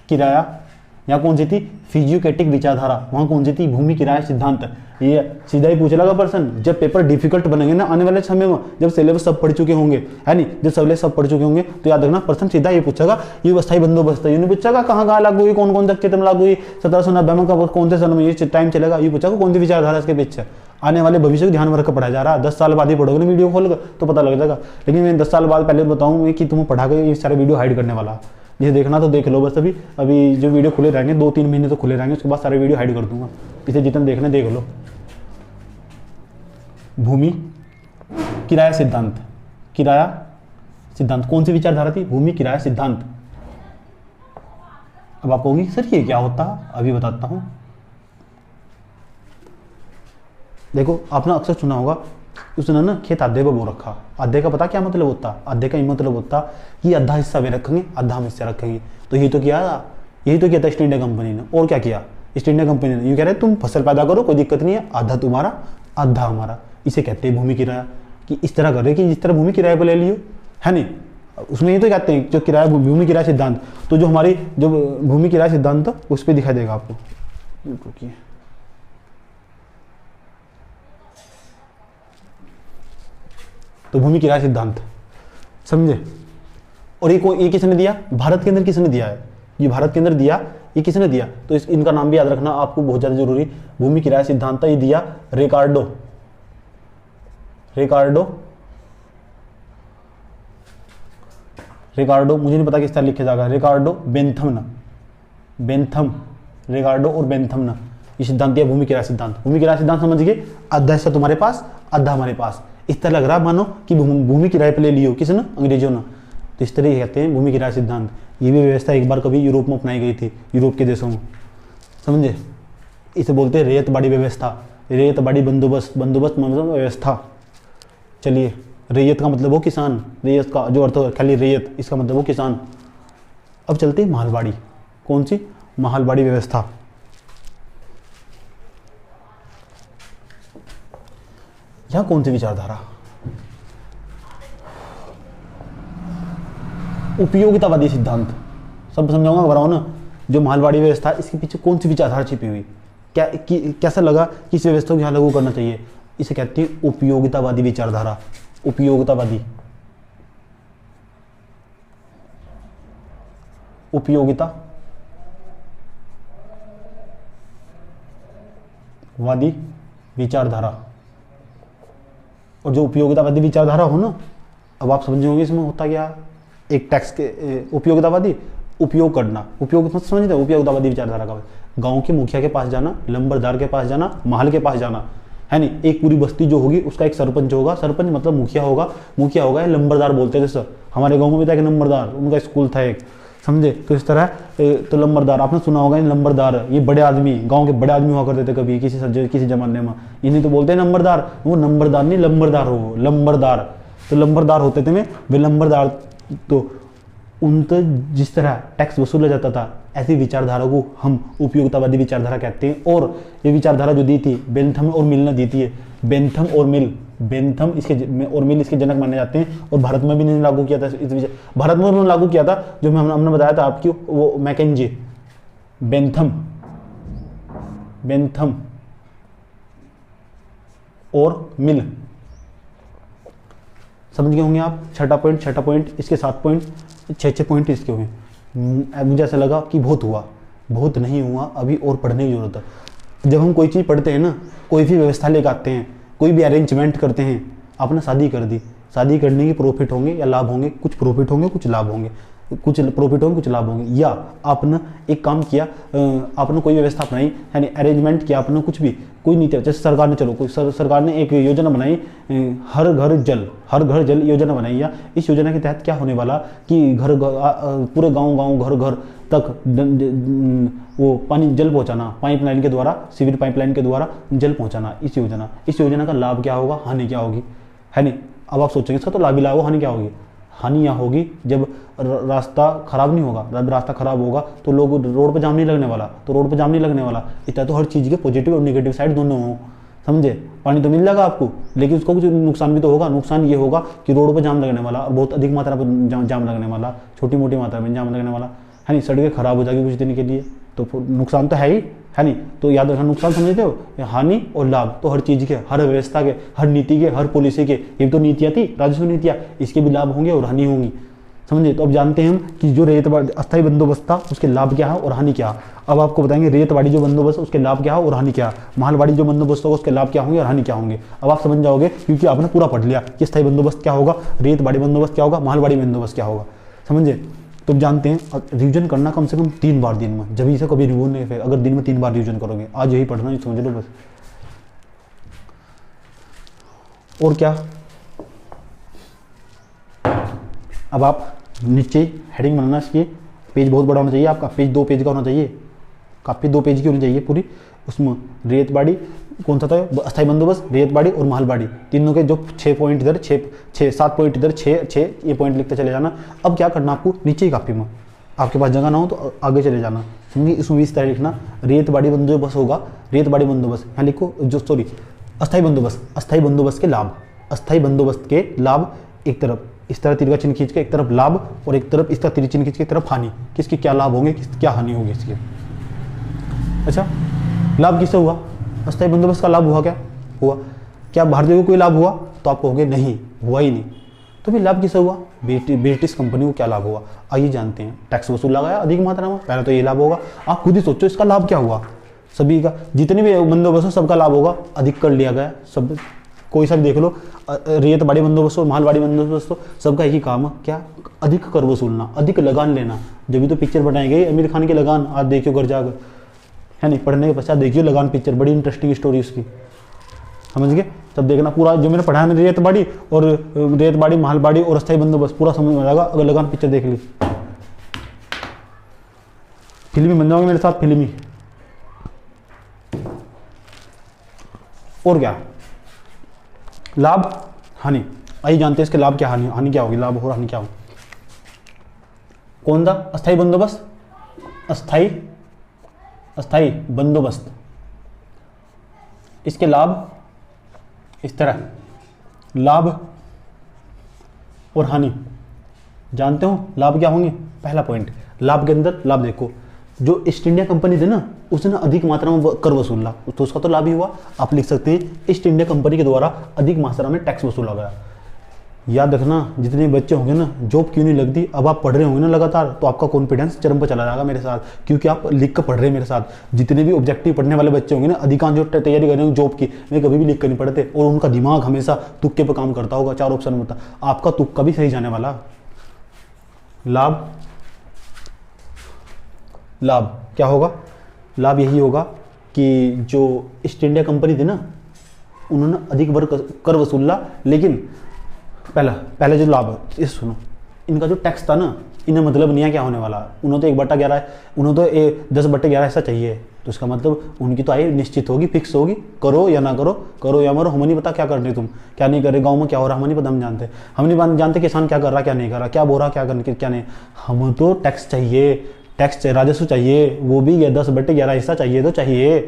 किराया, यहाँ कौन सी थी, फिजियोक्रेटिक विचारधारा, वहाँ कौन सी थी, भूमि किराया सिद्धांत। ये सीधा ही पूछ लगा पर्सन, जब पेपर डिफिकल्ट बनेंगे ना आने वाले समय में, जब सिलेबस सब पढ़ चुके होंगे, है नहीं, जब सिलेबस सब पढ़ चुके होंगे, तो याद रखना पर्सन सीधा ये पूछेगा, ये अस्थायी बंदोबस्त है, ये नहीं पूछेगा कहाँ कौन हुई, कौन से क्षेत्र में लागू हुई, 1790 में कब, कौन से सन में, ये टाइम चलेगा, ये पूछेगा कौन सी विचारधारा इसके पीछे। आने वाले भविष्य को ध्यान में रखकर पढ़ाया जा रहा है, 10 साल बाद ही पढ़ोगे ना वीडियो खोल कर तो पता लग जाएगा। लेकिन मैं 10 साल बाद पहले बताऊँ कि तुम्हें पढ़ा के ये सारे वीडियो हाइड करने वाला, जिसे देखना तो देख लो बस। अभी जो वीडियो खुले रहेंगे 2-3 महीने तो खुले रहेंगे, उसके बाद सारे वीडियो हाइड कर दूंगा, इसे जितना देखना देख लो। भूमि किराया सिद्धांत, किराया सिद्धांत कौन सी विचारधारा थी, भूमि किराया सिद्धांत। अब आप कहोगे सर ये क्या होता, अभी बताता हूं। देखो आपने अक्सर सुना होगा, उसने ना खेत आधे पर बो रखा, आधे का पता क्या मतलब होता, आधे का ये मतलब होता कि आधा हिस्सा वे रखेंगे, आधा हम हिस्सा रखेंगे। तो यही तो किया था ईस्ट इंडिया कंपनी ने। और क्या किया ईस्ट इंडिया कंपनी ने, यूँ कह रहे तुम फसल पैदा करो, कोई दिक्कत नहीं है, आधा तुम्हारा आधा हमारा। इसे कहते हैं भूमि किराया, कि इस तरह कर रहे कि जिस तरह भूमि किराए पर ले लियो, है नहीं। उसमें ये तो कहते हैं जो किराया, भूमि किराया सिद्धांत, तो जो हमारी जो भूमि किराया सिद्धांत था उस पर दिखाई देगा आपको, रुकिए। तो भूमि किराया सिद्धांत समझे। और ये किसने दिया, भारत के अंदर किसने दिया है, ये भारत के अंदर दिया, ये किसने दिया, तो इनका नाम भी याद रखना आपको बहुत ज्यादा जरूरी। भूमि किराया सिद्धांत ये दिया रिकार्डो मुझे नहीं पता किस तरह लिखे जाएगा, रिकार्डो बेंथम रिकार्डो और बेंथम ना, ये सिद्धांत दिया भूमि किराया सिद्धांत। भूमि किराया सिद्धांत समझ गए, आधा हिस्सा तुम्हारे पास आधा हमारे पास, इस तरह लग रहा मानो कि भूमि किराए पे ले लियो किसने, अंग्रेजों ने। तो इस तरह कहते हैं भूमि किराया सिद्धांत। ये भी व्यवस्था एक बार कभी यूरोप में अपनाई गई थी, यूरोप के देशों में, समझे। इसे बोलते हैं रेत बाड़ी व्यवस्था, रेत बाड़ी बंदोबस्त मतलब व्यवस्था। चलिए, रैयत का मतलब हो किसान, रैयत का जो अर्थ खाली रैयत, इसका मतलब हो किसान। अब चलते हैं मालवाड़ी, कौन सी, मालवाड़ी व्यवस्था। यह कौन सी विचारधारा, उपयोगितावादी सिद्धांत। सब समझाऊंगा, घबराओ ना। जो मालवाड़ी व्यवस्था, इसके पीछे कौन सी विचारधारा छिपी हुई, कैसा लगा कि इस व्यवस्था को यहाँ लागू करना चाहिए, इसे कहते हैं उपयोगितावादी विचारधारा। उपयोगितावादी, उपयोगितावादी विचारधारा। और जो उपयोगितावादी विचारधारा हो ना, अब आप समझोगे इसमें होता क्या, एक टैक्स के उपयोगितावादी, उपयोग करना, उपयोग मत समझते, उपयोगितावादी विचारधारा का गांव के मुखिया के पास जाना, लंबरदार के पास जाना, महल के पास जाना, है नहीं। एक पूरी बस्ती जो होगी उसका एक सरपंच होगा, सरपंच मतलब मुखिया होगा या लंबरदार बोलते हैं। जैसे हमारे गाँव में भी था कि नंबरदार, उनका स्कूल था एक, समझे। तो इस तरह तो लंबरदार आपने सुना होगा, लंबरदार ये बड़े आदमी, गांव के बड़े आदमी हुआ करते थे कभी किसी जमाने में, इन्हें तो बोलते हैं नंबरदार। वो नंबरदार नहीं, लंबरदार हो, लंबरदार। तो लंबरदार होते थे वे लंबरदार। तो उन तो जिस तरह टैक्स वसूला जाता था, ऐसी विचारधारा को हम उपयोगितावादी विचारधारा कहते हैं। और ये विचारधारा जो दी थी बेंथम और मिल ने दी थी, बेंथम और मिल इसके जनक माने जाते हैं। और भारत में भी नहीं लागू किया था इस विचार, भारत में उन्होंने लागू किया था जो हमने बताया था आपकी, वो मैकेंजी, बेंथम और मिल। समझ गए होंगे आप। छठा पॉइंट, इसके 7 पॉइंट, 6 पॉइंट इसके हुए। मुझे ऐसा लगा कि बहुत हुआ, बहुत नहीं हुआ, अभी और पढ़ने की जरूरत है। जब हम कोई चीज़ पढ़ते हैं ना, कोई भी व्यवस्था लेकर आते हैं, कोई भी अरेंजमेंट करते हैं, आपने शादी कर दी, शादी करने के प्रॉफिट होंगे या लाभ होंगे, कुछ प्रॉफिट होंगे कुछ लाभ होंगे, कुछ प्रॉफिट होंगे कुछ लाभ होंगे। या आपने एक काम किया, आपने कोई व्यवस्था अपनाई, यानी अरेंजमेंट किया आपने, कुछ भी कोई नीति, जैसे सरकार ने, चलो कोई सरकार ने एक योजना बनाई, हर घर जल योजना बनाई। या इस योजना के तहत क्या होने वाला कि पूरे गांव घर घर तक वो पानी जल पहुंचाना, पाइपलाइन के द्वारा, सीवर पाइपलाइन के द्वारा जल पहुंचाना। इस योजना का लाभ क्या होगा, हानि क्या होगी, है नहीं। अब आप सोचेंगे इसका तो लाभ ही लाभ होगा, हानि क्या होगी। हानि यहाँ होगी जब रास्ता खराब नहीं होगा, जब रास्ता खराब होगा तो लोग रोड पर जाम नहीं लगने वाला, इतना तो हर चीज़ के पॉजिटिव और नेगेटिव साइड दोनों हों, समझे। पानी तो मिल जाएगा आपको, लेकिन उसका कुछ नुकसान भी तो होगा। नुकसान ये होगा कि रोड पर जाम लगने वाला, और बहुत अधिक मात्रा में जाम लगने वाला, छोटी मोटी मात्रा में जाम लगने वाला, है नहीं। सड़कें खराब हो जाएगी कुछ दिन के लिए, तो नुकसान तो है ही, है नहीं। तो याद रखना, नुकसान समझते हो, हानि और लाभ तो हर चीज़ के, हर व्यवस्था के, हर नीति के, हर पॉलिसी के। ये तो नीतियाँ थी, राजस्व नीतियाँ, इसके भी लाभ होंगे और हानि होंगी, समझे। तो अब जानते हैं हम कि जो अस्थायी बंदोबस्त था उसके लाभ क्या है और हानि क्या है। अब आपको बताएंगे रेतवाड़ी जो बंदोबस्त उसके लाभ क्या है और हानि क्या है, महलवाड़ी जो बंदोबस्त होगा उसके लाभ क्या होंगे और हानि क्या होंगे। अब आप समझ जाओगे क्योंकि आपने पूरा पढ़ लिया कि अस्थायी बंदोबस्त क्या होगा, रेतवाड़ी बंदोबस्त क्या होगा, महलवाड़ी बंदोबस्त क्या होगा, समझे। तो जानते हैं, रिवीजन करना कम से कम 3 बार दिन में, जब इसे कभी रिव्यू नहीं, फिर अगर दिन में 3 बार रिवीजन करोगे, आज यही पढ़ना है, समझ लो बस। और क्या, अब आप नीचे हेडिंग बनाना चाहिए, पेज बहुत बड़ा होना चाहिए आपका, पेज 2 पेज का होना चाहिए, काफ़ी 2 पेज की होनी चाहिए पूरी। उसमें रेतबाड़ी कौन सा था, अस्थायी बंदोबस्त, रेतबाड़ी और महलबाड़ी, तीनों के जो 6 पॉइंट इधर, 7 पॉइंट इधर, 6 ये पॉइंट लिखते चले जाना। अब क्या करना आपको, नीचे ही कापी में, आपके पास जगह ना हो तो आगे चले जाना, समझिए। इसमें इस तरह लिखना, रेतबाड़ी बंदोबस्त होगा, रेतबाड़ी बंदोबस्त यहाँ लिखो, अस्थायी बंदोबस्त के लाभ, अस्थायी बंदोबस्त के लाभ, एक तरफ इस तरह तीर का चिन्ह खींच के एक तरफ लाभ, और एक तरफ इस तरह तीर चिन्ह खींच के एक तरफ हानि। किसके क्या लाभ होंगे, क्या हानि होगी इसके। अच्छा, लाभ किससे हुआ, अस्थायी बंदोबस्त का लाभ हुआ, क्या भारतीयों को कोई लाभ हुआ, तो आप कहोगे नहीं, हुआ ही नहीं। तो फिर लाभ किससे हुआ, ब्रिटिश कंपनी को क्या लाभ हुआ, आइए जानते हैं। टैक्स वसूल लगाया अधिक मात्रा में, पहले तो ये लाभ होगा। आप खुद ही सोचो इसका लाभ क्या हुआ, सभी का, जितने भी बंदोबस्त हो सबका लाभ होगा, अधिक कर लिया गया, सब कोई सा भी देख लो, रेतबाड़ी बंदोबस्त हो, महलबाड़ी बंदोबस्त हो, सबका एक ही काम है, क्या, अधिक कर वसूलना, अधिक लगान लेना। जब भी तो पिक्चर बनाई गई आमिर खान की लगान, आज देखियो घर जाकर, है नहीं, पढ़ने के पश्चात देखियो लगान पिक्चर, बड़ी इंटरेस्टिंग स्टोरी उसकी, समझ गए। तब देखना पूरा जो मैंने पढ़ा है, रेतबाड़ी महलबाड़ी और अस्थायी बंदोबस्त पूरा समझ में आ जाएगा अगर लगान पिक्चर देख ली। फिल्मी बन जाओगे मेरे साथ, फिल्मी। और क्या, लाभ हानि, आइए जानते हैं इसके लाभ क्या, हानि क्या होगी, लाभ और हानि क्या होगी। कौन सा, अस्थायी बंदोबस्त, अस्थायी बंदोबस्त, इसके लाभ इस तरह, लाभ और हानि जानते हो, लाभ क्या होंगे। पहला पॉइंट, लाभ के अंदर लाभ देखो, जो ईस्ट इंडिया कंपनी थी ना, उसने अधिक मात्रा में कर वसूला, तो उसका तो लाभ ही हुआ। आप लिख सकते हैं ईस्ट इंडिया कंपनी के द्वारा अधिक मात्रा में टैक्स वसूला गया। याद रखना, जितने बच्चे होंगे ना, जॉब क्यों नहीं लगती, अब आप पढ़ रहे होंगे ना लगातार, तो आपका कॉन्फिडेंस चरम पर चला जाएगा मेरे साथ, क्योंकि आप लिख कर पढ़ रहे हैं मेरे साथ। जितने भी ऑब्जेक्टिव पढ़ने वाले बच्चे होंगे ना, अधिकांश जो तैयारी कर रहे हैं जॉब की, वे कभी भी लिख कर नहीं पढ़ते, और उनका दिमाग हमेशा तुक्के पर काम करता होगा, 4 ऑप्शन में होता, आपका तुक्का भी सही जाने वाला। लाभ क्या होगा, लाभ यही होगा कि जो ईस्ट इंडिया कंपनी थी ना, उन्होंने अधिक कर वसूला, लेकिन पहले जो लाभ, इस सुनो, इनका जो टैक्स था ना, इन्हें मतलब नहीं है क्या होने वाला, उन्होंने तो 1/11, उन्होंने तो 10/11 ऐसा चाहिए, तो इसका मतलब उनकी तो आय निश्चित होगी, फिक्स होगी, करो या ना करो, करो या मरो, हमें नहीं पता क्या करने, तुम क्या नहीं कर रहे, गाँव में क्या हो रहा हमें नहीं पता, हम नहीं जानते किसान क्या कर रहा क्या नहीं कर रहा, क्या बोल रहा क्या करने क्या नहीं, हम तो टैक्स चाहिए, राजस्व चाहिए, वो भी 10/11 हिस्सा चाहिए, तो चाहिए।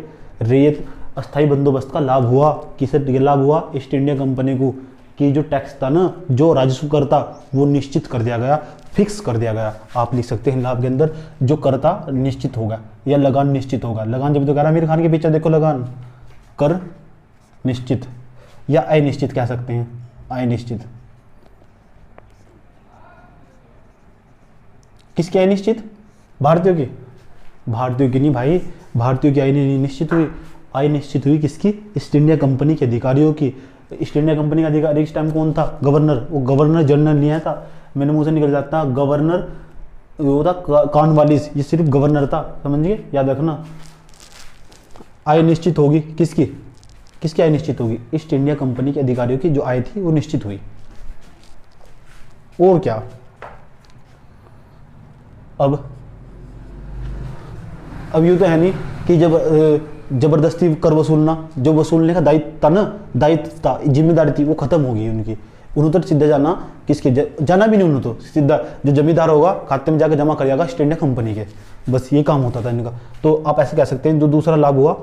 रेत अस्थायी बंदोबस्त का लाभ हुआ, किसे लाभ हुआ, ईस्ट इंडिया कंपनी को, कि जो टैक्स था ना, जो राजस्व कर था, वो निश्चित कर दिया गया, फिक्स कर दिया गया। आप लिख सकते हैं लाभ के अंदर, जो कर था निश्चित होगा, या लगान निश्चित होगा। लगान जब तो कह रहा आमिर खान के पिक्चर देखो, लगान, कर निश्चित, या आय निश्चित कह सकते हैं, आय निश्चित। किसकी आय निश्चित, भारतीयों की नहीं भाई, भारतीयों की आय नहीं निश्चित हुई, आय निश्चित हुई किसकी? ईस्ट इंडिया कंपनी के अधिकारियों की। ईस्ट इंडिया कंपनी का अधिकारी इस टाइम कौन था? गवर्नर। वो गवर्नर जनरल नहीं आया था, मैंने मुंह से निकल जाता, गवर्नर वो था कॉर्नवालिस, ये सिर्फ गवर्नर था, समझिए, याद रखना। आय निश्चित होगी किसकी? किसकी आय निश्चित होगी? ईस्ट इंडिया कंपनी के अधिकारियों की जो आय थी वो निश्चित हुई। और क्या? अब यूँ तो है नहीं कि जब जबरदस्ती कर वसूलना, जो वसूलने का दायित्व था ना, दायित्व था, जिम्मेदारी थी, वो खत्म हो गई उनकी। उन्होंने तो सीधा जाना किसके? जाना भी नहीं उन्होंने, तो सीधा जो जमींदार होगा खाते में जाकर जमा कर जाएगा ईस्ट इंडिया कंपनी के, बस ये काम होता था इनका। तो आप ऐसे कह सकते हैं जो दूसरा लाभ हुआ,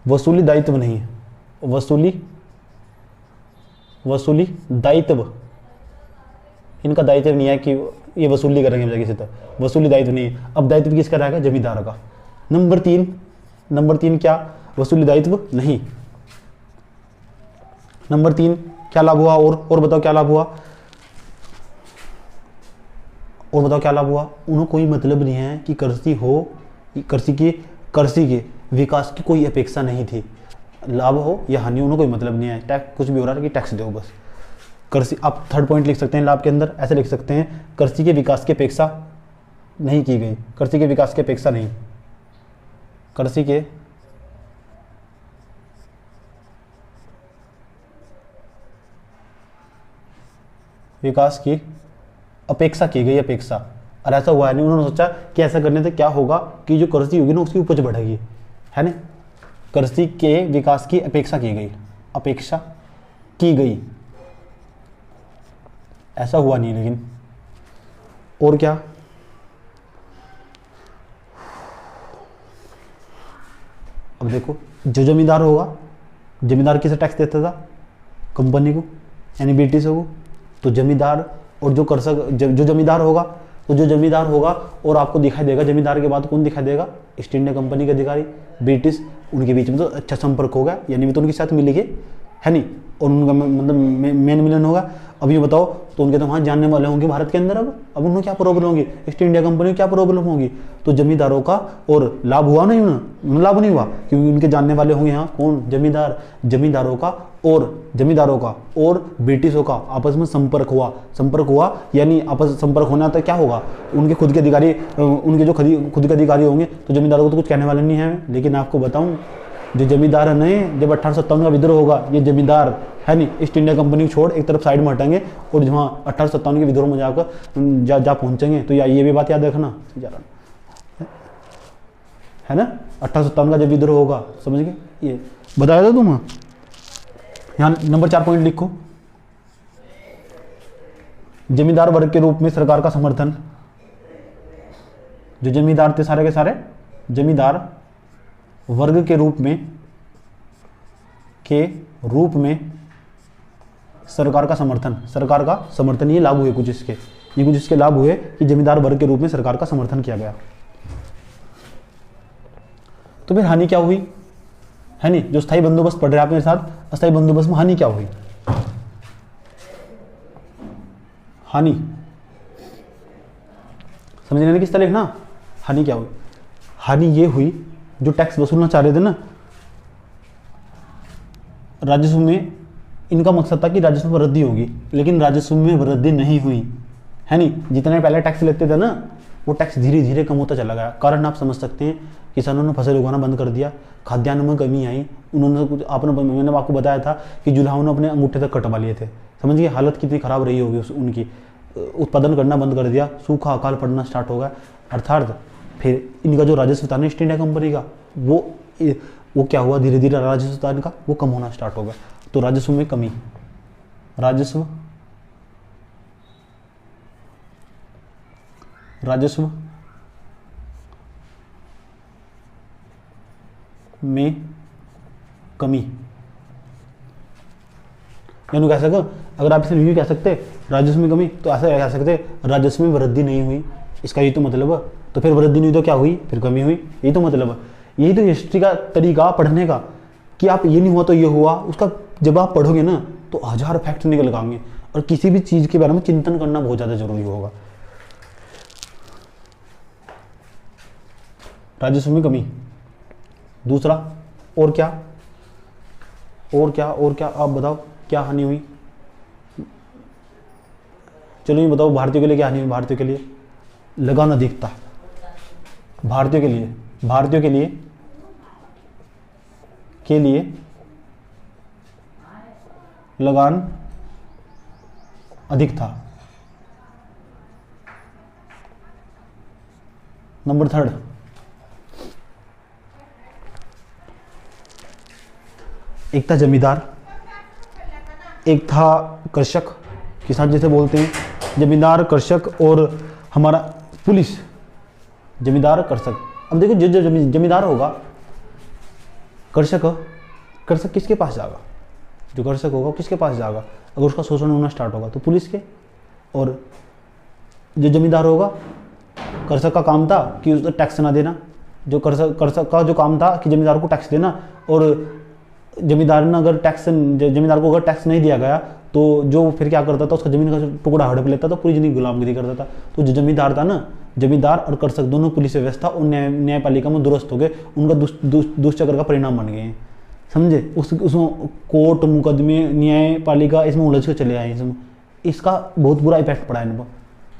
वसूली दायित्व नहीं है, वसूली दायित्व, इनका दायित्व नहीं है कि ये वसूली करेंगे जाके सीधा, वसूली दायित्व नहीं है। अब दायित्व किसका रहेगा? जमींदार का। नंबर तीन क्या? वसूली दायित्व नहीं। नंबर 3 क्या लाभ हुआ? और बताओ क्या लाभ हुआ? उन्हें कोई मतलब नहीं है कि कृषि के विकास की कोई अपेक्षा नहीं थी। लाभ हो या हानि, उन्हें कोई मतलब नहीं है, टैक्स कुछ भी हो रहा है कि टैक्स दो बस। कृषि, आप थर्ड पॉइंट लिख सकते हैं लाभ के अंदर, ऐसे लिख सकते हैं, कृषि के विकास की अपेक्षा नहीं की गई। कृषि के विकास की अपेक्षा नहीं, कृषि के विकास की अपेक्षा की गई, अपेक्षा। और ऐसा हुआ नहीं, उन्होंने सोचा कि ऐसा करने से क्या होगा कि जो कृषि होगी ना उसकी उपज बढ़ेगी, है ना। कृषि के विकास की अपेक्षा की गई, ऐसा हुआ नहीं। लेकिन और क्या? अब देखो, जो जमींदार होगा, जमींदार किसे टैक्स देता था? कंपनी को, यानी ब्रिटिश को। तो जमींदार और जो कृषक, जो जमींदार होगा, तो जो जमींदार होगा और आपको दिखाई देगा, जमींदार के बाद कौन दिखाई देगा? ईस्ट इंडिया कंपनी के अधिकारी, ब्रिटिश, उनके बीच में तो अच्छा संपर्क होगा, यानी भी तो उनके साथ मिलेंगे, है नहीं, और उनका मतलब मेन मिलन होगा। अब ये बताओ, तो उनके तो वहाँ जानने वाले होंगे भारत के अंदर। अब उन्हें क्या प्रॉब्लम होगी? ईस्ट इंडिया कंपनी को क्या प्रॉब्लम होगी? तो जमींदारों का और लाभ हुआ नहीं, उन्हें लाभ नहीं हुआ, क्योंकि उनके जानने वाले होंगे यहाँ कौन? जमींदारों का और ब्रिटिशों का आपस में संपर्क हुआ, यानी आपस संपर्क होना तो क्या होगा? उनके खुद के अधिकारी, उनके जो खुद के अधिकारी होंगे, तो जमींदारों को तो कुछ कहने वाले नहीं है। लेकिन आपको बताऊं, जो जमींदार है नहीं, जब 1857 का विद्रोह होगा, ये जमींदार है नहीं, ईस्ट इंडिया कंपनी को छोड़ एक तरफ साइड में हटेंगे और जहाँ 1857 के विद्रोह में जाकर जा पहुंचेंगे। तो ये भी बात याद रखना, है ना। 1857 का जब विद्रोह होगा, समझ गए? ये बताया था तुम। यहाँ नंबर 4 पॉइंट लिखो, जमींदार वर्ग के रूप में सरकार का समर्थन। जो जमींदार थे सारे के सारे, जमींदार वर्ग के रूप में सरकार का समर्थन, ये लागू हुए कुछ इसके लाभ हुए कि जमींदार वर्ग के रूप में सरकार का समर्थन किया गया। तो फिर हानि क्या हुई? है नहीं, जो स्थायी बंदोबस्त पढ़ रहे हैं आप मेरे साथ, अस्थायी बंदोबस्त में हानि क्या हुई? हानि समझने में किस तरह लिखना, हानि क्या हुई? हानि ये हुई, जो टैक्स वसूलना चाह रहे थे ना राजस्व में, इनका मकसद था कि राजस्व में वृद्धि होगी, लेकिन राजस्व में वृद्धि नहीं हुई, है नहीं। जितने पहले टैक्स लेते थे ना, वो टैक्स धीरे धीरे कम होता चला गया। कारण आप समझ सकते हैं, किसानों ने फसल उगाना बंद कर दिया, खाद्यान्न में कमी आई, उन्होंने कुछ मैंने आपको बताया था कि जुलाहों ने अपने अंगूठे तक कटवा लिए थे। समझिए हालत कितनी खराब रही होगी उनकी, उत्पादन करना बंद कर दिया, सूखा अकाल पड़ना स्टार्ट होगा। अर्थात फिर इनका जो राजस्व था ईस्ट इंडिया कंपनी का, वो क्या हुआ? धीरे धीरे राजस्व था इनका वो कम होना स्टार्ट होगा। तो राजस्व में कमी, राजस्व में कमी, यानी कह सकते, अगर आप इसे यूँ कह सकते राजस्व में कमी, तो ऐसा कह सकते राजस्व में वृद्धि नहीं हुई, इसका ये तो मतलब है। तो फिर वृद्धि नहीं हुई तो क्या हुई? फिर कमी हुई, यही तो मतलब है। यही तो हिस्ट्री का तरीका पढ़ने का, कि आप ये नहीं हुआ तो ये हुआ, उसका जब आप पढ़ोगे ना तो 1000 फैक्ट निकल आएंगे। और किसी भी चीज के बारे में चिंतन करना बहुत ज्यादा जरूरी होगा। राजस्व में कमी, दूसरा और क्या, और क्या, और क्या, आप बताओ क्या हानि हुई। चलो ये बताओ भारतीयों के लिए क्या हानि हुई। भारतीयों के लिए लगान अधिक था। भारतीयों के लिए, भारतीयों के लिए लगान अधिक था। नंबर 3, एक था जमींदार, एक था कृषक, किसान जैसे बोलते हैं, जमींदार, कृषक और हमारा पुलिस। जमींदार, कृषक। अब देखो जो जो जमींदार होगा, कृषक, कृषक किसके पास जाएगा, जो कृषक होगा किसके पास जाएगा अगर उसका शोषण होना स्टार्ट होगा, तो पुलिस के। और जो जमींदार होगा, कृषक का काम था कि उसको टैक्स ना देना, जो कृषक का जो काम था कि जमींदार को टैक्स देना, और जमींदार ने अगर टैक्स, जमींदार को अगर टैक्स नहीं दिया गया तो जो फिर क्या करता था, उसका जमीन का टुकड़ा हड़प लेता था, पूरी जिंदगी गुलामगिरी करता था। तो जो जमींदार था ना, जमींदार और कृषक दोनों पुलिस व्यवस्था और न्यायपालिका में दुरुस्त हो गए, उनका दुष्चक्र का परिणाम बन गए हैं, समझे। उसमें कोर्ट मुकदमे न्यायपालिका इसमें उलझ के चले आए, इसमें इसका बहुत बुरा इफेक्ट पड़ा है इन पर,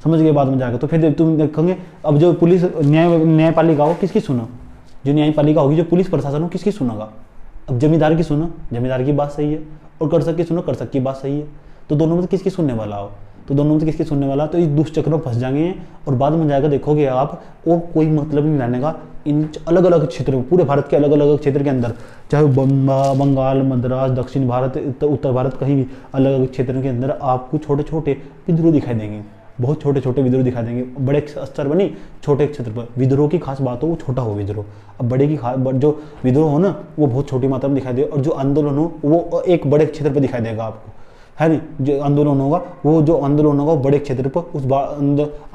समझ गए बाद में जाकर। तो फिर तुम देखोगे अब जो पुलिस न्यायपालिका हो किसकी सुनो, जो न्यायपालिका होगी, जो पुलिस प्रशासन हो किसकी सुनोगा। अब जमींदार की सुनो, जमींदार की बात सही है, और कृषक की सुनो, कृषक की बात सही है। तो दोनों में से किसकी सुनने वाला हो, तो दोनों में से किसकी सुनने वाला, तो इस दुष्चक्र में फंस जाएंगे। और बाद में जाकर देखोगे आप, और कोई मतलब नहीं रहने का इन अलग अलग क्षेत्र में, पूरे भारत के अलग अलग क्षेत्र के अंदर, चाहे बंगाल, मद्रास, दक्षिण भारत, उत्तर भारत, कहीं भी अलग अलग क्षेत्र के अंदर आपको छोटे छोटे विद्रोह दिखाई देंगे, बहुत छोटे छोटे विद्रोह दिखाई देंगे। बड़े स्तर पर नहीं, छोटे क्षेत्र पर। विद्रोह की खास बात हो वो छोटा हो विद्रोह, अब बड़े की खास जो विद्रोह हो ना वो बहुत छोटी मात्रा में दिखाई दे, और जो आंदोलन हो वो एक बड़े क्षेत्र पर दिखाई देगा आपको, है नहीं। जो आंदोलन होगा वो बड़े क्षेत्र पर, उस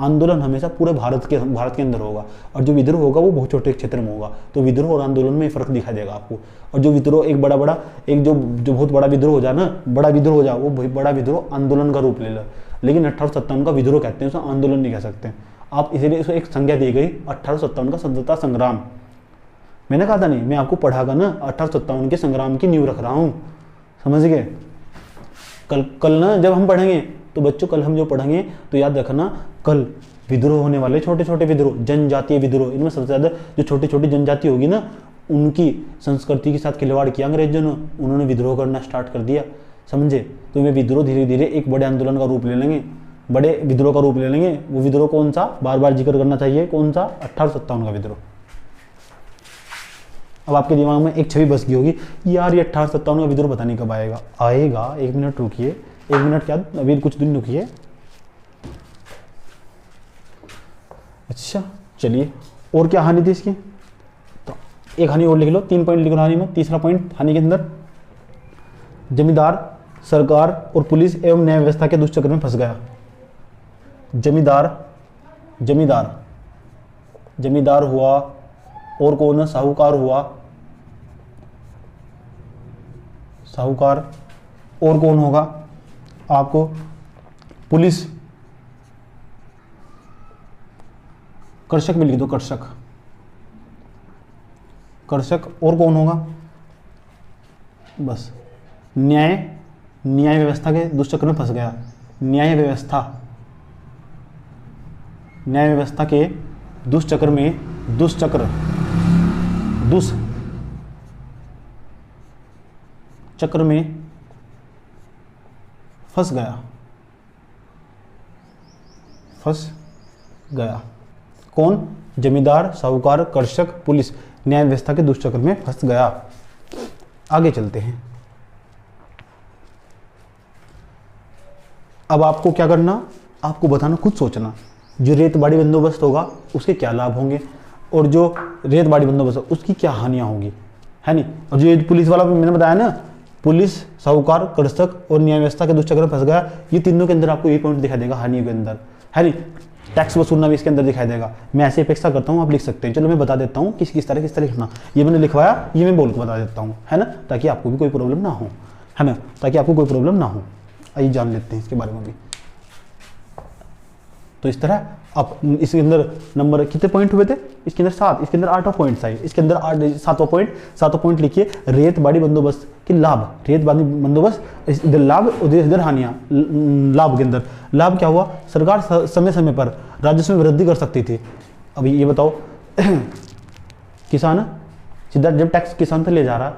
आंदोलन हमेशा पूरे भारत के अंदर होगा, और जो विद्रोह होगा वो बहुत छोटे क्षेत्र में होगा। तो विद्रोह और आंदोलन में फर्क दिखाई देगा आपको। और जो विद्रोह एक बड़ा एक जो बहुत बड़ा विद्रोह हो जाए ना, बड़ा विद्रोह हो जाए, वो बड़ा विद्रोह आंदोलन का रूप ले लो। लेकिन 1857 का विद्रोह कहते हैं, उसे आंदोलन नहीं कह सकते आप, इसलिए इसे एक संज्ञा दी गई 1857 का स्वतंत्रता संग्राम। मैंने कहा था नहीं, मैं आपको पढ़ागा ना 1857 के संग्राम की नींव रख रहा हूँ, समझ गए। कल ना जब हम पढ़ेंगे तो बच्चों, कल हम जो पढ़ेंगे तो याद रखना, कल विद्रोह होने वाले छोटे छोटे विद्रोह, जनजातीय विद्रोह, इनमें सबसे ज़्यादा जो छोटी छोटी जनजाति होगी ना, उनकी संस्कृति के साथ खिलवाड़ किया अंग्रेजों ने, उन्होंने विद्रोह करना स्टार्ट कर दिया, समझे। तो वे विद्रोह धीरे धीरे एक बड़े आंदोलन का रूप ले लेंगे, बड़े विद्रोह का रूप ले लेंगे। वो विद्रोह कौन सा, बार बार जिक्र करना चाहिए, कौन सा, 1857 का विद्रोह। अब आपके दिमाग में एक छवि बस गई होगी, यार ये 1857 का विद्रोह पता नहीं कब आएगा। आएगा, 1 मिनट रुकिए, 1 मिनट क्या, अभी कुछ दिन रुकिए। अच्छा चलिए, और क्या हानि थी इसकी, तो एक हानि और लिख लो, 3 पॉइंट लिख लो हानि में। तीसरा पॉइंट हानि के अंदर, जमींदार, सरकार और पुलिस एवं न्याय व्यवस्था के दुष्चक्र में फंस गया। जमींदार हुआ, और कौन है, साहूकार हुआ, साहूकार, और कौन होगा आपको, पुलिस, कृषक भी लिख दो, कृषक, और कौन होगा, बस न्याय व्यवस्था के दुष्चक्र में फंस गया। न्याय व्यवस्था के दुष्चक्र में, दुष्चक्र में फंस गया। कौन, जमींदार, साहूकार, कृषक, पुलिस, न्याय व्यवस्था के दुष्चक्र में फंस गया। आगे चलते हैं। अब आपको क्या करना, आपको बताना, खुद सोचना, जो रेतबाड़ी बंदोबस्त होगा उसके क्या लाभ होंगे, और जो रेतबाड़ी बंदोबस्त उसकी क्या हानियां होंगी, है नहीं। और जो पुलिस वाला मैंने बताया ना, पुलिस, साहूकार, कृषक और न्याय व्यवस्था के दुष्चक्र में फंस गया, ये तीनों के अंदर आपको ये पॉइंट दिखाई देगा हानियों के अंदर, है नहीं। टैक्स वसूलना भी इसके अंदर दिखाई देगा। मैं ऐसी अपेक्षा करता हूँ, आप लिख सकते हैं। चलो मैं बता देता हूँ किस तरह लिखना, ये मैंने लिखवाया, ये मैं बोल के बता देता हूँ, है ना, ताकि आपको भी कोई प्रॉब्लम ना हो, है ना, आइए जान लेते हैं इसके बारे में भी। तो इस तरह अब इसके अंदर नंबर कितने पॉइंट हुए थे, इसके अंदर 7, इसके अंदर 8 पॉइंट्स आए, इसके अंदर 8 7वां पॉइंट लिखिए, रेत बाड़ी बंदोबस्त की लाभ, रेत बाड़ी बंदोबस्त इधर लाभ इधर हानियां। लाभ के अंदर लाभ क्या हुआ, सरकार समय समय पर राजस्व में वृद्धि कर सकती थी। अभी ये बताओ किसान सीधा जब टैक्स किसान से ले जा रहा,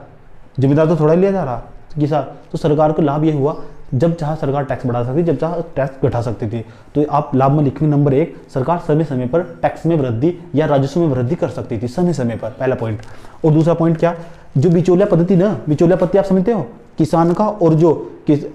जमींदार तो थोड़ा ही लिया जा रहा, किसान तो सरकार को लाभ ये हुआ जब चाह सरकार टैक्स बढ़ा सकती, जब चाह टैक्स घटा सकती थी। तो आप लाभ में लिखेंगे नंबर 1, सरकार समय समय पर टैक्स में वृद्धि या राजस्व में वृद्धि कर सकती थी समय समय पर, पहला पॉइंट। और दूसरा पॉइंट क्या, जो बिचौलिया पद्धति ना, बिचौलिया पद्धति आप समझते हो किसान का, और जो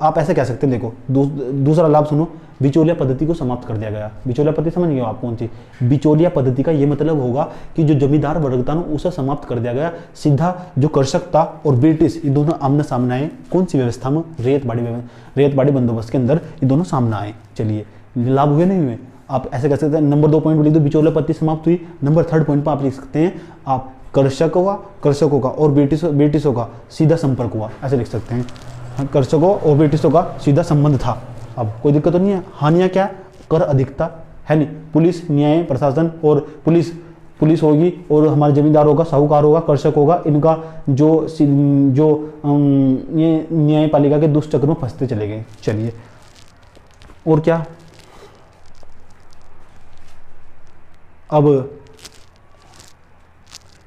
आप ऐसे कह सकते हैं, देखो दूसरा लाभ सुनो, बिचौलिया पद्धति को समाप्त कर दिया गया। बिचौलिया पद्धति समझ गए आप कौन सी, बिचौलिया पद्धति का ये मतलब होगा कि जो जमींदार वर्ग था ना उसे समाप्त कर दिया गया, सीधा जो कृषक था और ब्रिटिश ये दोनों आमने सामने आए। कौन सी व्यवस्था में, रेत बाड़ी बंदोबस्त के अंदर ये दोनों सामने आए। चलिए लाभ हुए नहीं हुए, आप ऐसे कह सकते हैं। नंबर 2 पॉइंट बोली तो बिचौलिया पद्धति समाप्त हुई। नंबर 3 पॉइंट पर आप लिख सकते हैं, आप कृषकों का और ब्रिटिशों का सीधा संपर्क हुआ, ऐसे लिख सकते हैं। कृषकों और ब्रिटिशों का सीधा संबंध था। अब कोई दिक्कत तो नहीं है। हानियां क्या, कर अधिकता है नहीं, पुलिस न्याय प्रशासन और पुलिस होगी और हमारे जमींदार होगा, साहूकार होगा, कृषक होगा, इनका जो ये न्यायपालिका के दुष्ट चक्र में फंसते चले गए। चलिए और क्या,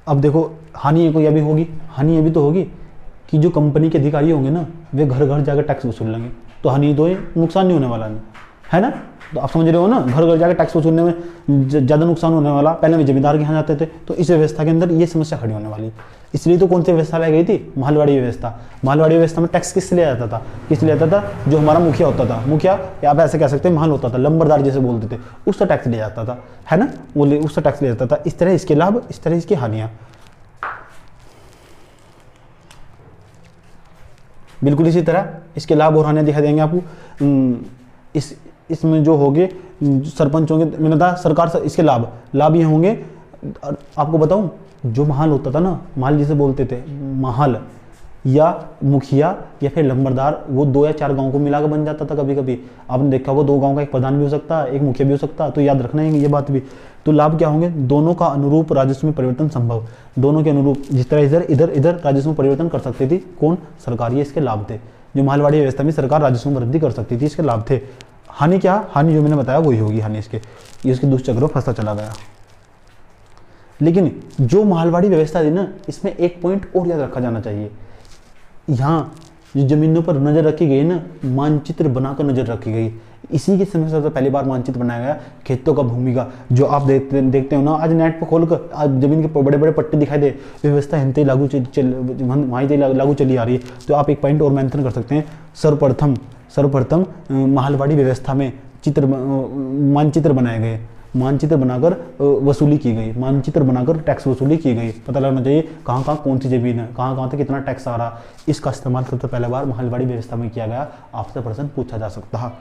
अब देखो हानि को यह भी होगी, हानि ये भी तो होगी कि जो कंपनी के अधिकारी होंगे ना वे घर घर जाकर टैक्स वसूल लेंगे, तो हानि तो नुकसान नहीं होने वाला है ना। तो आप समझ रहे हो ना, घर घर जाकर टैक्स वसूलने में ज़्यादा नुकसान होने वाला, पहले भी जमींदार के यहाँ जाते थे। तो इस व्यवस्था के अंदर ये समस्या खड़ी होने वाली, इसलिए तो कौन सी व्यवस्था लाई गई थी, महलवाड़ी व्यवस्था। महलवाड़ी व्यवस्था में टैक्स किस लिए आता था, जो हमारा मुखिया होता था, मुखिया या आप ऐसे कह सकते हैं महल होता था, लंबरदार जैसे बोलते थे, उससे टैक्स लिया जाता था, है ना, वो उससे टैक्स लिया जाता था। इस तरह इसके लाभ, इस तरह इसकी हानियाँ। बिल्कुल इसी तरह इसके लाभ और हानियाँ दिखा देंगे आपको। इसमें जो होंगे सरपंच होंगे, मैंने कहा सरकार से इसके लाभ ये होंगे। आपको बताऊं, जो महल होता था ना, महल जिसे बोलते थे, महल या मुखिया या फिर लंबरदार, वो 2 या 4 गांव को मिलाकर बन जाता था। कभी कभी आपने देखा होगा 2 गांव का एक प्रधान भी हो सकता है, एक मुखिया भी हो सकता है, तो याद रखना है ये बात भी। तो लाभ क्या होंगे, दोनों का अनुरूप राजस्व में परिवर्तन संभव, दोनों के अनुरूप, जिस तरह इधर राजस्व में परिवर्तन कर सकती थी कौन, सरकार, ये इसके लाभ थे। जो महलवाड़ी व्यवस्था में सरकार राजस्व में वृद्धि कर सकती थी, इसके लाभ थे। हानि क्या, हानि जो मैंने बताया वही होगी हानि इसके दुष्ट चक्र में फंसता चला गया। लेकिन जो महलवाड़ी व्यवस्था थी ना, इसमें एक पॉइंट और याद रखा जाना चाहिए, यहाँ जो जमीनों पर नजर रखी गई ना, मानचित्र बनाकर नजर रखी गई। इसी की समस्या से पहली बार मानचित्र बनाया गया खेतों का, भूमि का। जो आप देखते हो ना आज नेट पर खोलकर, आज जमीन के बड़े बड़े पट्टे दिखाई दे, व्यवस्था हिंदी लागू चली आ रही है। तो आप एक पॉइंट और मेंशन कर सकते हैं, सर्वप्रथम महलवाड़ी व्यवस्था में मानचित्र बनाए गए, मानचित्र बनाकर वसूली की गई, मानचित्र बनाकर टैक्स वसूली की गई। पता लगना चाहिए कहाँ कहाँ कौन सी जमीन है, कहाँ कहाँ से कितना टैक्स आ रहा। इसका इस्तेमाल सबसे पहले बार महलवाड़ी व्यवस्था में किया गया। आपसे प्रश्न पूछा जा सकता है,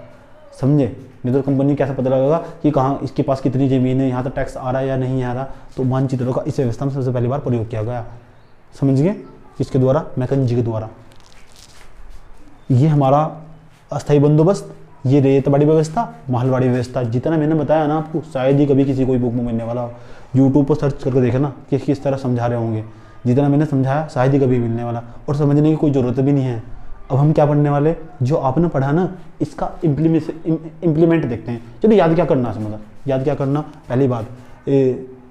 समझे। नहीं तो कंपनी कैसे पता लगेगा कि कहाँ इसके पास कितनी जमीन है, यहाँ तक टैक्स आ रहा है या नहीं आ रहा। तो मानचित्रों का इस व्यवस्था में सबसे पहली बार प्रयोग किया गया, समझ गए, किसके द्वारा, मैकेंजी के द्वारा। ये हमारा अस्थायी बंदोबस्त, ये रेतबाड़ी व्यवस्था, महलवाड़ी व्यवस्था, जितना मैंने बताया ना आपको, शायद ही कभी किसी कोई बुक में मिलने वाला हो। यूट्यूब पर सर्च करके देखना कि किस तरह समझा रहे होंगे, जितना मैंने समझाया शायद ही कभी मिलने वाला, और समझने की कोई ज़रूरत भी नहीं है। अब हम क्या पढ़ने वाले, जो आपने पढ़ा ना इसका इम्प्लीमेंट देखते हैं। चलो याद क्या करना, समझा, याद क्या करना। पहली बात,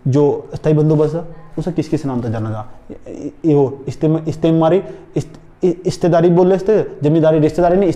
जो अस्थायी बंदोबस्त है उसे किस किस नाम से जाना जा, वो इस्तेमारी, इस्तेदारी बोल रहे, जमींदारी, रिश्तेदारी नहीं,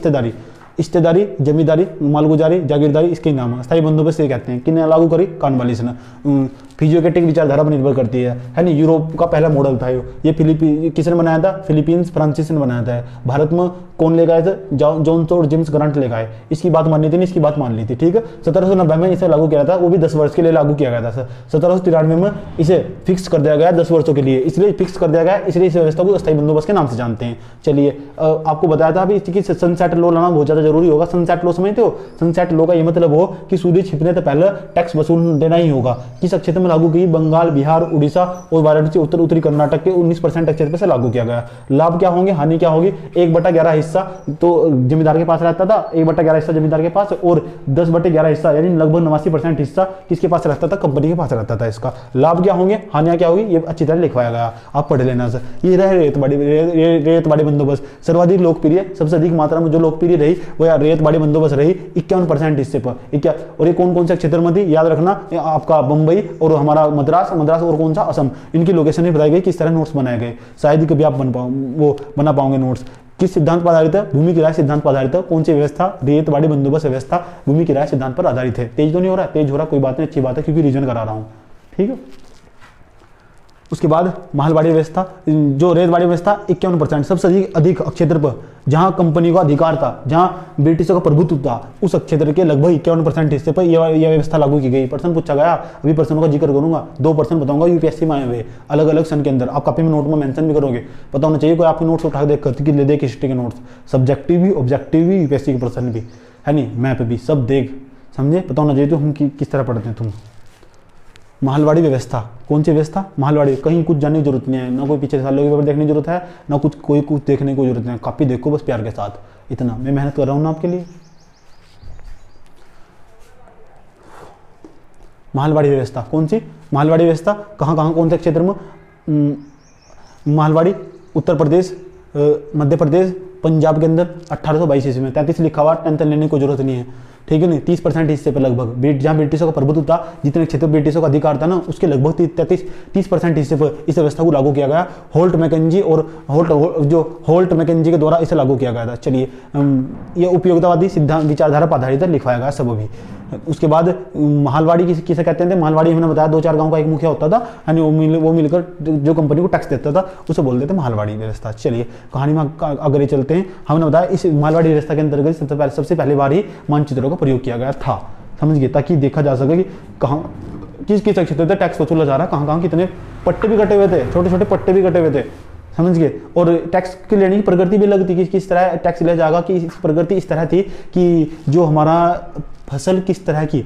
इस्तेदारी, जमींदारी, मालगुजारी, जागीरदारी, इसके नाम है। स्थायी बंदोबस्त ये कहते हैं। किन्हें लागू करी, कॉर्नवालिस ने। फिजियोक्रेटिक विचारधारा पर निर्भर करती है ना। यूरोप का पहला मॉडल था ये किसने बनाया था, फिलीपींस फ्रांसिस ने बनाया था। भारत में कौन लेकर आए थे, जॉन्स और जेम्स ग्रांट लेकर आए। इसकी बात माननी थी नहीं, इसकी बात मान ली थी, ठीक है। 1790 में इसे लागू किया था, वो भी 10 वर्ष के लिए लागू किया गया था। 1793 में इसे फिक्स कर दिया गया 10 वर्षों के लिए, इसलिए फिक्स कर दिया गया, इसलिए इस व्यवस्था को स्थायी बंदोबस्त के नाम से जानते हैं। चलिए आपको बताया था अभी इसकी सनसेट लॉ लाना बहुत ज्यादा जरूरी होगा। सनसेट लॉ समझते हो, सनसेट लॉ का ये मतलब हो कि सूर्य छिपने से पहले टैक्स वसूल देना ही होगा। किस क्षेत्र में लागू की बंगाल, बिहार, उड़ीसा और वाराणसी, उत्तर उत्तरी कर्नाटक के 19% क्षेत्र से लागू किया गया। लाभ क्या होंगे, हानि क्या होगी? 1/11 हिस्सा तो जमींदार के पास रहता था, 1/11 हिस्सा जमींदार के पास, और 10/11 हिस्सा यानी लगभग 89% हिस्सा किसके पास रहता था? कंपनी के पास रहता था। इसका लाभ क्या होंगे, हानियां क्या होगी, ये अच्छी तरह लिखवाया गया, आप पढ़ लेना सर। ये रहे रेतबाड़ी बंदोबस्त, सर्वाधिक लोकप्रिय, सबसे अधिक मात्रा में जो लोकप्रिय रही वो रेतबाड़ी बंदोबस्त रही 51% हिस्से पर। और ये कौन कौन से क्षेत्र में थी, याद रखना, आपका बंबई और हमारा मद्रास और कौन सा, असम। इनकी लोकेशन भी बताई गई, किस तरह नोट्स बनाए गए, शायद कभी आप बना पाओगे नोट्स। किस सिद्धांत पर आधारित है? भूमि किराए सिद्धांत पर आधारित है। कौन सी व्यवस्था? रेतबाड़ी बंदोबस्त व्यवस्था भूमि किराए सिद्धांत पर आधारित है। तेज तो नहीं हो रहा? तेज हो रहा, कोई बात नहीं, अच्छी बात है, क्योंकि रीजन करा रहा हूं, ठीक है। उसके बाद महलबाड़ी व्यवस्था, जो रेतबाड़ी व्यवस्था 51%, सबसे अधिक क्षेत्र पर जहां कंपनी का अधिकार था, जहां ब्रिटिशों का प्रभुत्व था, उस क्षेत्र के लगभग 51% हिस्से पर यह व्यवस्था लागू की गई। प्रश्न पूछा गया, अभी प्रश्नों का जिक्र करूंगा, 2% बताऊंगा यूपीएससी में आए हुए अलग अलग सन के अंदर, आप कॉपी में नोट में मेंशन भी करोगे, पता होना चाहिए। कोई आपके नोट्स उठा के ले दे हिस्ट्री के नोट्स, सब्जेक्टिव भी, ऑब्जेक्टिव भी, यूपीएससी के प्रश्न भी, है नहीं, मैप भी, सब देख समझे, पता होना चाहिए तो हम किस तरह पढ़ते हैं तुम। महलबाड़ी व्यवस्था, कौन सी व्यवस्था? महलबाड़ी। कहीं कुछ जानने की जरूरत नहीं है, ना कोई पीछे सालों के पेपर देखने की जरूरत है, ना कुछ देखने की जरूरत नहीं है, कॉपी देखो बस प्यार के साथ, इतना मैं मेहनत कर रहा हूं ना आपके लिए। महलबाड़ी व्यवस्था कौन सी? महलबाड़ी व्यवस्था कहाँ कौन से क्षेत्र में? महलबाड़ी उत्तर प्रदेश, मध्य प्रदेश, पंजाब के अंदर 1822 ईस्वी में। 33 लिखा हुआ, टेंशन लेने की जरूरत नहीं है, ठीक है नहीं। 30% हिस्से पर लगभग, जहां ब्रिटिशों का प्रभुत्व था, जितने क्षेत्र ब्रिटिशों का अधिकार था ना, उसके लगभग 30% हिस्से पर इस व्यवस्था को लागू किया गया। होल्ट मैकेंजी के द्वारा इसे लागू किया गया था। चलिए, यह उपयोगितावादी सिद्धांत विचारधारा पर आधारित लिखवाया गया सब अभी। उसके बाद महलबाड़ी किसे कहते थे? महलबाड़ी हमने बताया 2-4 गांव का एक मुखिया होता था, यानी वो मिलकर जो कंपनी को टैक्स देता था उसे बोलते थे महलबाड़ी व्यवस्था। चलिए कहानी में अगर चलते हैं, हमने बताया इस महलबाड़ी व्यवस्था के अंतर्गत सबसे पहली बार ही मानचित्रों का प्रयोग किया गया था, समझ गए, ताकि देखा जा सके कि कहाँ किस क्षेत्र से टैक्स वसूला जा रहा है, कहाँ कितने पट्टे भी कटे हुए थे, छोटे छोटे पट्टे भी कटे हुए थे, समझ गए। और टैक्स के लेने की प्रकृति भी अलग थी कि किस तरह टैक्स लिया जाएगा, कि प्रकृति इस तरह थी कि जो हमारा फसल किस तरह की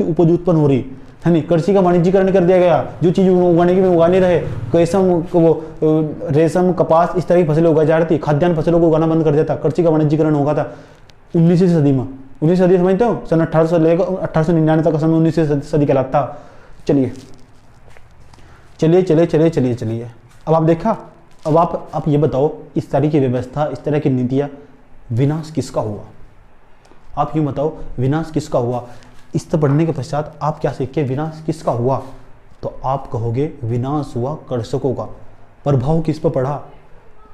उपज उत्पन्न हो रही है नहीं, कृषि का वाणिज्यीकरण कर दिया गया। जो चीज उगाने की उगा नहीं रहे, रेशम, कपास, इस तरह की फसलें उगाई जा रही थी, खाद्यान्न फसलों को उगाना बंद कर दिया था, कृषि का वाणिज्यीकरण होगा था 19वीं सदी में। 19वीं सदी समझते हो, सन 1800 लेकर 1899 तक का समय 19वीं सदी कहलाता। चलिए, अब आप देखा, अब आप ये बताओ, इस तरह की व्यवस्था, इस तरह की नीतियां, विनाश किसका हुआ? आप यूं बताओ, विनाश किसका हुआ? इस तरह पढ़ने के पश्चात आप क्या सीखे, विनाश किसका हुआ? तो आप कहोगे विनाश हुआ कृषकों का। प्रभाव किस पर पड़ा?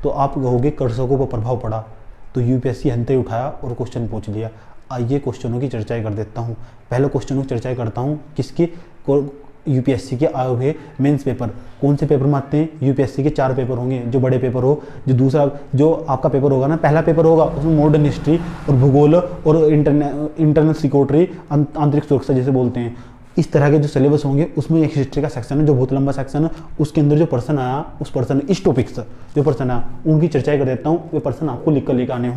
तो आप कहोगे कृषकों पर प्रभाव पड़ा। तो यूपीएससी हंते उठाया और क्वेश्चन पूछ लिया। आइए क्वेश्चनों की चर्चा कर देता हूँ। पहले क्वेश्चनों की चर्चा करता हूँ, किसकी? यूपीएससी के आए हुए मेंस पेपर। कौन से पेपर में आते हैं? यूपीएससी के 4 पेपर होंगे, जो बड़े पेपर हो। जो दूसरा जो आपका पेपर होगा ना, पहला पेपर होगा, उसमें मॉडर्न हिस्ट्री और भूगोल और इंटरनल सिक्योरिटी, आंतरिक सुरक्षा जैसे बोलते हैं, इस तरह के जो सिलेबस होंगे, उसमें एक हिस्ट्री का सेक्शन है जो बहुत लंबा सेक्शन है। उसके अंदर जो पर्सन आया, उस पर्सन इस टॉपिक से जो पर्सन आया उनकी चर्चाएं कर देता हूँ। वे पर्सन आपको लिख कर लेकर आने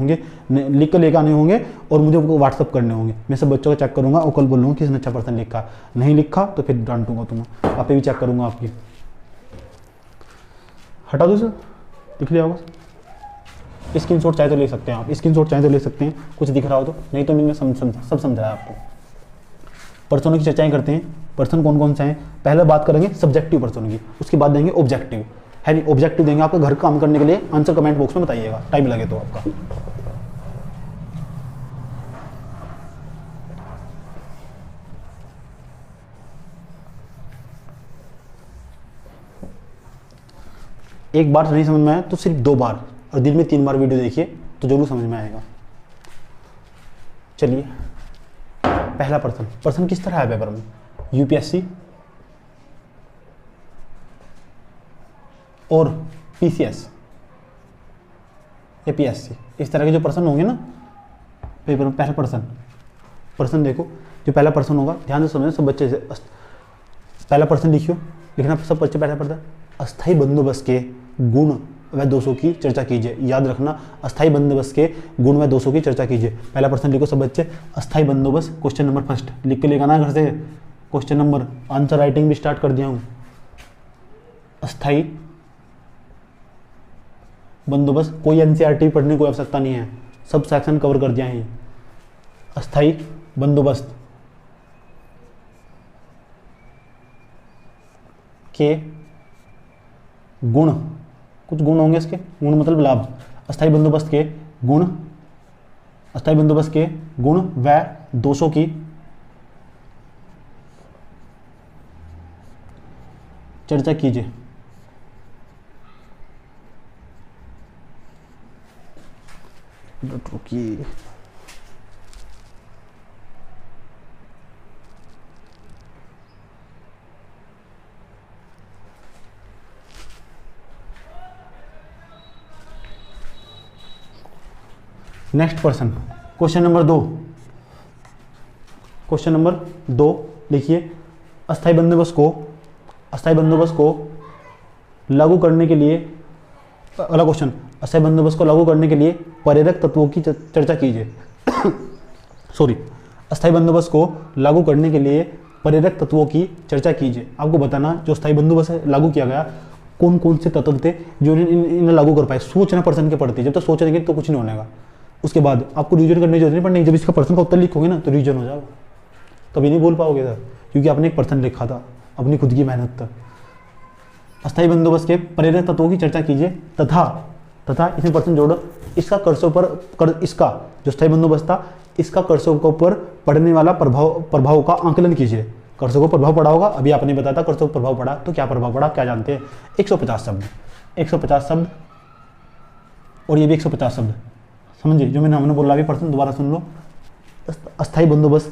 होंगे और मुझे उनको व्हाट्सअप करने होंगे। मैं सब बच्चों को चेक करूंगा और कल बोलूँगा किसने अच्छा पर्सन लिखा, नहीं लिखा तो फिर डांटूंगा तुम्हें। आप भी चेक करूंगा आपकी। हटा दो सर, लिख लिया होगा। स्क्रीनशॉट चाहे तो ले सकते हैं आप, स्क्रीनशॉट चाहे तो ले सकते हैं, कुछ दिख रहा हो तो, नहीं तो मैंने सब समझाया आपको। पर्सनों की चर्चाएं करते हैं। पर्सन कौन कौन से हैं? पहले बात करेंगे सब्जेक्टिव पर्सन की, उसके बाद देंगे ऑब्जेक्टिव, है नहीं। ऑब्जेक्टिव देंगे आपको घर काम करने के लिए। आंसर कमेंट बॉक्स में बताइएगा, टाइम लगे तो आपका। एक बार नहीं समझ में आया तो सिर्फ 2 बार और दिन में 3 बार वीडियो देखिए तो जरूर समझ में आएगा। चलिए, पहला पर्सन किस तरह है पेपर में? यूपीएससी और पीसीएस, एपीएससी, इस तरह के जो पर्सन होंगे ना पेपर में। पहला पर्सन देखो, जो पहला पर्सन होगा, ध्यान से समझो सब बच्चे से। पहला पर्सन लिखना सब बच्चे। पहला पर्सन, अस्थायी बंदोबस्त के गुण व दोषों की चर्चा कीजिए। याद रखना, अस्थायी बंदोबस्त के गुण व दोषों की चर्चा कीजिए। पहला पर्सन लिखो सब बच्चे, अस्थायी बंदोबस्त। क्वेश्चन नंबर फर्स्ट लिख के लेकर आना घर से, क्वेश्चन नंबर, आंसर राइटिंग भी स्टार्ट कर दिया हूँ। अस्थाई बंदोबस्त, कोई एनसीईआरटी पढ़ने की कोई आवश्यकता नहीं है, सब सेक्शन कवर कर दिया है। अस्थाई बंदोबस्त के गुण, कुछ गुण होंगे इसके, गुण मतलब लाभ। अस्थाई बंदोबस्त के गुण, अस्थाई बंदोबस्त के गुण व दोषों की चर्चा कीजिए। रुकिए, next person, question number 2। Question number 2 लिखिए, अस्थाई बंदोबस्त को लागू करने के लिए, अगला क्वेश्चन, अस्थाई बंदोबस्त को लागू करने के लिए प्रेरक तत्वों की चर्चा कीजिए। सॉरी, अस्थाई बंदोबस्त को लागू करने के लिए प्रेरक तत्वों की चर्चा कीजिए। आपको बताना जो अस्थाई बंदोबस्त लागू किया गया, कौन कौन से तत्व थे जो इन्हें लागू कर पाए। सोचना पर्सन के पड़ती है, जब तक सोच रहेंगे तो कुछ नहीं होने का। उसके बाद आपको रिवीजन करने की जरूरत नहीं पड़नी, जब इसका पर्सन का उत्तर लिखोगे ना तो रिवीजन हो जाएगा, तभी नहीं बोल पाओगे सर, क्योंकि आपने एक पर्सन लिखा था, अपनी खुद की मेहनत था। अस्थाई बंदोबस्त के प्रेरक तत्वों की चर्चा कीजिए तथा इसमें पर्सन जोड़ो, इसका कर्सों पर इसका जो अस्थाई बंदोबस्त था, इसका कर्सों के ऊपर पड़ने वाला प्रभाव का आंकलन कीजिए। कर्सों को प्रभाव पड़ा होगा, अभी आपने बताया था कर्सों को प्रभाव पड़ा, तो क्या प्रभाव पड़ा क्या जानते हैं। 150 शब्द और ये भी 150 शब्द, समझिए जो हमने बोला अभी, पर्सन दोबारा सुन लो। अस्थाई बंदोबस्त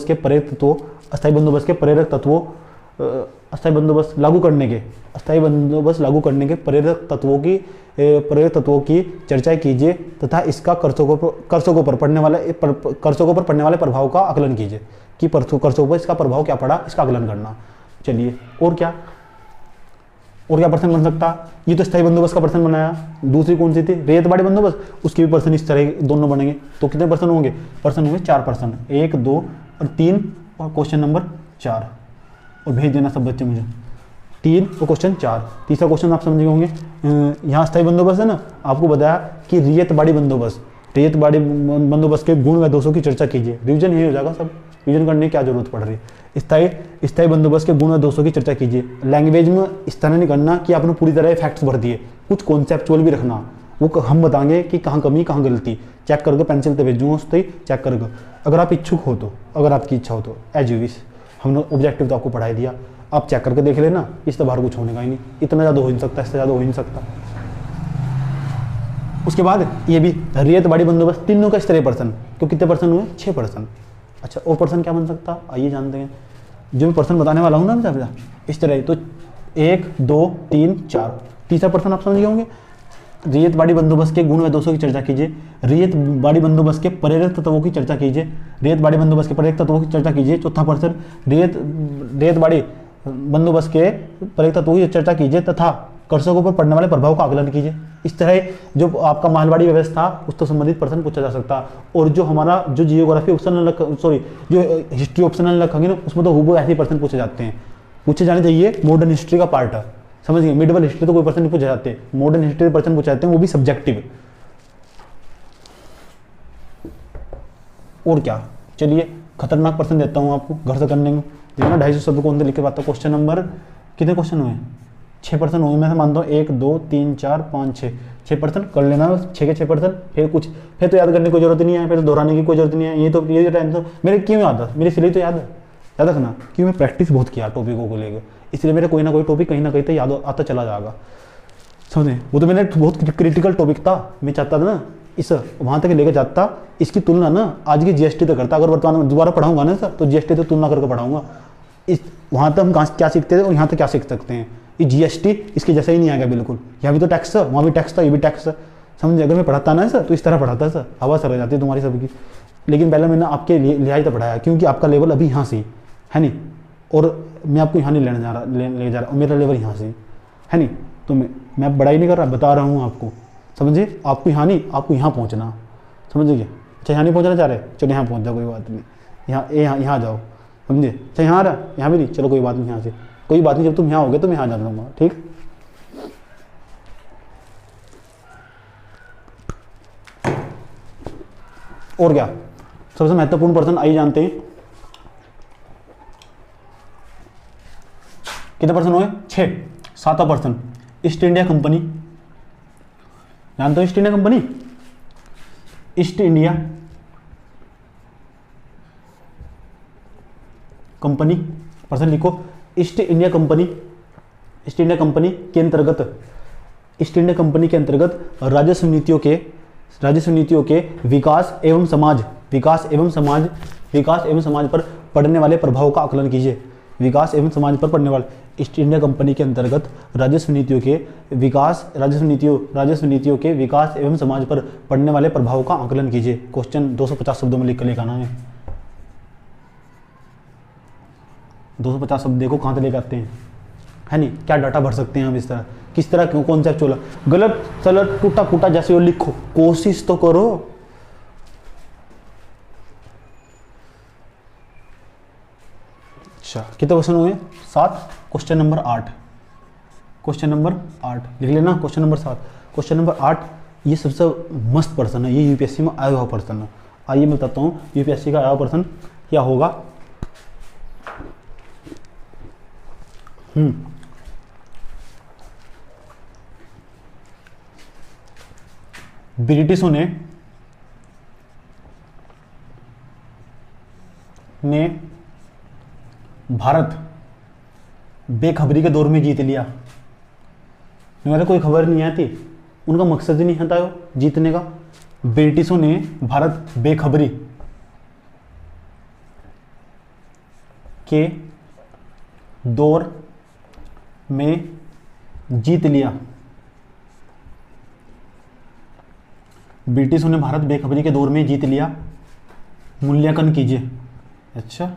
के प्रेरक तत्वों, अस्थाई बंदोबस्त लागू करने के प्रेरक तत्वों की चर्चा कीजिए तथा इसका कर्सों के ऊपर पड़ने वाले प्रभाव का आकलन कीजिए कि कर्सों पर इसका प्रभाव क्या पड़ा, इसका आकलन करना। चलिए और क्या पर्सन बन सकता, ये तो स्थायी बंदोबस्त का पर्सन बनाया। दूसरी कौन सी थी, रेतबाड़ी बंदोबस्त, उसके भी पर्सन इस तरह दोनों बनेंगे। तो कितने पर्सन होंगे, 4 पर्सन, 1 2 और 3 और क्वेश्चन नंबर 4, और भेज देना सब बच्चे मुझे। 3 और क्वेश्चन 4। तीसरा क्वेश्चन आप समझ गए होंगे, यहाँ स्थायी बंदोबस्त है ना, आपको बताया कि रेतबाड़ी बंदोबस्त के गुण व दोषों की चर्चा कीजिए। रिवीजन यही हो जाएगा, सब रिवीजन करने की क्या जरूरत पड़ रही है। स्थायी बंदोबस्त के गुण व दोषों की चर्चा कीजिए। लैंग्वेज में इस तरह नहीं करना कि आपने पूरी तरह फैक्ट्स भर दिए, कुछ कॉन्सेप्चुअल भी रखना, वो हम बताएंगे कि कहाँ कमी कहाँ गलती, चेक करके पेंसिल पे भेजूँगा, उस तक चेक करके। अगर आप इच्छुक हो तो, अगर आपकी इच्छा हो तो एज यू विश, हमने ऑब्जेक्टिव तो आपको पढ़ाई दिया, आप चेक करके देख लेना, इस तो बाहर कुछ होने का ही नहीं, इतना ज़्यादा हो ही नहीं सकता, इससे ज़्यादा हो ही नहीं सकता। उसके बाद ये भी रेतबाड़ी बंदोबस्त, तीनों का स्तरीय पर्सन, तो कितने पर्सन हुए, 6 पर्सन। अच्छा, और पर्सन क्या बन सकता, आइए जानते हैं। जो मैं पर्सन बताने वाला हूँ ना इस तरह, तो 1 2 3 4, तीसरा पर्सन आप समझ गए होंगे। रेतबाड़ी बंदोबस्त के गुण व दोषों की चर्चा कीजिए। रेतबाड़ी बंदोबस्त के प्रेरक तत्वों की चर्चा कीजिए। रेतबाड़ी बंदोबस्त के प्रेरक तत्वों की चर्चा कीजिए। चौथा पर्सन, रेतबाड़ी बंदोबस्त के प्रेरक तत्वों की चर्चा कीजिए तथा कर्षकों पर पड़ने वाले प्रभाव का आकलन कीजिए। इस तरह जो आपका मालवाड़ी व्यवस्था, उससे संबंधित पर्सन पूछा जा सकता। और जो हमारा जो जियोग्राफी ऑप्शनल, जो हिस्ट्री ऑप्शनल रखेंगे ना, उसमें तो हुबहू ऐसे पर्सन पूछे जाते हैं, पूछे जाने चाहिए। मॉडर्न हिस्ट्री का पार्ट है, समझ गए। मिडवल हिस्ट्री तो कोई पर्सन नहीं पूछे जाते, मॉडर्न हिस्ट्री पर्सन पूछे जाते हैं, वो भी सब्जेक्टिव। और क्या, चलिए खतरनाक पर्सन देता हूँ आपको घर से करने में। देखना 250 शब्द कौन से लिख के बात। क्वेश्चन नंबर कितने क्वेश्चन हुए, 6 पर्सन हुए, मैं मानता हूँ 1 2 3 4 5 6 पर्सन कर लेना, 6 के 6 पर्सन। फिर तो याद करने की कोई जरूरत नहीं है, फिर तो दोहराने की कोई जरूरत नहीं है। ये टाइम तो मेरे क्यों याद है, मेरी इसलिए तो याद रखना, क्यों मैं प्रैक्टिस बहुत किया टॉपिकों को लेकर, इसलिए मेरे कोई ना कोई टॉपिक कहीं ना कहीं तो याद आता चला जाएगा, समझे। वो तो मैंने बहुत क्रिटिकल टॉपिक था, मैं चाहता था ना इस वहाँ तक लेकर जाता। इसकी तुलना ना आज की जीएसटी तो करता, अगर वर्तमान में दोबारा पढ़ाऊंगा ना सर, तो जीएसटी तो तुलना करके पढ़ाऊंगा। इस वहाँ तक हम क्या सीखते थे और यहाँ तक क्या सीख सकते हैं। ये जीएसटी इसके जैसा ही नहीं आएगा बिल्कुल। यहाँ भी तो टैक्स है, वहाँ भी टैक्स था, ये भी टैक्स है, समझे। अगर मैं पढ़ाता ना सर तो इस तरह पढ़ाता सर, हवा सर हो जाती है तुम्हारी सबकी। लेकिन पहले मैंने आपके लिहाज तो पढ़ाया, क्योंकि आपका लेवल अभी यहाँ से है नहीं, और मैं आपको यहाँ नहीं ले जा रहा, और मेरा लेवल यहाँ से है नहीं। तो मैं बड़ा ही नहीं कर रहा, बता रहा हूँ आपको, समझिए। आपको यहाँ नहीं, आपको यहाँ पहुँचना, समझिए। अच्छा यहाँ नहीं पहुँचना चाह रहे, चलो यहाँ पहुँच जाओ, कोई बात नहीं, यहाँ जाओ, समझे? अच्छा यहाँ रहा, यहाँ भी नहीं, चलो कोई बात नहीं, यहाँ से कोई बात नहीं, जब तुम यहाँ हो गए तो मैं यहाँ जा दूँगा, ठीक। और क्या, सबसे महत्वपूर्ण पर्सन आइए जानते हैं, कितने पर्सन हुए? 6। 7वां पर्सन ईस्ट इंडिया कंपनी, जानते हो East India Company? East India Company, person लिखो, East India Company. East India Company के अंतर्गत, ईस्ट इंडिया कंपनी के अंतर्गत राजस्व नीतियों के विकास एवं समाज पर पड़ने वाले प्रभाव का आकलन कीजिए। विकास एवं समाज पर पड़ने वाले, ईस्ट इंडिया कंपनी के अंतर्गत राजस्व नीतियों के विकास एवं समाज पर पड़ने वाले प्रभाव का आकलन कीजिए। क्वेश्चन 250 शब्दों में लिख कर लेकर आना है। 250 शब्द देखो कहाँ से लेकर आते हैं, है नहीं? क्या डाटा भर सकते हैं हम इस तरह, किस तरह क्यों कॉन्सेप्चुअल, गलत सलट टूटा फूटा जैसे वो लिखो, कोशिश तो करो। अच्छा कितने क्वेश्चन हुए? 7। क्वेश्चन नंबर 8, क्वेश्चन नंबर 8 लिख लेना। क्वेश्चन नंबर 7, क्वेश्चन नंबर 8, ये सबसे मस्त पर्सन है, ये यूपीएससी में आया हुआ पर्सन है। आइए मैं बताता हूँ यूपीएससी का आया हुआ पर्सन क्या होगा। ब्रिटिशों ने भारत बेखबरी के दौर में जीत लिया। मेरे कोई खबर नहीं आती, उनका मकसद ही नहीं था जीतने का। ब्रिटिशों ने भारत बेखबरी के दौर में जीत लिया। ब्रिटिशों ने भारत बेखबरी के दौर में जीत लिया, मूल्यांकन कीजिए। अच्छा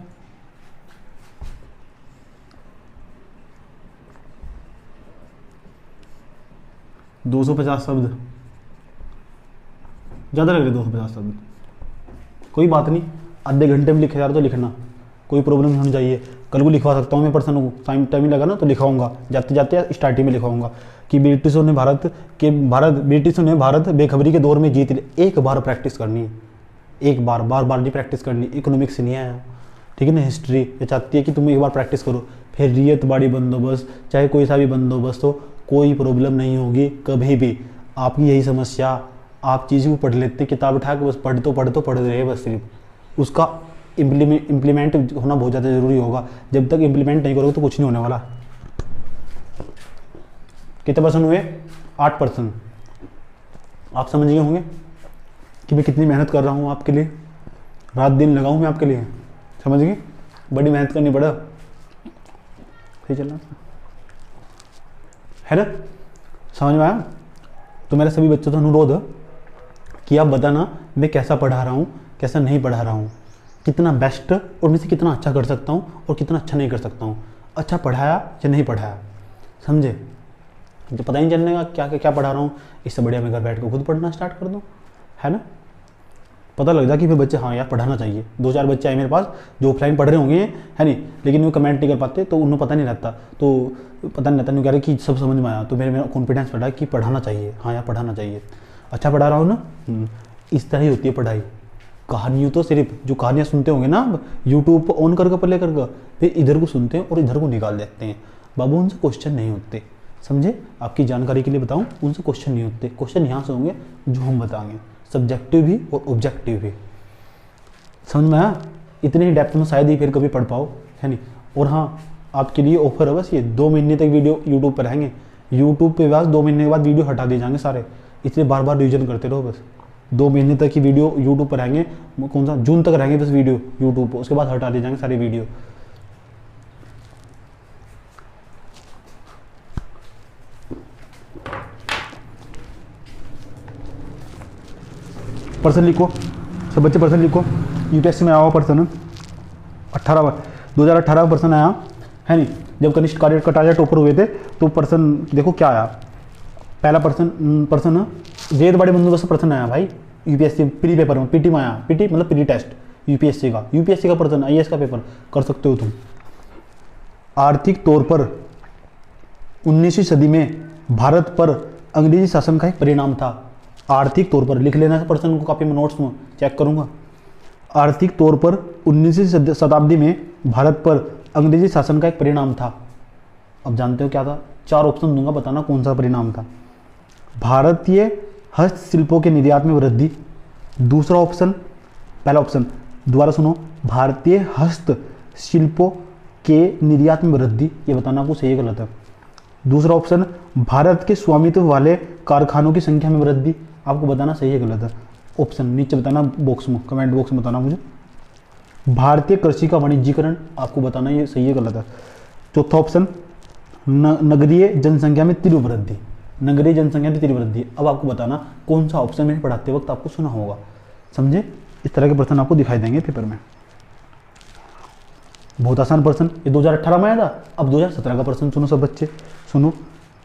250 शब्द ज़्यादा लग रहे, 250 शब्द कोई बात नहीं, आधे घंटे में लिखे जा रहे तो लिखना, कोई प्रॉब्लम नहीं होनी चाहिए। कल को लिखवा सकता हूँ मैं, पर्सन को टाइम लगा ना तो लिखाऊंगा, जाते जाते स्टार्टिंग में लिखाऊंगा कि ब्रिटिशों ने भारत बेखबरी के दौर में जीत लिया। एक बार प्रैक्टिस करनी है, एक बार नहीं प्रैक्टिस करनी। इकोनॉमिक्स नहीं आया, ठीक है ना, हिस्ट्री ये चाहती है कि तुम एक बार प्रैक्टिस करो। फिर रियत बाड़ी बंदोबस्त, चाहे कोई सा भी बंदोबस्त हो, कोई प्रॉब्लम नहीं होगी कभी भी। आपकी यही समस्या, आप चीज़ को पढ़ लेते, किताब उठा के बस पढ़ रहे बस, सिर्फ उसका इम्प्लीमेंट होना बहुत ज़्यादा ज़रूरी होगा। जब तक इम्प्लीमेंट नहीं करोगे तो कुछ नहीं होने वाला। कितने पर्सन हुए? 8%। आप समझ गए होंगे कि मैं कितनी मेहनत कर रहा हूँ आपके लिए, रात दिन लगाऊँ मैं आपके लिए, समझ गए? बड़ी मेहनत करनी पड़ा, सही चलना है ना, समझ में आया? तो मेरे सभी बच्चों से अनुरोध है कि आप बताना मैं कैसा पढ़ा रहा हूँ, कैसा नहीं पढ़ा रहा हूँ, कितना बेस्ट और मैं से कितना अच्छा कर सकता हूँ और कितना अच्छा नहीं कर सकता हूँ, अच्छा पढ़ाया या नहीं पढ़ाया, समझे? तो पता ही नहीं चलने का क्या पढ़ा रहा हूँ। इससे बढ़िया मैं घर बैठ कर खुद पढ़ना स्टार्ट कर दूँ, है ना? पता लग जाए कि फिर बच्चे हाँ यार पढ़ाना चाहिए। 2-4 बच्चे आए मेरे पास जो ऑफलाइन पढ़ रहे होंगे, है नहीं, लेकिन वो कमेंट नहीं कर पाते, तो उन्हें पता नहीं रहता, तो पता नहीं रहता, नहीं कह रहे कि सब समझ में आया, तो मेरा कॉन्फिडेंस बढ़ा कि पढ़ाना चाहिए, हाँ यार पढ़ाना चाहिए, अच्छा पढ़ा रहा हूँ ना। इस तरह ही होती है पढ़ाई। कहानियों तो सिर्फ जो कहानियाँ सुनते होंगे ना यूट्यूब पर ऑन करके प्ले करके, फिर इधर को सुनते हैं और इधर को निकाल देते हैं। बाबू उनसे क्वेश्चन नहीं होते, समझे? आपकी जानकारी के लिए बताऊँ, उनसे क्वेश्चन नहीं होते। क्वेश्चन यहाँ से होंगे जो हम बताएंगे, सब्जेक्टिव भी और ऑब्जेक्टिव भी। समझ में आया? इतने ही डेप्थ में शायद ही फिर कभी पढ़ पाओ, है नहीं? और हाँ, आपके लिए ऑफर है बस, ये 2 महीने तक वीडियो यूट्यूब पर रहेंगे। यूट्यूब पे बस 2 महीने के बाद वीडियो हटा दिए जाएंगे सारे, इसलिए बार रिविजन करते रहो बस। 2 महीने तक की वीडियो यूट्यूब पर रहेंगे, कौन सा, जून तक रहेंगे बस वीडियो यूट्यूब पर, उसके बाद हटा दिए जाएंगे सारी वीडियो। पर्सन लिखो, सब बच्चे पर्सन लिखो। यूपीएससी में आया हुआ पर्सन है 2018 पर्सन आया, है नहीं? जब कनिष्ठ कटारिया टॉपर हुए थे तो पर्सन देखो क्या आया। पहला पर्सन रेत बड़े बंदोबस्त पर्सन आया भाई यूपीएससी प्री पेपर में, पीटी में आया। पीटी मतलब प्री टेस्ट, यूपीएससी का पर्सन, आईएएस का पेपर कर सकते हो तुम। आर्थिक तौर पर 19वीं सदी में भारत पर अंग्रेजी शासन का एक परिणाम था। आर्थिक तौर पर लिख लेना पर्सन को, कॉपी में नोट्स में चेक करूंगा। आर्थिक तौर पर 19वीं शताब्दी में भारत पर अंग्रेजी शासन का एक परिणाम था। अब जानते हो क्या था? 4 ऑप्शन दूंगा, बताना कौन सा परिणाम था। भारतीय हस्तशिल्पों के निर्यात में वृद्धि। दूसरा ऑप्शन, पहला ऑप्शन दोबारा सुनो, भारतीय हस्तशिल्पों के निर्यात में वृद्धि, ये बताना आपको सही है गलत है। दूसरा ऑप्शन, भारत के स्वामित्व वाले कारखानों की संख्या में वृद्धि, आपको बताना सही है गलत है। ऑप्शन नीचे बताना बॉक्स में, कमेंट बॉक्स में बताना मुझे। भारतीय कृषि का वाणिज्यीकरण, आपको बताना ये सही है गलत है। चौथा ऑप्शन, नगरीय जनसंख्या में तीव्र वृद्धि, नगरीय जनसंख्या में तीव्र वृद्धि। अब आपको बताना कौन सा ऑप्शन मैंने पढ़ाते वक्त आपको सुना होगा, समझे? इस तरह के प्रश्न आपको दिखाई देंगे पेपर में। बहुत आसान प्रश्न, ये 2018 में आया था। अब 2017 का प्रश्न सुनो सब बच्चे, सुनो।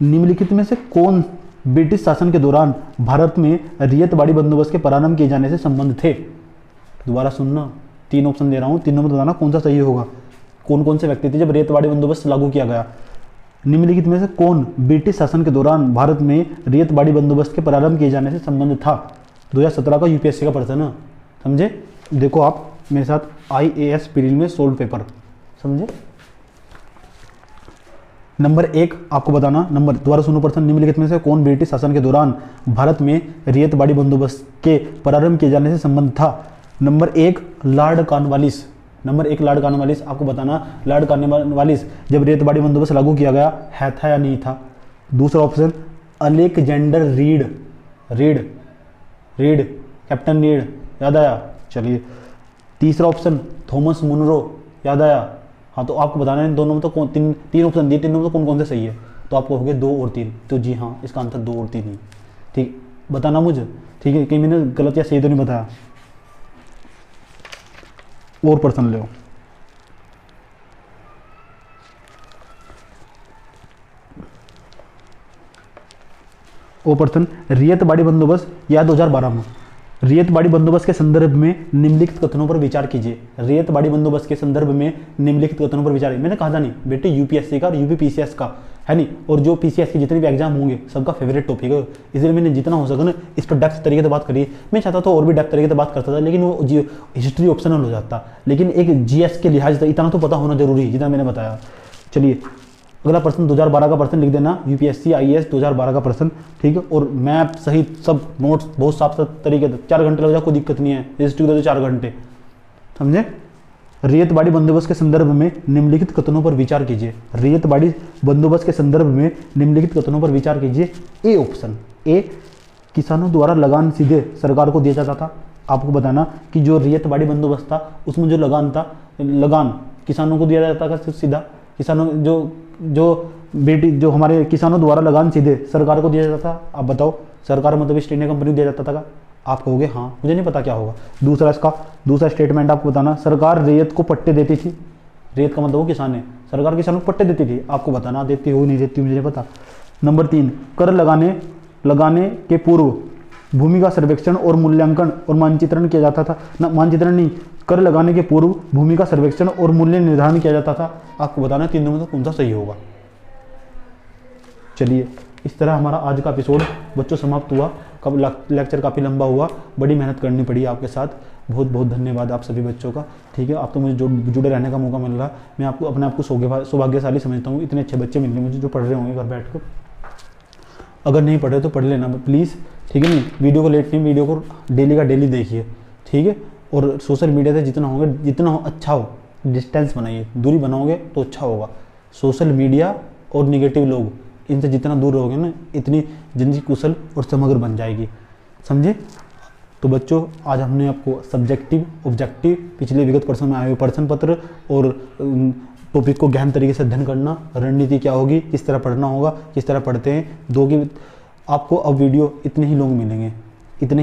निम्नलिखित में से कौन ब्रिटिश शासन के दौरान भारत में रियायतवाड़ी बंदोबस्त के प्रारंभ किए जाने से संबंध थे? दोबारा सुनना, 3 ऑप्शन दे रहा हूँ, तीनों में बताना कौन सा सही होगा। कौन कौन से व्यक्ति थे जब रियायतवाड़ी बंदोबस्त लागू किया गया? निम्नलिखित में से कौन ब्रिटिश शासन के दौरान भारत में रियायतवाड़ी बंदोबस्त के प्रारंभ किए जाने से संबंध था? 2017 का यूपीएससी का प्रश्न है, समझे? देखो आप मेरे साथ आईएएस प्रीलिम में सोल्व पेपर, समझे? नंबर 1 आपको बताना, नंबर दोबारा सुनो प्रश्न, निम्नलिखित में से कौन ब्रिटिश शासन के दौरान भारत में रियायतवाड़ी बंदोबस्त के प्रारंभ किए जाने से संबंध था? Number 1 Lord Cornwallis, number 1 Lord Cornwallis. आपको बताना लॉर्ड कॉर्नवालिस जब रियायतवाड़ी बंदोबस्त लागू किया गया है था या नहीं था? दूसरा option, Alexander read, read captain read, याद आया? चलिए। तीसरा ऑप्शन, थॉमस मुनरो, याद आया? हाँ, तो आपको बताना है दोनों में तो कौन, तीन ऑप्शन दिए, तीनों में तो कौन कौन से सही है? तो आपको हो गए 2 और 3। तो जी हाँ, इसका आंसर 2 और 3 ही। ठीक, बताना मुझे, ठीक है? कहीं मैंने गलत या सही तो नहीं बताया? और प्रश्न लो। ओ प्रश्न, रियायतवाड़ी बंदोबस्त या 2012 में रियायतवाड़ी बंदोबस्त के संदर्भ में निम्नलिखित कथनों पर विचार कीजिए। रियायतवाड़ी बंदोबस्त के संदर्भ में निम्नलिखित कथनों पर विचार, मैंने कहा था नहीं बेटे, यूपीएससी का और यूपीपीसीएस का है नहीं, और जो पीसीएस के जितने भी एग्जाम होंगे सबका फेवरेट टॉपिक है, इसलिए मैंने जितना हो सका ना इस पर डेप्थ तरीके से बात करी। मैं चाहता था और भी डेप्थ तरीके से बात करता था, लेकिन वो हिस्ट्री ऑप्शनल हो जाता, लेकिन एक जीएस के लिहाज से इतना तो पता होना जरूरी है जितना मैंने बताया। चलिए अगला प्रश्न 2012 का प्रश्न लिख देना, यूपीएससी आईएएस 2012 का प्रश्न, ठीक है? और मैप सहित सब नोट्स बहुत साफ तरीके से, 4 घंटे लग जाए कोई दिक्कत नहीं है, हिस्ट्री को 4 घंटे, समझे? रियायतवाड़ी बंदोबस्त के संदर्भ में निम्नलिखित कथनों पर विचार कीजिए। रियायतवाड़ी बंदोबस्त के संदर्भ में निम्नलिखित कथनों पर विचार कीजिए। ए ऑप्शन, ए किसानों द्वारा लगान सीधे सरकार को दिया जाता था। आपको बताना कि जो रियायतवाड़ी बंदोबस्त था उसमें जो लगान था, लगान किसानों को दिया जाता था सीधा, किसानों जो हमारे किसानों द्वारा लगान सीधे सरकार को दिया जाता था। आप बताओ, सरकार मतलब ईस्ट इंडिया कंपनी को दिया जाता था? आप कहोगे हाँ, मुझे नहीं पता क्या होगा। दूसरा स्टेटमेंट आपको बताना, सरकार रैयत को पट्टे देती थी। रैयत का मतलब वो किसान है, सरकार किसानों को पट्टे देती थी। आपको बताना देती हो नहीं देती, मुझे नहीं पता। नंबर 3, कर लगाने के पूर्व भूमि का सर्वेक्षण और मूल्यांकन और मानचित्रण किया जाता था। मानचित्रण नहीं, कर लगाने के पूर्व भूमि का सर्वेक्षण और मूल्य निर्धारण किया जाता था। आपको बताना है तीनों में तो कौन सा सही होगा। चलिए, इस तरह हमारा आज का एपिसोड बच्चों समाप्त हुआ। लेक्चर काफ़ी लंबा हुआ, बड़ी मेहनत करनी पड़ी आपके साथ। बहुत बहुत धन्यवाद आप सभी बच्चों का, ठीक है? आप तो मुझे जुड़े रहने का मौका मिल रहा है। मैं आपको अपने आप को सौभाग्यशाली समझता हूँ, इतने अच्छे बच्चे मिल रहे मुझे जो पढ़ रहे होंगे घर बैठ कर। अगर नहीं पढ़ रहे तो पढ़ लेना प्लीज़, ठीक है? नहीं, वीडियो को लेट नहीं, वीडियो को डेली का डेली देखिए, ठीक है? और सोशल मीडिया से जितना अच्छा हो डिस्टेंस बनाइए, दूरी बनाओगे तो अच्छा होगा। सोशल मीडिया और निगेटिव लोग, इनसे जितना दूर रहोगे ना, इतनी जिंदगी कुशल और समग्र बन जाएगी, समझे? तो बच्चों, आज हमने आपको सब्जेक्टिव, ऑब्जेक्टिव, पिछले विगत प्रश्न में आए हुए प्रश्न पत्र और टॉपिक को गहन तरीके से अध्ययन करना, रणनीति क्या होगी, किस तरह पढ़ना होगा, किस तरह पढ़ते हैं, दो की आपको अब वीडियो इतने ही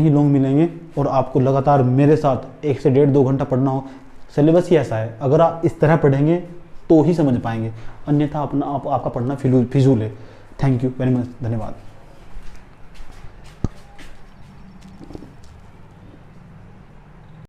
लॉन्ग मिलेंगे और आपको लगातार मेरे साथ 1 से 1.5-2 घंटा पढ़ना हो। सिलेबस ही ऐसा है, अगर आप इस तरह पढ़ेंगे तो ही समझ पाएंगे, अन्यथा आपका पढ़ना फिजूल है। थैंक यू वेरी मच, धन्यवाद।